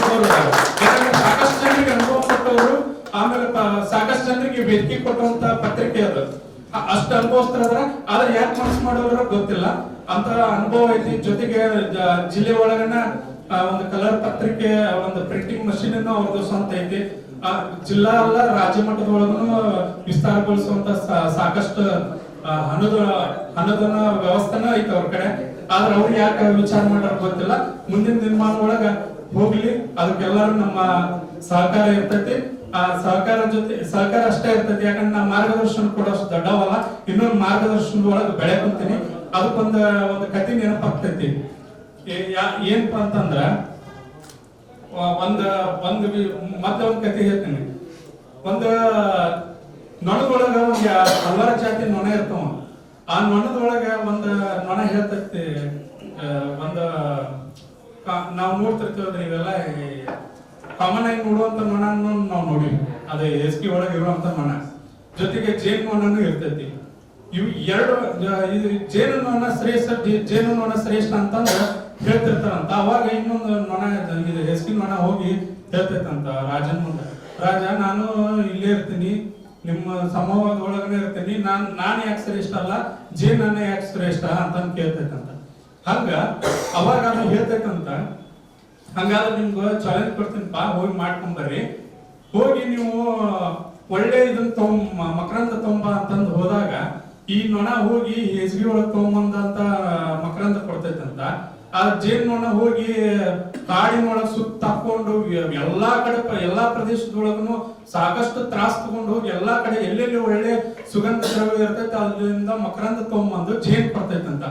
ಯಾಕಂದ್ರೆ ಸಾಕಷ್ಟು ಜನರಿಗೆ ಅನುಭವ ಕೊಟ್ಟವರು, ಆಮೇಲೆ ಸಾಕಷ್ಟು ಜನರಿಗೆ ವೇದಿಕೆ ಕೊಟ್ಟಂತ ಪತ್ರಿಕೆ ಅದು. ಅಷ್ಟು ಅನುಭವಿಸ್ತಾರ. ಆದ್ರೆ ಯಾಕೆ ಮನಸ್ಸು ಮಾಡೋದ್ರ ಗೊತ್ತಿಲ್ಲ. ಅಂತ ಅನುಭವ ಐತಿ. ಜೊತೆಗೆ ಜಿಲ್ಲೆ ಒಳಗನ ಒಂದು ಕಲರ್ ಪತ್ರಿಕೆ ಒಂದು ಪ್ರಿಂಟಿಂಗ್ ಮಷೀನ್ ಅನ್ನು ಅವ್ರದ್ದು ಸ್ವಂತ ಐತಿ. ಜಿಲ್ಲಾ ಅಲ್ಲ ರಾಜ್ಯ ಮಟ್ಟದ ಒಳಗೂ ವಿಸ್ತಾರಗೊಳಿಸುವಂತ ಸಾಕಷ್ಟು ಹಣದ ವ್ಯವಸ್ಥೆನ ಐತೆ ಅವ್ರ ಕಡೆ. ಆದ್ರೆ ಅವ್ರು ಯಾಕೆ ವಿಚಾರ ಮಾಡೋರ್ ಗೊತ್ತಿಲ್ಲ. ಮುಂದಿನ ನಿರ್ಮಾಣ ಒಳಗ ಹೋಗ್ಲಿ, ಅದಕ್ಕೆಲ್ಲರೂ ನಮ್ಮ ಸಹಕಾರ ಇರ್ತೈತಿ. ಆ ಸಹಕಾರ ಅಷ್ಟೇ ಇರ್ತೈತಿ. ಯಾಕಂದ್ರೆ ನಾ ಮಾರ್ಗದರ್ಶನ ಕೊಡೋಷ್ಟು ದೊಡ್ಡವಲ್ಲ, ಇನ್ನೊಂದು ಮಾರ್ಗದರ್ಶನದ ಒಳಗೆ ಬೆಳೆ ಕುಂತೀನಿ. ಅದಕ್ಕೊಂದು ಕತೆ ನೆನಪಾಗ್ತೈತಿ. ಏನಪ್ಪ ಅಂತಂದ್ರ ಮತ್ತೆ ಒಂದ್ ಕತೆ ಹೇಳ್ತೀನಿ. ಒಂದು ನೊಣದೊಳಗ ಒಂದ್ ಹಲವಾರು ಜಾತಿ ನೊಣ ಇರ್ತಾವ. ಆ ನೊಣದೊಳಗ ಒಂದ್ ನೊಣ ಹೇಳ್ತೈತಿ, ನಾವು ನೋಡ್ತಿರ್ತೀವಲ್ರಿ, ಇವೆಲ್ಲ ಕಾಮನ್ ಆಗಿ ನೋಡುವಂತ ನೊಣ ನಾವು ನೋಡಿವಿ. ಅದೇ ಎಸ್ಕಿ ಒಳಗೆ ಇರುವಂತ ನೊಣ. ಜೊತೆಗೆ ಜೇನು ನೊಣನು ಇರ್ತೈತಿ. ಇವು ಎರಡು ಜೇನು ನೊಣ ಶ್ರೇಷ್ಠ ಅಂತಂದ್ರ ಹೇಳ್ತಿರ್ತಾರಂತ. ಅವಾಗ ಇನ್ನೊಂದು ನೊಣ ಇದು ಎಸ್ಕಿ ನೊಣ ಹೋಗಿ ಹೇಳ್ತೈತಂತ ರಾಜನ್ ಮುಂದೆ, ರಾಜ ನಾನು ಇಲ್ಲೇ ಇರ್ತೀನಿ, ನಿಮ್ಮ ಸಮೂಹದ ಒಳಗನೆ ಇರ್ತೀನಿ, ನಾನ್ ಯಾಕೆ ಶ್ರೇಷ್ಠ ಅಲ್ಲ, ಜೇನನ್ನ ಯಾಕೆ ಶ್ರೇಷ್ಠ ಅಂತ ಕೇಳ್ತೈತಂತ. ಹಂಗ ಅವಾಗ ಅದು ಹೇಳ್ತೈತಂತ, ಹಂಗಾದ್ರೆ ನಿಮ್ಗೆ ಚಾಲೆಂಜ್ ಕೊಡ್ತೀನಿಪ್ಪ, ಹೋಗಿ ಮಾಡ್ಕೊಂಡ್ ಬರ್ರಿ. ಹೋಗಿ ನೀವು ಒಳ್ಳೆ ಇದನ್ನ ಮಕರಂದ ತೊಂಬ ಅಂತಂದು ಹೋದಾಗ ಈ ನೊಣ ಹೋಗಿ ಹೆಸ್ಗಿ ಒಳಗ್ ತೊಗೊಂಬಂದಂತ ಮಕರಂದ ಕೊಡ್ತೈತಂತ. ಆ ಜೇನ್ ನೊಣ ಹೋಗಿ ಕಾಡಿನೊಳಗ್ ಸುತ್ತ ಹಾಕೊಂಡು ಎಲ್ಲಾ ಕಡೆ ಎಲ್ಲಾ ಪ್ರದೇಶದೊಳಗೂ ಸಾಕಷ್ಟು ತ್ರಾಸ ತಗೊಂಡು ಹೋಗಿ ಎಲ್ಲಾ ಕಡೆ ಎಲ್ಲೆಲ್ಲಿ ಒಳ್ಳೆ ಸುಗಂಧ ದ್ರವ್ಯ ಇರ್ತೈತೆ ಅಲ್ಲಿಂದ ಮಕರಂದ ತೊಗೊಂಬಂದು ಜೇನ್ ಕೊಡ್ತೈತಂತ.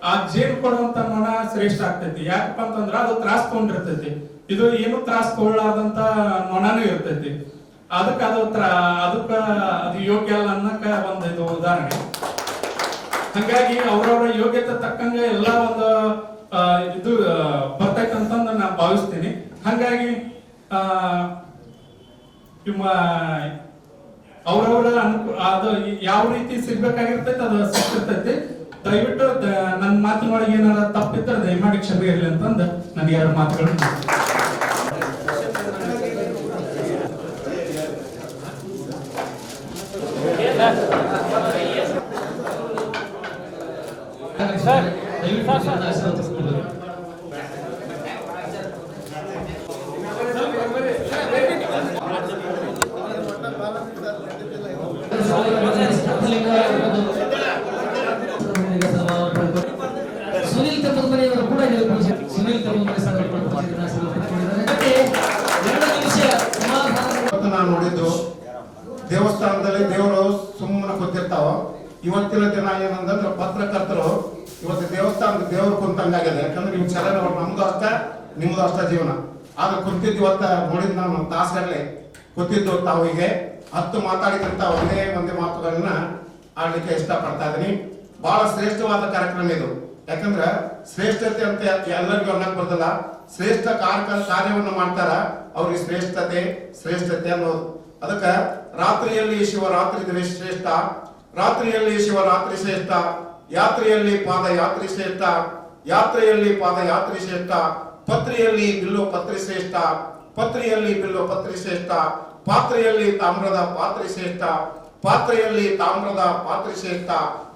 ಆ ಜೇನು ಕೊಡುವಂತ ನೊಣ ಶ್ರೇಷ್ಠ ಆಗ್ತೈತಿ. ಯಾಕಪ್ಪ ಅಂತಂದ್ರ ಅದು ತ್ರಾಸ್ ತಗೊಂಡಿರ್ತೈತಿ. ಇದು ಏನು ತ್ರಾಸ್ ತಗೊಳ್ಳಾದಂತ ನೊಣನೂ ಇರ್ತೈತಿ. ಅದಕ್ಕೆ ಅದು ಯೋಗ್ಯ ಅಲ್ಲ ಅನ್ನಕ ಒಂದು ಇದು ಉದಾಹರಣೆ. ಹಂಗಾಗಿ ಅವ್ರವ್ರ ಯೋಗ್ಯತೆ ತಕ್ಕಂಗ ಎಲ್ಲ ಒಂದು ಇದು ಬರ್ತೈತಂತಂದು ನಾನು ಭಾವಿಸ್ತೀನಿ. ಹಂಗಾಗಿ ಅವ್ರವ್ರ ಅದು ಯಾವ ರೀತಿ ಸಿಗ್ಬೇಕಾಗಿರ್ತೈತೆ ಅದು ಸಿಗ್ತಿರ್ತೈತಿ. ದಯವಿಟ್ಟು ನನ್ನ ಮಾತಿನೊಳಗೆ ಏನಾರ ತಪ್ಪಿದ್ರೆ ದಯಮಾಡಿ ಕ್ಷಮೆ ಇರಲಿ ಅಂತಂದು ನನಗೆ 2 ಮಾತುಗಳು. ಸುನೀಲ್ ತಮ್ಮನಿ ಅವರು ಕೂಡ ಸುನೀಲ್ ತಮ್ಮನಿ ನಾನು ನೋಡಿದ್ದು ದೇವಸ್ಥಾನದಲ್ಲಿ ದೇವರು ಸುಮ್ಮನೆ ಕೂತಿರ್ತಾವ. ಇವತ್ತಿನ ದಿನ ಏನಂದ್ರೆ ಪತ್ರಕರ್ತರು ಇವತ್ತು ದೇವಸ್ಥಾನದ ದೇವರು ಕುಂತಂಗಾಗಿದೆ. ಯಾಕಂದ್ರೆ ನೀವು ಚಲನ ನಮ್ದು ಅಷ್ಟ ನಿಮ್ದು ಅಷ್ಟ ಜೀವನ. ಆದ್ರೆ ಕುಂತಿದ್ದು ಇವತ್ತ ನೋಡಿದ್ ನಾನು ತಾಸಗಟ್ಟಲೆ ಕೂತಿದ್ದು ತಾವು ಹೀಗೆ 10 ಮಾತಾಡಿದಂತ ಒಂದೇ ಮಾತುಗಳನ್ನ ಆಡ್ಲಿಕ್ಕೆ ಇಷ್ಟಪಡ್ತಾ ಇದೀನಿ. ಬಹಳ ಶ್ರೇಷ್ಠವಾದ ಕಾರ್ಯಕ್ರಮ ಇದು. ಯಾಕಂದ್ರೆ ಶ್ರೇಷ್ಠತೆ ಅಂತ ಎಲ್ಲರಿಗೂ ಅನ್ನಕ್ ಬರ್ತಲ್ಲ. ಶ್ರೇಷ್ಠ ಕಾರ್ಯವನ್ನು ಮಾಡ್ತಾರ ಅವ್ರಿಗೆ ಶ್ರೇಷ್ಠತೆ ಅನ್ನೋದು. ಅದಕ್ಕ ರಾತ್ರಿಯಲ್ಲಿ ಶಿವರಾತ್ರಿ ಶ್ರೇಷ್ಠ, ರಾತ್ರಿಯಲ್ಲಿ ಶಿವರಾತ್ರಿ ಶ್ರೇಷ್ಠ, ಯಾತ್ರೆಯಲ್ಲಿ ಪಾದಯಾತ್ರಿ ಶ್ರೇಷ್ಠ, ಯಾತ್ರೆಯಲ್ಲಿ ಪಾದಯಾತ್ರಿ ಶ್ರೇಷ್ಠ, ಪತ್ರಿಯಲ್ಲಿ ಬಿಲ್ಲು ಪತ್ರಿ ಶ್ರೇಷ್ಠ, ಪತ್ರಿಯಲ್ಲಿ ಬಿಲ್ಲು ಪತ್ರಿ ಶ್ರೇಷ್ಠ, ಪಾತ್ರೆಯಲ್ಲಿ ತಾಮ್ರದ ಪಾತ್ರೆ ಶ್ರೇಷ್ಠ, ಪಾತ್ರೆಯಲ್ಲಿ ತಾಮ್ರದ ಪಾತ್ರೆ ಶ್ರೇಷ್ಠ,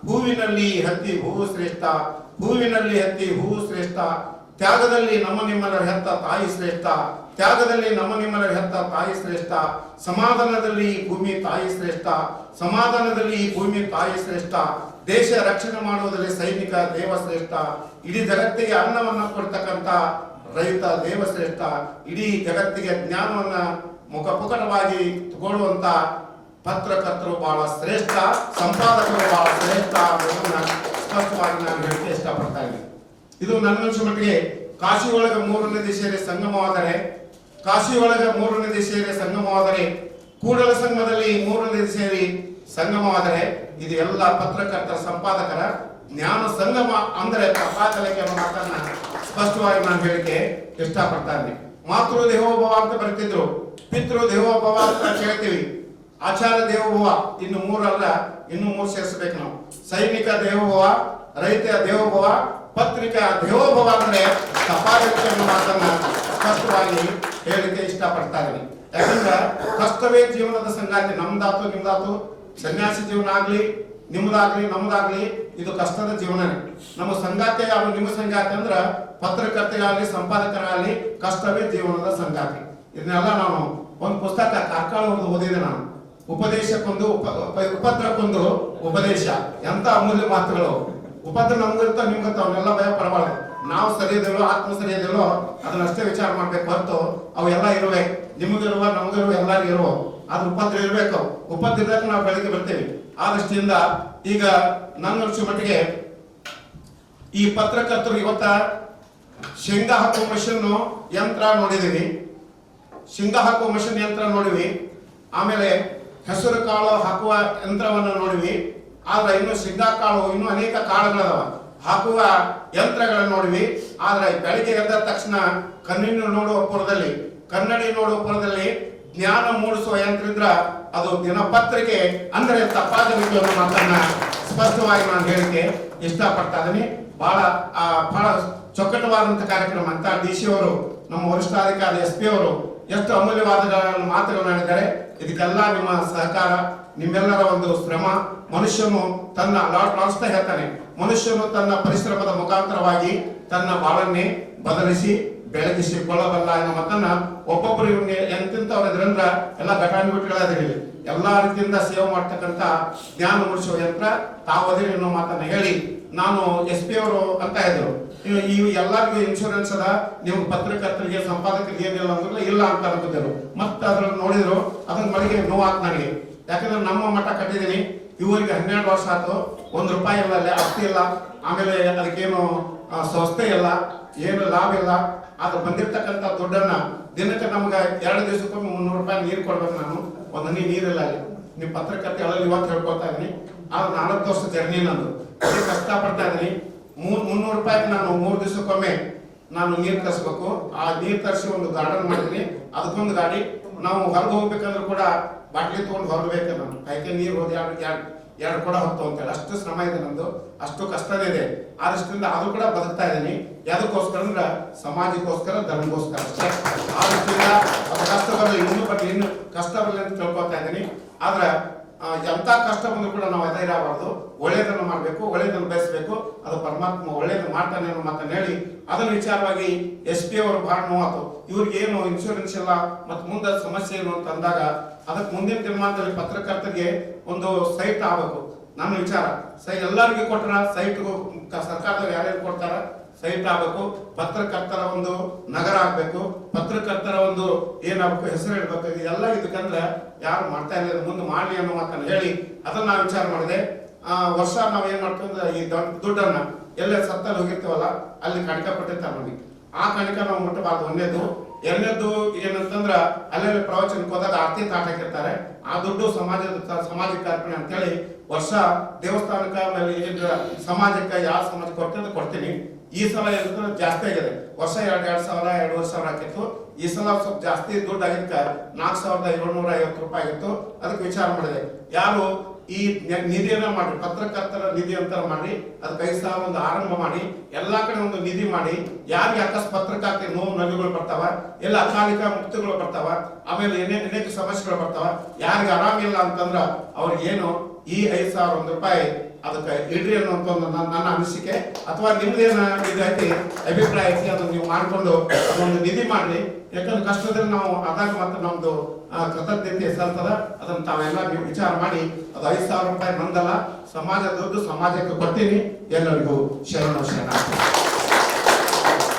ಹೂವಿನಲ್ಲಿ ಹತ್ತಿ ಹೂವು ಶ್ರೇಷ್ಠ, ಹೂವಿನಲ್ಲಿ ಹತ್ತಿ ಹೂವು ಶ್ರೇಷ್ಠ, ತ್ಯಾಗದಲ್ಲಿ ನಮ್ಮ ನಿಮ್ಮರ ಹೆತ್ತ ತಾಯಿ ಶ್ರೇಷ್ಠ, ತ್ಯಾಗದಲ್ಲಿ ನಮ್ಮ ನಿಮ್ಮರ ಹೆತ್ತ ತಾಯಿ ಶ್ರೇಷ್ಠ, ಸಮಾಧಾನದಲ್ಲಿ ಭೂಮಿ ತಾಯಿ ಶ್ರೇಷ್ಠ, ಸಮಾಧಾನದಲ್ಲಿ ಭೂಮಿ ತಾಯಿ ಶ್ರೇಷ್ಠ, ದೇಶ ರಕ್ಷಣೆ ಮಾಡುವುದರಲ್ಲಿ ಸೈನಿಕ ದೇವ ಶ್ರೇಷ್ಠ, ಇಡೀ ಜಗತ್ತಿಗೆ ಅನ್ನವನ್ನ ಕೊಡ್ತಕ್ಕಂತ ರೈತ ದೇವ ಶ್ರೇಷ್ಠ, ಇಡೀ ಜಗತ್ತಿಗೆ ಜ್ಞಾನವನ್ನ ಮುಖಪುಟವಾಗಿ ತಗೊಳ್ಳುವಂತ ಪತ್ರಕರ್ತರು ಬಹಳ ಶ್ರೇಷ್ಠ, ಸಂಪಾದಕರು ಬಹಳ ಶ್ರೇಷ್ಠ ಅನ್ನೋದನ್ನ ಸ್ಪಷ್ಟವಾಗಿ ನಾನು ಹೇಳಕ್ಕೆ ಇಷ್ಟಪಡ್ತಾ ಇದ್ದೀನಿ. ಇದು ನನ್ನ ಮಟ್ಟಿಗೆ ಕಾಶಿ ಒಳಗ 3 ನದಿ ಸೇರಿ ಸಂಗಮವಾದರೆ, ಕಾಶಿ ಒಳಗ 3 ನದಿ ಸೇರಿ ಸಂಗಮವಾದರೆ, ಕೂಡಲ ಸಂಗಮದಲ್ಲಿ 3 ನದಿ ಸೇರಿ ಸಂಗಮವಾದರೆ, ಇದು ಎಲ್ಲ ಪತ್ರಕರ್ತರ ಸಂಪಾದಕರ ಜ್ಞಾನ ಸಂಗಮ ಅಂದರೆ ತಪ್ಪಾಗಲಿಕ್ಕೆ ಅನ್ನೋ ಮಾತನ್ನ ಸ್ಪಷ್ಟವಾಗಿ ನಾನು ಹೇಳಿಕೆ ಇಷ್ಟಪಡ್ತಾ ಇದ್ದೀನಿ. ಮಾತೃ ದೇವೋಭವ ಅಂತ ಬರ್ತಿದ್ರು, ಪಿತೃ ದೇವೋಭವ ಅಂತ ಕೇಳ್ತೀವಿ, ಆಚಾರ್ಯ ದೇವೋಭವ ಇನ್ನು 3 ಅಲ್ಲ, ಇನ್ನು 3 ಸೇರಿಸಬೇಕು ನಾವು. ಸೈನಿಕ ದೇವೋಭವ, ರೈತ ದೇವೋಭವ, ಪತ್ರಿಕಾ ದೇವೋಭವ ಅಂದ್ರೆ ತಪ್ಪಾಗಲಿಕ್ಕೆ ಅನ್ನೋ ಮಾತನ್ನ ಸ್ಪಷ್ಟವಾಗಿ ಹೇಳಿಕೆ ಇಷ್ಟಪಡ್ತಾ ಇದ್ದೀನಿ. ಯಾಕಂದ್ರೆ ಕಷ್ಟವೇ ಜೀವನದ ಸಂಗಾತಿ. ನಮ್ದಾತು ನಿಮ್ದಾತು, ಸನ್ಯಾಸಿ ಜೀವನ ಆಗ್ಲಿ, ನಿಮ್ದಾಗ್ಲಿ ನಮ್ದಾಗ್ಲಿ, ಇದು ಕಷ್ಟದ ಜೀವನನೇ. ನಮ್ಮ ಸಂಗಾತಿ ಯಾವ ನಿಮ್ಮ ಸಂಗಾತಿ ಅಂದ್ರ ಪತ್ರಕರ್ತೆಗಾಗ್ಲಿ ಸಂಪಾದಕರಾಗಲಿ ಕಷ್ಟವೇ ಜೀವನದ ಸಂಗಾತಿ. ಇದನ್ನೆಲ್ಲ ನಾನು ಒಂದು ಪುಸ್ತಕ ಕಾರ್ಕಳ ಓದಿದೆ ನಾನು. ಉಪದೇಶಕ್ಕೊಂದು ಉಪದ್ರಕ್ಕೊಂದು ಉಪದೇಶ. ಎಂತ ಅಮೂಲ್ಯ ಮಾತುಗಳು. ಉಪದ್ರ ನಮ್ಗಿರ್ತ ನಿಮ್ಗಿರ್ತ, ಅವನ್ನೆಲ್ಲ ಭಯ ಪಡಬಾರ್ದು. ನಾವು ಸರಿ ಇದೇವೋ ಆತ್ಮ ಸರಿ ಇದೇವೋ ಅದನ್ನಷ್ಟೇ ವಿಚಾರ ಮಾಡ್ಬೇಕು ಹೊರತು ಅವೆಲ್ಲ ಇರುವೆ, ನಿಮಗಿರುವ ನಮಗಿರುವ ಎಲ್ಲರಿಗೂ ಇರುವ. ಅದು ಉಪದ್ರ ಇರ್ಬೇಕು. ಉಪದ್ರ ಇದ್ದಾಗ ನಾವು ಬೆಳಗ್ಗೆ ಬರ್ತೇವೆ. ಆ ದೃಷ್ಟಿಯಿಂದ ಈಗ ನನ್ನ ಮಟ್ಟಿಗೆ ಈ ಪತ್ರಕರ್ತರು ಇವತ್ತ ಶೇಂಗಾ ಹಾಕುವ ಮಷೀನ್ ಯಂತ್ರ ನೋಡಿದೀವಿ, ಶೇಂಗಾ ಹಾಕುವ ಮಷೀನ್ ಯಂತ್ರ ನೋಡಿವಿ, ಆಮೇಲೆ ಹೆಸರು ಕಾಳು ಹಾಕುವ ಯಂತ್ರವನ್ನು ನೋಡಿವಿ. ಆದ್ರೆ ಇನ್ನು ಶೇಂಗಾ ಕಾಳು ಇನ್ನು ಅನೇಕ ಕಾಳುಗಳದಾವ ಹಾಕುವ ಯಂತ್ರಗಳನ್ನು ನೋಡಿವಿ. ಆದ್ರೆ ಬೆಳಿಗ್ಗೆ ಎದ್ದ ತಕ್ಷಣ ಕನ್ನಡಿ ನೋಡುವ ಪುರದಲ್ಲಿ ಜ್ಞಾನ ಮೂಡಿಸುವ ಯಂತ್ರ ಇದ್ರ ಅದು ದಿನಪತ್ರಿಕೆ ಅಂದ್ರೆ ತಪ್ಪಾಗಲಿಕ್ಕೆ ಅನ್ನೋ ಮಾತನ್ನ ಸ್ಪಷ್ಟವಾಗಿ ನಾನು ಹೇಳಿಕೆ ಇಷ್ಟಪಡ್ತಾ ಇದ್ದೀನಿ. ಬಹಳ ಚೊಕ್ಕಟವಾದಂತ ಕಾರ್ಯಕ್ರಮ ಅಂತ DC ಅವರು, ನಮ್ಮ ವರಿಷ್ಠಾಧಿಕಾರಿ SP ಅವರು ಎಷ್ಟು ಅಮೂಲ್ಯವಾದ ಮಾತುಗಳನ್ನು ಹೇಳಿದ್ದಾರೆ. ಇದಕ್ಕೆಲ್ಲ ನಿಮ್ಮ ಸಹಕಾರ, ನಿಮ್ಮೆಲ್ಲರ ಒಂದು ಶ್ರಮ. ಮನುಷ್ಯನು ತನ್ನ ಲಾಸ್ಟ್ ಹೇಳ್ತಾನೆ, ಮನುಷ್ಯನು ತನ್ನ ಪರಿಶ್ರಮದ ಮುಖಾಂತರವಾಗಿ ತನ್ನ ಬಾಳನ್ನೇ ಬದಲಿಸಿ ಬೆಳಗಿಸಿಕೊಳ್ಳಬಲ್ಲ ಅನ್ನೋ ಮಾತನ್ನ ಒಬ್ಬೊಬ್ಬರು ಎಂತಿಂತವ್ರಿದ್ರಂದ್ರ ಎಲ್ಲ ಘಟಾನುಘಟಿಗಳಾದಿರಿ, ಎಲ್ಲಾ ರೀತಿಯಿಂದ ಸೇವೆ ಮಾಡ್ತಕ್ಕಂತ ಜ್ಞಾನ ಮೂಡಿಸುವ ಯಂತ್ರ ತಾವದಿರಿ ಅನ್ನೋ ಮಾತನ್ನ ಹೇಳಿ ನಾನು SP ಅವರು ಅಂತ ಇದ್ರು. ಈ ಎಲ್ಲರಿಗೂ ಇನ್ಶೂರೆನ್ಸ್ ಅದ, ನೀವು ಪತ್ರಕರ್ತರಿಗೆ ಸಂಪಾದಕರಿಗೆ ಏನಿಲ್ಲ ಅಂದ್ರೆ ಇಲ್ಲ ಅಂತ ಅನ್ಕೋತಿದ್ರು. ಮತ್ತೆ ಅದ್ರಲ್ಲಿ ನೋಡಿದ್ರು ಅದನ್ನ ಮಳಿಗೆ ನೋವಾತ್ ನನಗೆ. ಯಾಕಂದ್ರೆ ನಮ್ಮ ಮಠ ಕಟ್ಟಿದೀನಿ, ಇವರಿಗೆ 12 ವರ್ಷ ಆಯ್ತು, 1 ರೂಪಾಯಿ ಇಲ್ಲ, ಅಲ್ಲಿ ಆಸ್ತಿ ಇಲ್ಲ, ಆಮೇಲೆ ಅದಕ್ಕೇನು ಸಂಸ್ಥೆ ಇಲ್ಲ, ಏನು ಲಾಭ ಇಲ್ಲ. ಆದ್ರೆ ಬಂದಿರ್ತಕ್ಕಂಥ ದುಡ್ಡನ್ನ ದಿನಕ್ಕೆ ನಮ್ಗೆ 2 ದಿವಸಕ್ಕೊಮ್ಮೆ 300 ರೂಪಾಯಿ ನೀರು ಕೊಡ್ಬೇಕು. ನಾನು ಒಂದು ಹನಿ ನೀರಿಲ್ಲ ಅಲ್ಲಿ. ನೀವು ಪತ್ರಕರ್ತೆಗಳಲ್ಲಿ ಇವತ್ತು ಹೇಳ್ಕೊಳ್ತಾ ಇದೀನಿ. ಆದ್ರೆ 40 ವರ್ಷ ಜರ್ನಿ ನಂದು, ಕಷ್ಟಪಡ್ತಾ ಇದೀನಿ. 300 ರೂಪಾಯಿಗೆ ನಾನು 3 ದಿವಸಕ್ಕೊಮ್ಮೆ ನಾನು ನೀರು ತರಿಸ್ಬೇಕು. ಆ ನೀರು ತರಿಸಿ ಒಂದು ಗಾರ್ಡನ್ ಮಾಡಿದೀನಿ. ಅದಕ್ಕೊಂದು ಗಾಡಿ. ನಾವು ಹೊರಗೆ ಹೋಗ್ಬೇಕಂದ್ರೆ ಕೂಡ ಬಾಟ್ಲಿ ತಗೊಂಡು ಹೊರಬೇಕು. ನಾನು ಕೈಕೆ ನೀರು ಹೋಗಿ ಎರಡು ಕೂಡ ಹೊತ್ತು ಅಂತೇಳಿ ಅಷ್ಟು ಶ್ರಮ ಇದೆ ನಂದು, ಅಷ್ಟು ಕಷ್ಟನೇ ಇದೆ. ಆದಷ್ಟಿಂದ ಅದು ಕೂಡ ಬದುಕ್ತಾ ಇದ್ದೀನಿ. ಯಾವುದಕ್ಕೋಸ್ಕರ ಅಂದ್ರೆ ಸಮಾಜಕ್ಕೋಸ್ಕರ, ಧರ್ಮಗೋಸ್ಕರ ಅಷ್ಟೇ. ಆ ದೃಷ್ಟಿಯಿಂದ ಅದು ಕಷ್ಟ ಬರಲಿ, ಇನ್ನು ಕಷ್ಟ ಬರಲಿ ಅಂತ ತಿಳ್ಕೊತಾ ಇದ್ದೀನಿ. ಆದ್ರೆ ಎಂತ ಕಷ್ಟ ಬಂದ್ರು ಕೂಡ ನಾವು ಅದೇ ಇರಬಾರ್ದು. ಒಳ್ಳೇದನ್ನು ಮಾಡಬೇಕು, ಒಳ್ಳೇದನ್ನು ಬಯಸಬೇಕು. ಅದು ಪರಮಾತ್ಮ ಒಳ್ಳೇದು ಮಾಡ್ತಾನೆ ಅನ್ನೋ ಮಾತನ್ನು ಹೇಳಿ, ಅದನ್ನ ವಿಚಾರವಾಗಿ SP ಅವರು ಬಹಳ ನೋವಾತು. ಇವ್ರಿಗೆ ಏನು ಇನ್ಶೂರೆನ್ಸ್ ಇಲ್ಲ, ಮತ್ತೆ ಮುಂದೆ ಸಮಸ್ಯೆ ಏನು ಅಂತ ಅಂದಾಗ ಅದಕ್ಕೆ ಮುಂದಿನ ದಿನಮಾನದಲ್ಲಿ ಪತ್ರಕರ್ತರಿಗೆ ಒಂದು ಸೈಟ್ ಆಗಬೇಕು. ನನ್ನ ವಿಚಾರ ಎಲ್ಲರಿಗೂ ಕೊಟ್ರ ಸೈಟ್ ಸರ್ಕಾರದವ್ರು ಯಾರ್ಯಾರು ಕೊಡ್ತಾರ ಸೈಟ್ ಆಗ್ಬೇಕು. ಪತ್ರಕರ್ತರ ಒಂದು ನಗರ ಆಗ್ಬೇಕು. ಪತ್ರಕರ್ತರ ಒಂದು ಏನಾಗಬೇಕು, ಹೆಸರು ಇಡ್ಬೇಕು. ಇದೆಲ್ಲ ಇದಕ್ಕಂದ್ರೆ ಯಾರು ಮಾಡ್ತಾ ಇಲ್ಲ, ಮುಂದೆ ಮಾಡ್ಲಿ ಅನ್ನೋ ಮಾತನ್ನು ಹೇಳಿ ಅದನ್ನ ನಾವು ವಿಚಾರ ಮಾಡಿದೆ. ವರ್ಷ ನಾವ್ ಏನ್ ಮಾಡ್ತೀವಿ, ಈ ದುಡ್ಡನ್ನ ಎಲ್ಲೇ ಸತ್ತಲ್ಲಿ ಹೋಗಿರ್ತೀವಲ್ಲ ಅಲ್ಲಿ ಕಣಕ ಕೊಟ್ಟಿರ್ತಾರೆ ನಮಗೆ. ಆ ಕಣಕ ನಾವು ಮುಟ್ಟಬಾರ್ದು. ಎರಡನೇದ್ದು ಏನಂತಂದ್ರ ಅಲ್ಲೆಲ್ಲ ಪ್ರವಚನಕ್ಕೆ ಹೋದಾಗ ಆರತಿ ತಾಟ ಹಾಕಿರ್ತಾರೆ. ಆ ದುಡ್ಡು ಸಮಾಜಕ್ಕೆ ಅರ್ಪಣೆ ಅಂತೇಳಿ ವರ್ಷ ದೇವಸ್ಥಾನಕ್ಕೆ ಆಮೇಲೆ ಸಮಾಜಕ್ಕೆ ಯಾವ ಸಮಾಜಕ್ಕೆ ಕೊಡ್ತೀನಿ ಕೊಡ್ತೀನಿ. ಈ ಸಲ ಏನಂದ್ರೆ ಜಾಸ್ತಿ ಆಗಿದೆ. ವರ್ಷ 2,000 2,500 ಹಾಕಿತ್ತು. ಈ ಸಲ ಸ್ವಲ್ಪ ಜಾಸ್ತಿ ದುಡ್ಡು ಆಗಿದ್ಕ 4,750 ರೂಪಾಯಿ ಆಗಿತ್ತು. ಅದಕ್ಕೆ ವಿಚಾರ ಮಾಡಿದೆ, ಯಾರು ಈ ನಿಧಿಯನ್ನ ಮಾಡಿ ಪತ್ರಕರ್ತರ ನಿಧಿ ಅಂತ ಮಾಡಿ ಅದಕ್ಕೆ 5,000 ಒಂದು ಆರಂಭ ಮಾಡಿ ಎಲ್ಲಾ ಕಡೆ ಒಂದು ನಿಧಿ ಮಾಡಿ, ಯಾರಿಗೆ ಅಕಸ್ಮಾತ್ ಪತ್ರಕರ್ತೆ ನೋವು ನಲಿಗಳು ಬರ್ತಾವ, ಎಲ್ಲ ಅಕಾಲಿಕ ಮುಕ್ತಿಗಳು ಬರ್ತಾವ, ಆಮೇಲೆ ಅನೇಕ ಸಮಸ್ಯೆಗಳು ಬರ್ತಾವ, ಯಾರಿಗೆ ಆರಾಮಿಲ್ಲ ಅಂತಂದ್ರ ಅವ್ರಿಗೆ ಏನು ಈ 5,000 ರೂಪಾಯಿ ಅದಕ್ಕೆ ಇಡ್ರಿ ಅನ್ನುವಂತ ನನ್ನ ಅನಿಸಿಕೆ. ಅಥವಾ ನಿಮ್ದೇನ ಇದೈತಿ ಅಭಿಪ್ರಾಯ ಐತಿ, ಅದನ್ನ ನೀವು ಮಾಡಿಕೊಂಡು ಅದೊಂದು ನಿಧಿ ಮಾಡ್ರಿ. ಯಾಕಂದ್ರೆ ಕಷ್ಟದಲ್ಲಿ ನಾವು ಆದಾಗ ಮಾತ್ರ ನಮ್ದು ಕೃತಜ್ಞತೆ ಸಲ್ತದ. ಅದನ್ನ ತಾವೆಲ್ಲ ನೀವು ವಿಚಾರ ಮಾಡಿ, ಅದು 5,000 ರೂಪಾಯಿ ನಂದಲ್ಲ, ಸಮಾಜ ದುಡ್ಡು ಸಮಾಜಕ್ಕೆ ಕೊಡ್ತೀನಿ. ಎಲ್ಲರಿಗೂ ಶರಣ.